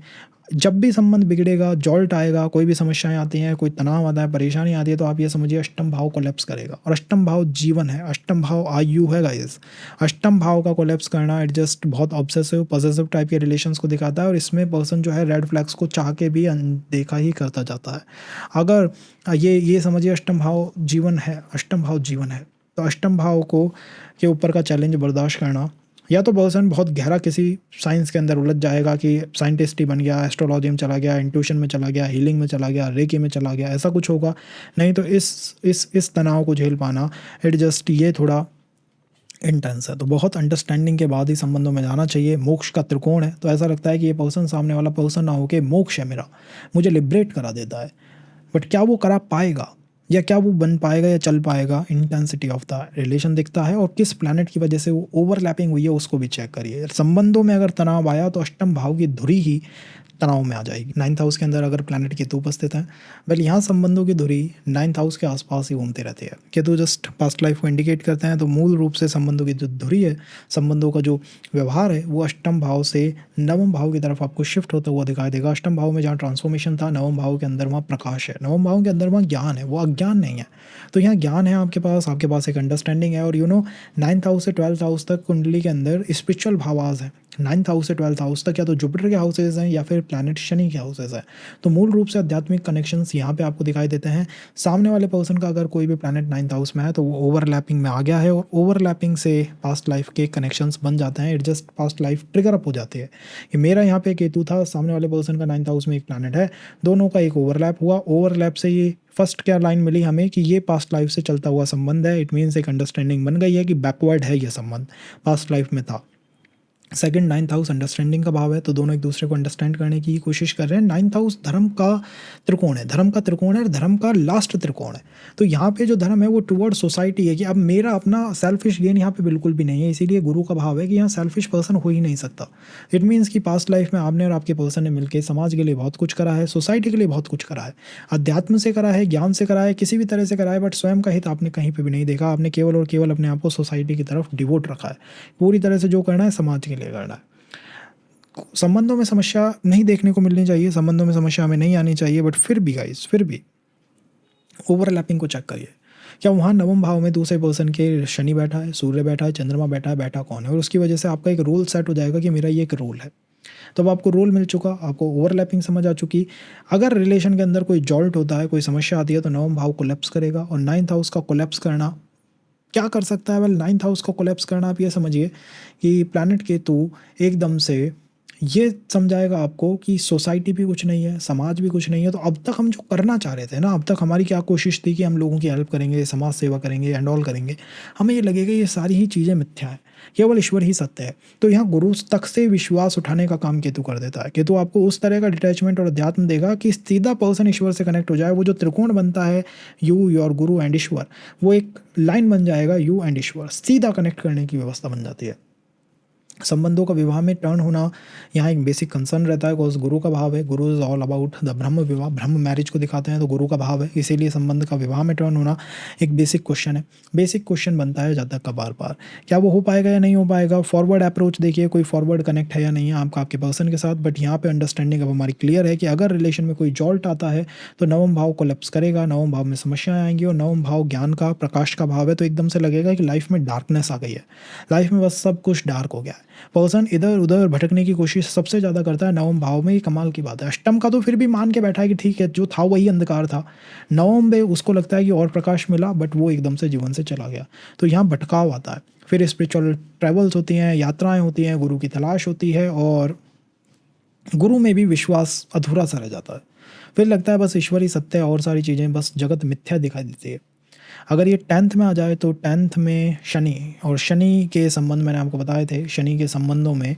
जब भी संबंध बिगड़ेगा, जॉल्ट आएगा, कोई भी समस्याएं आती हैं, कोई तनाव आता है, परेशानी आती है, तो आप ये समझिए अष्टम भाव कोलैप्स करेगा। और अष्टम भाव जीवन है, अष्टम भाव आयु है गाइस। अष्टम भाव का कोलैप्स करना एट जस्ट बहुत ऑब्सेसिव पॉसेसिव टाइप के रिलेशंस को दिखाता है। और इसमें पर्सन जो है रेड फ्लैग्स को चाह के भी अनदेखा ही करता जाता है। अगर ये समझिए अष्टम भाव जीवन है, अष्टम भाव जीवन है, तो अष्टम भाव को के ऊपर का चैलेंज बर्दाश्त करना, या तो पर्सन बहुत गहरा किसी साइंस के अंदर उलझ जाएगा कि साइंटिस्ट ही बन गया, एस्ट्रोलॉजी में चला गया, इंट्यूशन में चला गया, हीलिंग में चला गया, रेकी में चला गया, ऐसा कुछ होगा। नहीं तो इस तनाव को झेल पाना इट जस्ट ये थोड़ा इंटेंस है। तो बहुत अंडरस्टैंडिंग के बाद ही संबंधों में जाना चाहिए। मोक्ष का त्रिकोण है, तो ऐसा लगता है कि ये पर्सन, सामने वाला पर्सन ना होके मोक्ष है मेरा, मुझे लिबरेट करा देता है। बट क्या वो करा पाएगा, या क्या वो बन पाएगा या चल पाएगा, इंटेंसिटी ऑफ द रिलेशन दिखता है। और किस प्लैनेट की वजह से वो ओवरलैपिंग हुई है उसको भी चेक करिए। संबंधों में अगर तनाव आया तो अष्टम भाव की धुरी ही तनाव में आ जाएगी। 9th हाउस के अंदर अगर प्लैनेट केतु उपस्थित है, वेल यहाँ संबंधों की धुरी 9th हाउस के आसपास ही घूमते रहती है। केतु जस्ट पास्ट लाइफ को इंडिकेट करते हैं, तो मूल रूप से संबंधों की जो धुरी है, संबंधों का जो व्यवहार है, वो अष्टम भाव से नवम भाव की तरफ आपको शिफ्ट होता हुआ दिखाई देगा। अष्टम भाव में जहाँ ट्रांसफॉर्मेशन था, नवम भाव के अंदर वहाँ प्रकाश है, नवम भाव के अंदर वहाँ ज्ञान है, वो अज्ञान नहीं है। तो यहाँ ज्ञान है आपके पास एक अंडरस्टैंडिंग है। और 9th हाउस से 12th हाउस तक कुंडली के अंदर स्पिरिचुअल भावाज है। 9th हाउस से 12th हाउस तक या तो जुपिटर के हाउसेज हैं या फिर प्लैनेट शनि के हाउसेज हैं। तो मूल रूप से आध्यात्मिक कनेक्शंस यहाँ पे आपको दिखाई देते हैं। सामने वाले पर्सन का अगर कोई भी प्लैनेट 9th हाउस में है तो वो ओवरलैपिंग में आ गया है, और ओवरलैपिंग से पास्ट लाइफ के कनेक्शंस बन जाते हैं। It just passed life trigger up हो जाती है कि मेरा यहाँ पे केतु था, सामने वाले पर्सन का 9th हाउस में एक प्लैनेट है, दोनों का एक ओवरलैप हुआ। ओवरलैप से ये फर्स्ट क्या लाइन मिली हमें कि ये पास्ट लाइफ से चलता हुआ संबंध है। इट मीन्स एक अंडरस्टैंडिंग बन गई है कि बैकवर्ड है ये संबंध, पास्ट लाइफ में था। सेकंड 9th हाउस अंडरस्टैंडिंग का भाव है, तो दोनों एक दूसरे को अंडरस्टैंड करने की कोशिश कर रहे हैं। 9th हाउस धर्म का त्रिकोण है, धर्म का त्रिकोण है, धर्म का लास्ट त्रिकोण है। तो यहाँ पे जो धर्म है वो टुवर्ड सोसाइटी है कि अब मेरा अपना सेल्फिश गेन यहाँ पे बिल्कुल भी नहीं है। इसीलिए गुरु का भाव है कि यहाँ सेल्फिश पर्सन हो ही नहीं सकता। इट मीन्स कि पास्ट लाइफ में आपने और आपके पर्सन ने मिलकर समाज के लिए बहुत कुछ करा है, सोसाइटी के लिए बहुत कुछ करा है, अध्यात्म से करा है, ज्ञान से करा है, किसी भी तरह से करा है, बट स्वयं का हित आपने कहीं पर भी नहीं देखा। आपने केवल और केवल अपने आप को सोसाइटी की तरफ डिवोट रखा है। पूरी तरह से जो करना है समाज के लिए करना है। संबंधों में समस्या नहीं देखने को मिलनी चाहिए, संबंधों में समस्या हमें नहीं आनी चाहिए, बट फिर भी गाइस, फिर भी ओवरलैपिंग को चेक करिए। क्या वहाँ नवम भाव में दूसरे पर्सन के शनि बैठा है, सूर्य बैठा है, चंद्रमा बैठा है, बैठा कौन है, और उसकी वजह से आपका एक रोल सेट हो जाएगा कि मेरा ये एक रोल है। तो अब आपको रोल मिल चुका, आपको ओवरलैपिंग समझ आ चुकी। अगर रिलेशन के अंदर कोई जॉल्ट होता है, कोई समस्या आती है, तो नवम भाव कोलैप्स करेगा। और 9th हाउस का कोलैप्स करना क्या कर सकता है? वेल 9th हाउस को कोलैप्स करना आप ये समझिए कि प्लैनेट केतु एकदम से ये समझाएगा आपको कि सोसाइटी भी कुछ नहीं है, समाज भी कुछ नहीं है। तो अब तक हम जो करना चाह रहे थे ना, अब तक हमारी क्या कोशिश थी कि हम लोगों की हेल्प करेंगे, समाज सेवा करेंगे एंड ऑल करेंगे, हमें ये लगेगा ये सारी ही चीज़ें मिथ्या है, केवल ईश्वर ही सत्य है। तो यहाँ गुरु तक से विश्वास उठाने का काम केतु कर देता है। केतु आपको उस तरह का डिटैचमेंट और अध्यात्म देगा कि सीधा पर्सन ईश्वर से कनेक्ट हो जाए। वो जो त्रिकोण बनता है यू, योर गुरु एंड ईश्वर, वो एक लाइन बन जाएगा, यू एंड ईश्वर, सीधा कनेक्ट करने की व्यवस्था बन जाती है। संबंधों का विवाह में टर्न होना यहाँ एक बेसिक कंसर्न रहता है, बिकॉज गुरु का भाव है, गुरु इज ऑल अबाउट द ब्रह्म विवाह, ब्रह्म मैरिज को दिखाते हैं, तो गुरु का भाव है, इसीलिए संबंध का विवाह में टर्न होना एक बेसिक क्वेश्चन है। बेसिक क्वेश्चन बनता है जातक का बार बार, क्या वो हो पाएगा या नहीं हो पाएगा। फॉरवर्ड अप्रोच देखिए, कोई फॉरवर्ड कनेक्ट है या नहीं है आपका आपके पर्सन के साथ। बट यहाँ पे अंडरस्टैंडिंग अब हमारी क्लियर है कि अगर रिलेशन में कोई जॉल्ट आता है तो नवम भाव कोलैप्स करेगा, नवम भाव में समस्याएं आएंगी, और नवम भाव ज्ञान का, प्रकाश का भाव है। तो एकदम से लगेगा कि लाइफ में डार्कनेस आ गई है, लाइफ में बस सब कुछ डार्क हो गया है। पर्सन इधर उधर भटकने की कोशिश सबसे ज़्यादा करता है नवम भाव में। ये कमाल की बात है। अष्टम का तो फिर भी मान के बैठा है कि ठीक है, जो था वही अंधकार था। नवम में उसको लगता है कि और प्रकाश मिला, बट वो एकदम से जीवन से चला गया। तो यहाँ भटकाव आता है। फिर स्पिरिचुअल ट्रैवल्स होती हैं, यात्राएं होती हैं, गुरु की तलाश होती है, और गुरु में भी विश्वास अधूरा सा रह जाता है। फिर लगता है बस ईश्वर ही सत्य है, और सारी चीज़ें बस जगत मिथ्या दिखाई देती है। अगर ये 10th में आ जाए तो 10th में शनि, और शनि के संबंध मैंने आपको बताए थे, शनि के संबंधों में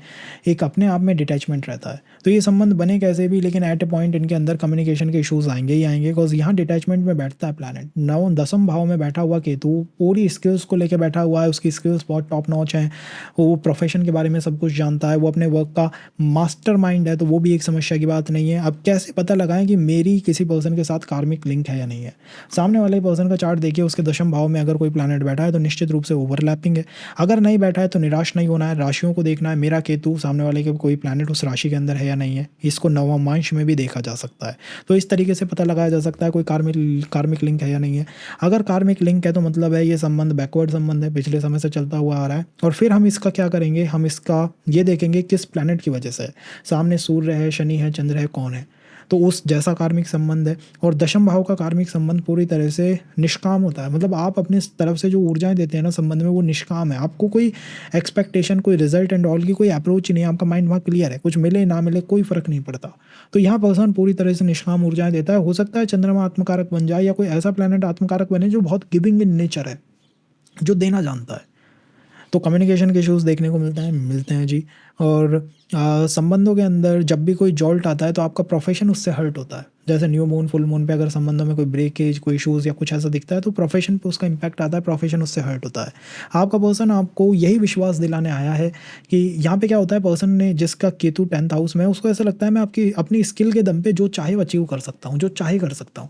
एक अपने आप में डिटैचमेंट रहता है। तो ये संबंध बने कैसे भी, लेकिन एट ए पॉइंट इनके अंदर कम्युनिकेशन के इश्यूज आएंगे ही आएंगे, बिकॉज यहाँ डिटैचमेंट में बैठता है प्लैनेट। 10th भाव में बैठा हुआ केतु पूरी स्किल्स को लेकर बैठा हुआ है, उसकी स्किल्स बहुत टॉप नॉच हैं, वो प्रोफेशन के बारे में सब कुछ जानता है, वो अपने वर्क का मास्टर माइंड है। तो वो भी एक समस्या की बात नहीं है। अब कैसे पता लगाएं कि मेरी किसी पर्सन के साथ कार्मिक लिंक है या नहीं है। सामने वाले पर्सन का चार्ट देखिए, उसके 10th भाव में अगर कोई प्लैनेट बैठा है तो निश्चित रूप से ओवरलैपिंग है। अगर नहीं बैठा है तो निराश नहीं होना है, राशियों को देखना है, मेरा केतु सामने वाले के कोई प्लैनेट उस राशि के अंदर है या नहीं है। इसको नवमांश में भी देखा जा सकता है। तो इस तरीके से पता लगाया जा सकता है कोई कार्मिक लिंक है या नहीं है। अगर कार्मिक लिंक है तो मतलब है ये संबंध बैकवर्ड संबंध है, पिछले समय से चलता हुआ आ रहा है। और फिर हम इसका क्या करेंगे, हम इसका ये देखेंगे किस प्लैनेट की वजह से है। सामने सूर्य है, शनि है, चंद्र है, कौन है, तो उस जैसा कार्मिक संबंध है। और 10th भाव का कार्मिक संबंध पूरी तरह से निष्काम होता है। मतलब आप अपनी तरफ से जो ऊर्जाएं देते हैं ना संबंध में, वो निष्काम है। आपको कोई एक्सपेक्टेशन, कोई रिजल्ट एंड ऑल की कोई अप्रोच ही नहीं है। आपका माइंड वहाँ क्लियर है, कुछ मिले ना मिले कोई फर्क नहीं पड़ता। तो यहाँ पर्सन पूरी तरह से निष्काम ऊर्जाएं देता है। हो सकता है चंद्रमा आत्मकारक बन जाए, या कोई ऐसा प्लैनेट आत्मकारक बने जो बहुत गिविंग इन नेचर है, जो देना जानता है। तो कम्युनिकेशन के इश्यूज़ देखने को मिलते हैं जी। और संबंधों के अंदर जब भी कोई जॉल्ट आता है तो आपका प्रोफेशन उससे हर्ट होता है। जैसे न्यू मून, फुल मून पे अगर संबंधों में कोई ब्रेकेज, कोई इश्यूज़ या कुछ ऐसा दिखता है तो प्रोफेशन पे उसका इम्पैक्ट आता है, प्रोफेशन उससे हर्ट होता है। आपका पर्सन आपको यही विश्वास दिलाने आया है कि यहाँ पे क्या होता है, पर्सन ने जिसका केतु 10th हाउस में है, उसको ऐसा लगता है मैं आपकी अपनी स्किल के दम पे जो चाहे अचीव कर सकता हूँ, जो चाहे कर सकता हूँ।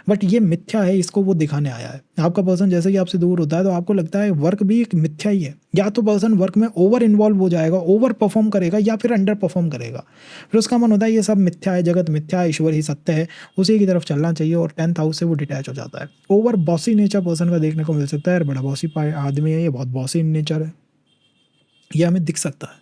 बट ये मिथ्या है, इसको वो दिखाने आया है। आपका पर्सन जैसे कि आपसे दूर होता है तो आपको लगता है वर्क भी एक मिथ्या ही है। या तो पर्सन वर्क में ओवर इन्वॉल्व हो जाएगा, ओवर परफॉर्म करेगा, या फिर अंडर परफॉर्म करेगा। फिर उसका मन होता है ये सब मिथ्या है, जगत मिथ्या है, ईश्वर ही सत्य है, उसी की तरफ चलना चाहिए। और 10th हाउस से वो डिटैच हो जाता है। ओवर बॉसी नेचर पर्सन का देखने को मिल सकता है, यार बड़ा बॉसी आदमी है, ये बहुत बॉसी नेचर है, ये हमें दिख सकता है।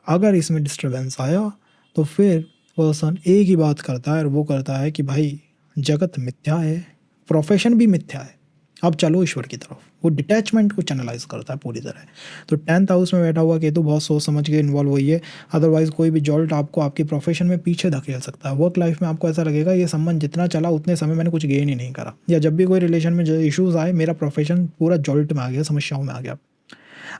अगर इसमें डिस्टर्बेंस आया तो फिर पर्सन एक ही बात करता है, और वो करता है कि भाई जगत मिथ्या है, प्रोफेशन भी मिथ्या है, अब चलो ईश्वर की तरफ। वो डिटैचमेंट को चैनलाइज करता है पूरी तरह। तो 10th हाउस में बैठा हुआ केतु बहुत सोच समझ के इन्वॉल्व हुई है। अदरवाइज कोई भी जॉल्ट आपको आपकी प्रोफेशन में पीछे धकेल सकता है। वर्क लाइफ में आपको ऐसा लगेगा ये संबंध जितना चला उतने समय मैंने कुछ गेन ही नहीं करा, या जब भी कोई रिलेशन में जो इशूज़ आए मेरा प्रोफेशन पूरा जॉल्ट में आ गया, समस्याओं में आ गया।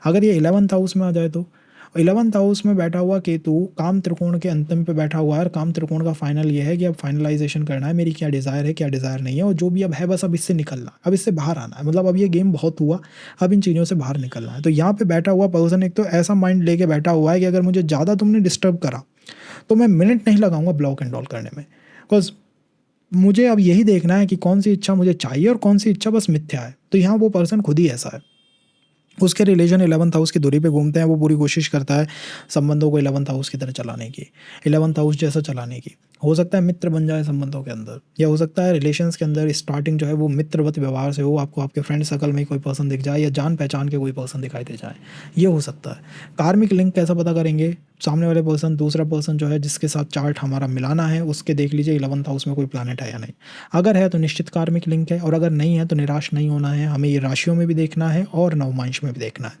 अगर ये 11th हाउस में आ जाए तो 11th हाउस में बैठा हुआ केतु काम त्रिकोण के अंतिम पे बैठा हुआ है। और काम त्रिकोण का फाइनल ये है कि अब फाइनलाइजेशन करना है, मेरी क्या डिज़ायर है, क्या डिज़ायर नहीं है, और जो भी अब है बस अब इससे निकलना, अब इससे बाहर आना है। मतलब अब ये गेम बहुत हुआ, अब इन चीज़ों से बाहर निकलना है। तो यहाँ पे बैठा हुआ पर्सन एक तो ऐसा माइंड लेके बैठा हुआ है कि अगर मुझे ज़्यादा तुमने डिस्टर्ब करा तो मैं मिनट नहीं लगाऊंगा ब्लॉक एंड ऑल करने में, बिकॉज मुझे अब यही देखना है कि कौन सी इच्छा मुझे चाहिए और कौन सी इच्छा बस मिथ्या है। तो यहाँ वो पर्सन खुद ही ऐसा है। उसके रिलेशन 11th हाउस की दूरी पे घूमते हैं। वो पूरी कोशिश करता है संबंधों को 11th हाउस की तरह चलाने की, 11th हाउस जैसा चलाने की। हो सकता है मित्र बन जाए संबंधों के अंदर, या हो सकता है रिलेशंस के अंदर स्टार्टिंग जो है वो मित्रवत व्यवहार से हो, आपको आपके फ्रेंड सर्कल में ही कोई पर्सन दिख जाए या जान पहचान के कोई पर्सन दिखाई दे जाए, ये हो सकता है। कार्मिक लिंक कैसा पता करेंगे? सामने वाले पर्सन, दूसरा पर्सन जो है जिसके साथ चार्ट हमारा मिलाना है, उसके देख लीजिए 11th हाउस में कोई प्लैनेट है या नहीं। अगर है तो निश्चित कार्मिक लिंक है, और अगर नहीं है तो निराश नहीं होना है। हमें ये राशियों में भी देखना है और नवमांश में भी देखना है।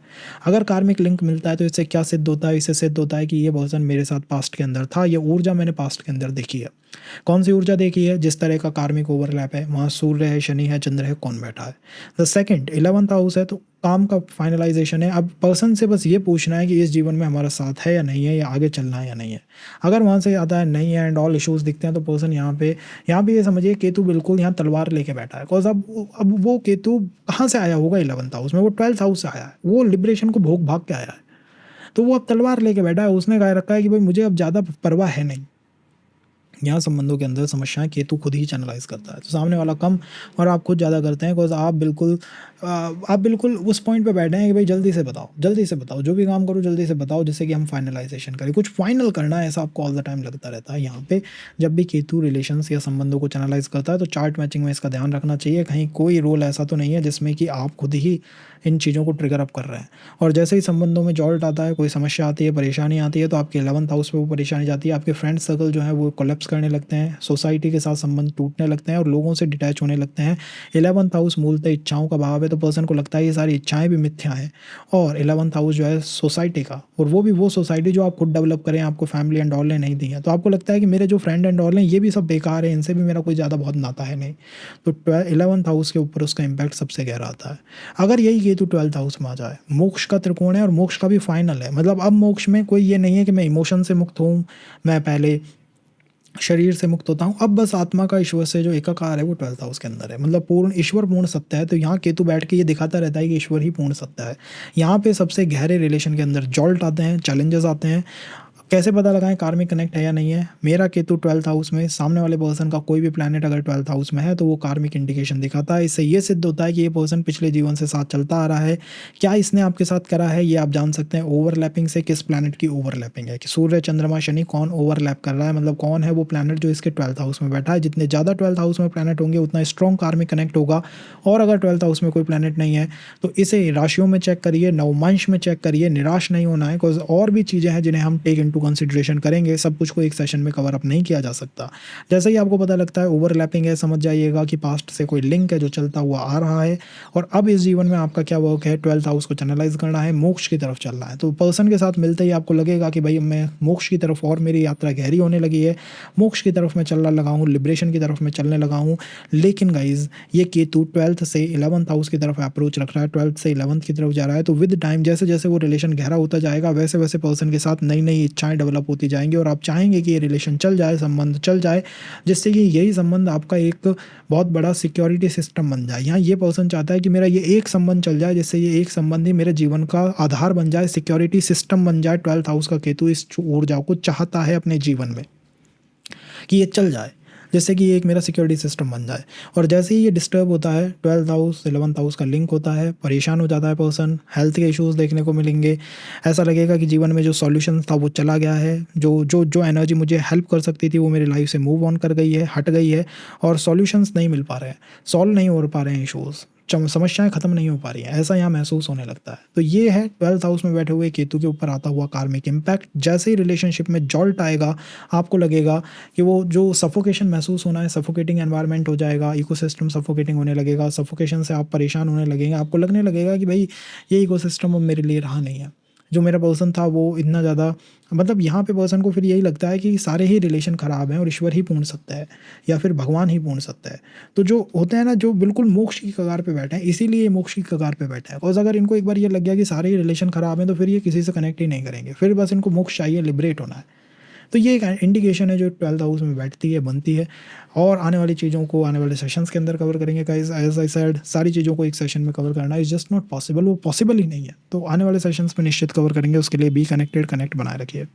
अगर कार्मिक लिंक मिलता है तो इससे क्या सिद्ध होता है? इससे सिद्ध होता है कि ये पर्सन मेरे साथ पास्ट के अंदर था, ये ऊर्जा मैंने पास्ट के अंदर देखी है। कौन सी ऊर्जा देखी है? जिस तरह का कार्मिक ओवरलैप है, वहाँ सूर्य है, शनि है, चंद्र है, कौन बैठा है। द सेकंड 11th हाउस है तो काम का फाइनलाइजेशन है। अब पर्सन से बस ये पूछना है कि इस जीवन में हमारा साथ है या नहीं है, या आगे चलना है या नहीं है। अगर वहाँ से आता है नहीं है एंड ऑल इश्यूज दिखते हैं, तो पर्सन यहाँ पे ये समझिए केतु बिल्कुल यहाँ तलवार लेके बैठा है। बिकॉज अब वो केतु कहाँ से आया होगा 11th हाउस में? वो 12th हाउस से आया है, वो लिबरेशन को भोग भाग के आया है। तो वो अब तलवार लेके बैठा है, उसने कह रखा है कि भाई मुझे अब ज़्यादा परवाह है नहीं। यहाँ संबंधों के अंदर समस्याएं केतु खुद ही चैनलाइज करता है, तो सामने वाला कम और आप खुद ज़्यादा करते हैं। बिकॉज आप बिल्कुल उस पॉइंट पे बैठे हैं कि भाई जल्दी से बताओ, जल्दी से बताओ, जो भी काम करो जल्दी से बताओ, जिससे कि हम फाइनलाइजेशन करें, कुछ फाइनल करना है, ऐसा आपको ऑल द टाइम लगता रहता है। यहाँ पे जब भी केतु रिलेशंस या संबंधों को चैनलाइज करता है तो चार्ट मैचिंग में इसका ध्यान रखना चाहिए। कहीं कोई रोल ऐसा तो नहीं है जिसमें कि आप खुद ही इन चीज़ों को ट्रिगर अप कर रहे हैं। और जैसे ही संबंधों में जॉल्ट आता है, कोई समस्या आती है, परेशानी आती है, तो आपके 11th हाउस पे वो परेशानी जाती है। आपके फ्रेंड सर्कल जो है वो कोलैप्स करने लगते हैं, सोसाइटी के साथ संबंध टूटने लगते हैं और लोगों से डिटैच होने लगते हैं। 11th हाउस मूलतः इच्छाओं का भाव है, तो पर्सन को लगता है ये सारी इच्छाएं भी मिथ्या हैं। और 11th हाउस जो है सोसाइटी का, और वो भी वो सोसाइटी जो आप खुद डेवलप करें, आपको फैमिली एंड ऑल ने नहीं दी है। तो आपको लगता है कि मेरे जो फ्रेंड एंड ऑल हैं ये भी सब बेकार है, इनसे भी मेरा कोई ज़्यादा बहुत नाता है नहीं। तो 11th हाउस के ऊपर उसका इम्पैक्ट सबसे गहरा आता है। अगर यही केतु 12th हाउस में आ जाए, मोक्ष का त्रिकोण है और मोक्ष का भी फाइनल है। मतलब अब मोक्ष में कोई ये नहीं है कि मैं इमोशन से मुक्त हूँ, मैं पहले शरीर से मुक्त होता हूँ, अब बस आत्मा का ईश्वर से जो एकाकार है वो 12th हाउस के अंदर है। मतलब पूर्ण ईश्वर पूर्ण सत्य है। तो यहाँ केतु बैठ के ये दिखाता रहता है कि ईश्वर ही पूर्ण सत्य है। यहाँ पे सबसे गहरे रिलेशन के अंदर जॉल्ट आते हैं, चैलेंजेस आते हैं। कैसे पता लगाएं कार्मिक कनेक्ट है या नहीं है? मेरा केतु 12th हाउस में, सामने वाले पर्सन का कोई भी प्लैनेट अगर 12th हाउस में है तो वो कार्मिक इंडिकेशन दिखाता है। इससे ये सिद्ध होता है कि ये पर्सन पिछले जीवन से साथ चलता आ रहा है। क्या इसने आपके साथ करा है ये आप जान सकते हैं ओवरलैपिंग से। किस प्लैनेट की ओवरलैपिंग है, कि सूर्य, चंद्रमा, शनि कौन ओवरलैप कर रहा है, मतलब कौन है वो प्लैनेट जो इसके 12th हाउस में बैठा है। जितने ज़्यादा 12th हाउस में प्लैनेट होंगे उतना स्ट्रॉन्ग कार्मिक कनेक्ट होगा। और अगर 12th हाउस में कोई प्लैनेट नहीं है तो इसे राशियों में चेक करिए, नवमांश में चेक करिए। निराश नहीं होना है, बिकॉज और भी चीज़ें हैं जिन्हें हम टेक इनटू कंसिडरेशन करेंगे। सब कुछ को एक सेशन में कवर अप नहीं किया जा सकता। जैसे ही आपको पता लगता है ओवरलैपिंग है, समझ जाइएगा कि पास्ट से कोई लिंक है जो चलता हुआ आ रहा है। और अब इस जीवन में आपका क्या वर्क है? 12th हाउस को चैनलाइज करना है, मोक्ष की तरफ चलना है। तो पर्सन के साथ मिलते ही आपको लगेगा कि भाई मैं मोक्ष की तरफ, और मेरी यात्रा गहरी होने लगी है, मोक्ष की तरफ मैं चलने लगा हूँ, लिबरेशन की तरफ मैं चलने लगा हूँ। लेकिन गाइज ये केतु 12th से 11th हाउस की तरफ अप्रोच रख रहा है, 12th से 11th की तरफ जा रहा है। तो विद टाइम जैसे जैसे वो रिलेशन गहरा होता जाएगा वैसे वैसे पर्सन के साथ नई नई इच्छाएं डेवलप होती जाएंगी, और आप चाहेंगे कि ये रिलेशन चल जाए, संबंध चल जाए, जिससे कि यही संबंध आपका एक बहुत बड़ा सिक्योरिटी सिस्टम बन जाए। यहाँ ये पर्सन चाहता है कि मेरा ये एक संबंध चल जाए, जिससे ये एक संबंध ही मेरे जीवन का आधार बन जाए, सिक्योरिटी सिस्टम बन जाए। 12th हाउस का केतु इस ऊर्जा को चाहता है अपने जीवन में कि ये चल जाए, जिससे कि ये एक मेरा सिक्योरिटी सिस्टम बन जाए। और जैसे ही ये डिस्टर्ब होता है, 12th हाउस 11th हाउस का लिंक होता है, परेशान हो जाता है पर्सन, हेल्थ के इश्यूज़ देखने को मिलेंगे। ऐसा लगेगा कि जीवन में जो सॉल्यूशन था वो चला गया है, जो एनर्जी मुझे हेल्प कर सकती थी वो मेरी लाइफ से मूव ऑन कर गई है, हट गई है, और सॉल्यूशंस नहीं मिल पा रहे हैं, सॉल्व नहीं हो पा रहे हैं इश्यूज़, समस्याएं खत्म नहीं हो पा रही हैं, ऐसा यहाँ महसूस होने लगता है। तो ये है 12th हाउस में बैठे हुए केतु के ऊपर आता हुआ कार्मिक इम्पैक्ट। जैसे ही रिलेशनशिप में जॉल्ट आएगा, आपको लगेगा कि वो जो सफोकेशन महसूस होना है, सफोकेटिंग एनवायरनमेंट हो जाएगा, इकोसिस्टम सफोकेटिंग होने लगेगा, सफोकेशन से आप परेशान होने लगेंगे। आपको लगने लगेगा कि भाई ये इकोसिस्टम अब मेरे लिए रहा नहीं है, जो मेरा पर्सन था वो इतना ज़्यादा, मतलब यहाँ पे पर्सन को फिर यही लगता है कि सारे ही रिलेशन ख़राब हैं और ईश्वर ही पूर्ण सत्य है, या फिर भगवान ही पूर्ण सत्य है। तो जो होते हैं ना, जो बिल्कुल मोक्ष की कगार पे बैठे हैं, इसीलिए ये मोक्ष की कगार पे बैठे हैं। और अगर इनको एक बार ये लग गया कि सारे ही रिलेशन ख़राब हैं तो फिर ये किसी से कनेक्ट ही नहीं करेंगे, फिर बस इनको मोक्ष चाहिए, लिबरेट होना है। तो ये एक इंडिकेशन है जो 12th हाउस में बैठती है, बनती है। और आने वाली चीज़ों को आने वाले सेशंस के अंदर कवर करेंगे गाइस। एज आई सेड, सारी चीज़ों को एक सेशन में कवर करना इज़ जस्ट नॉट पॉसिबल, वो पॉसिबल ही नहीं है। तो आने वाले सेशंस में निश्चित कवर करेंगे, उसके लिए बी कनेक्टेड, कनेक्ट बनाए रखिए।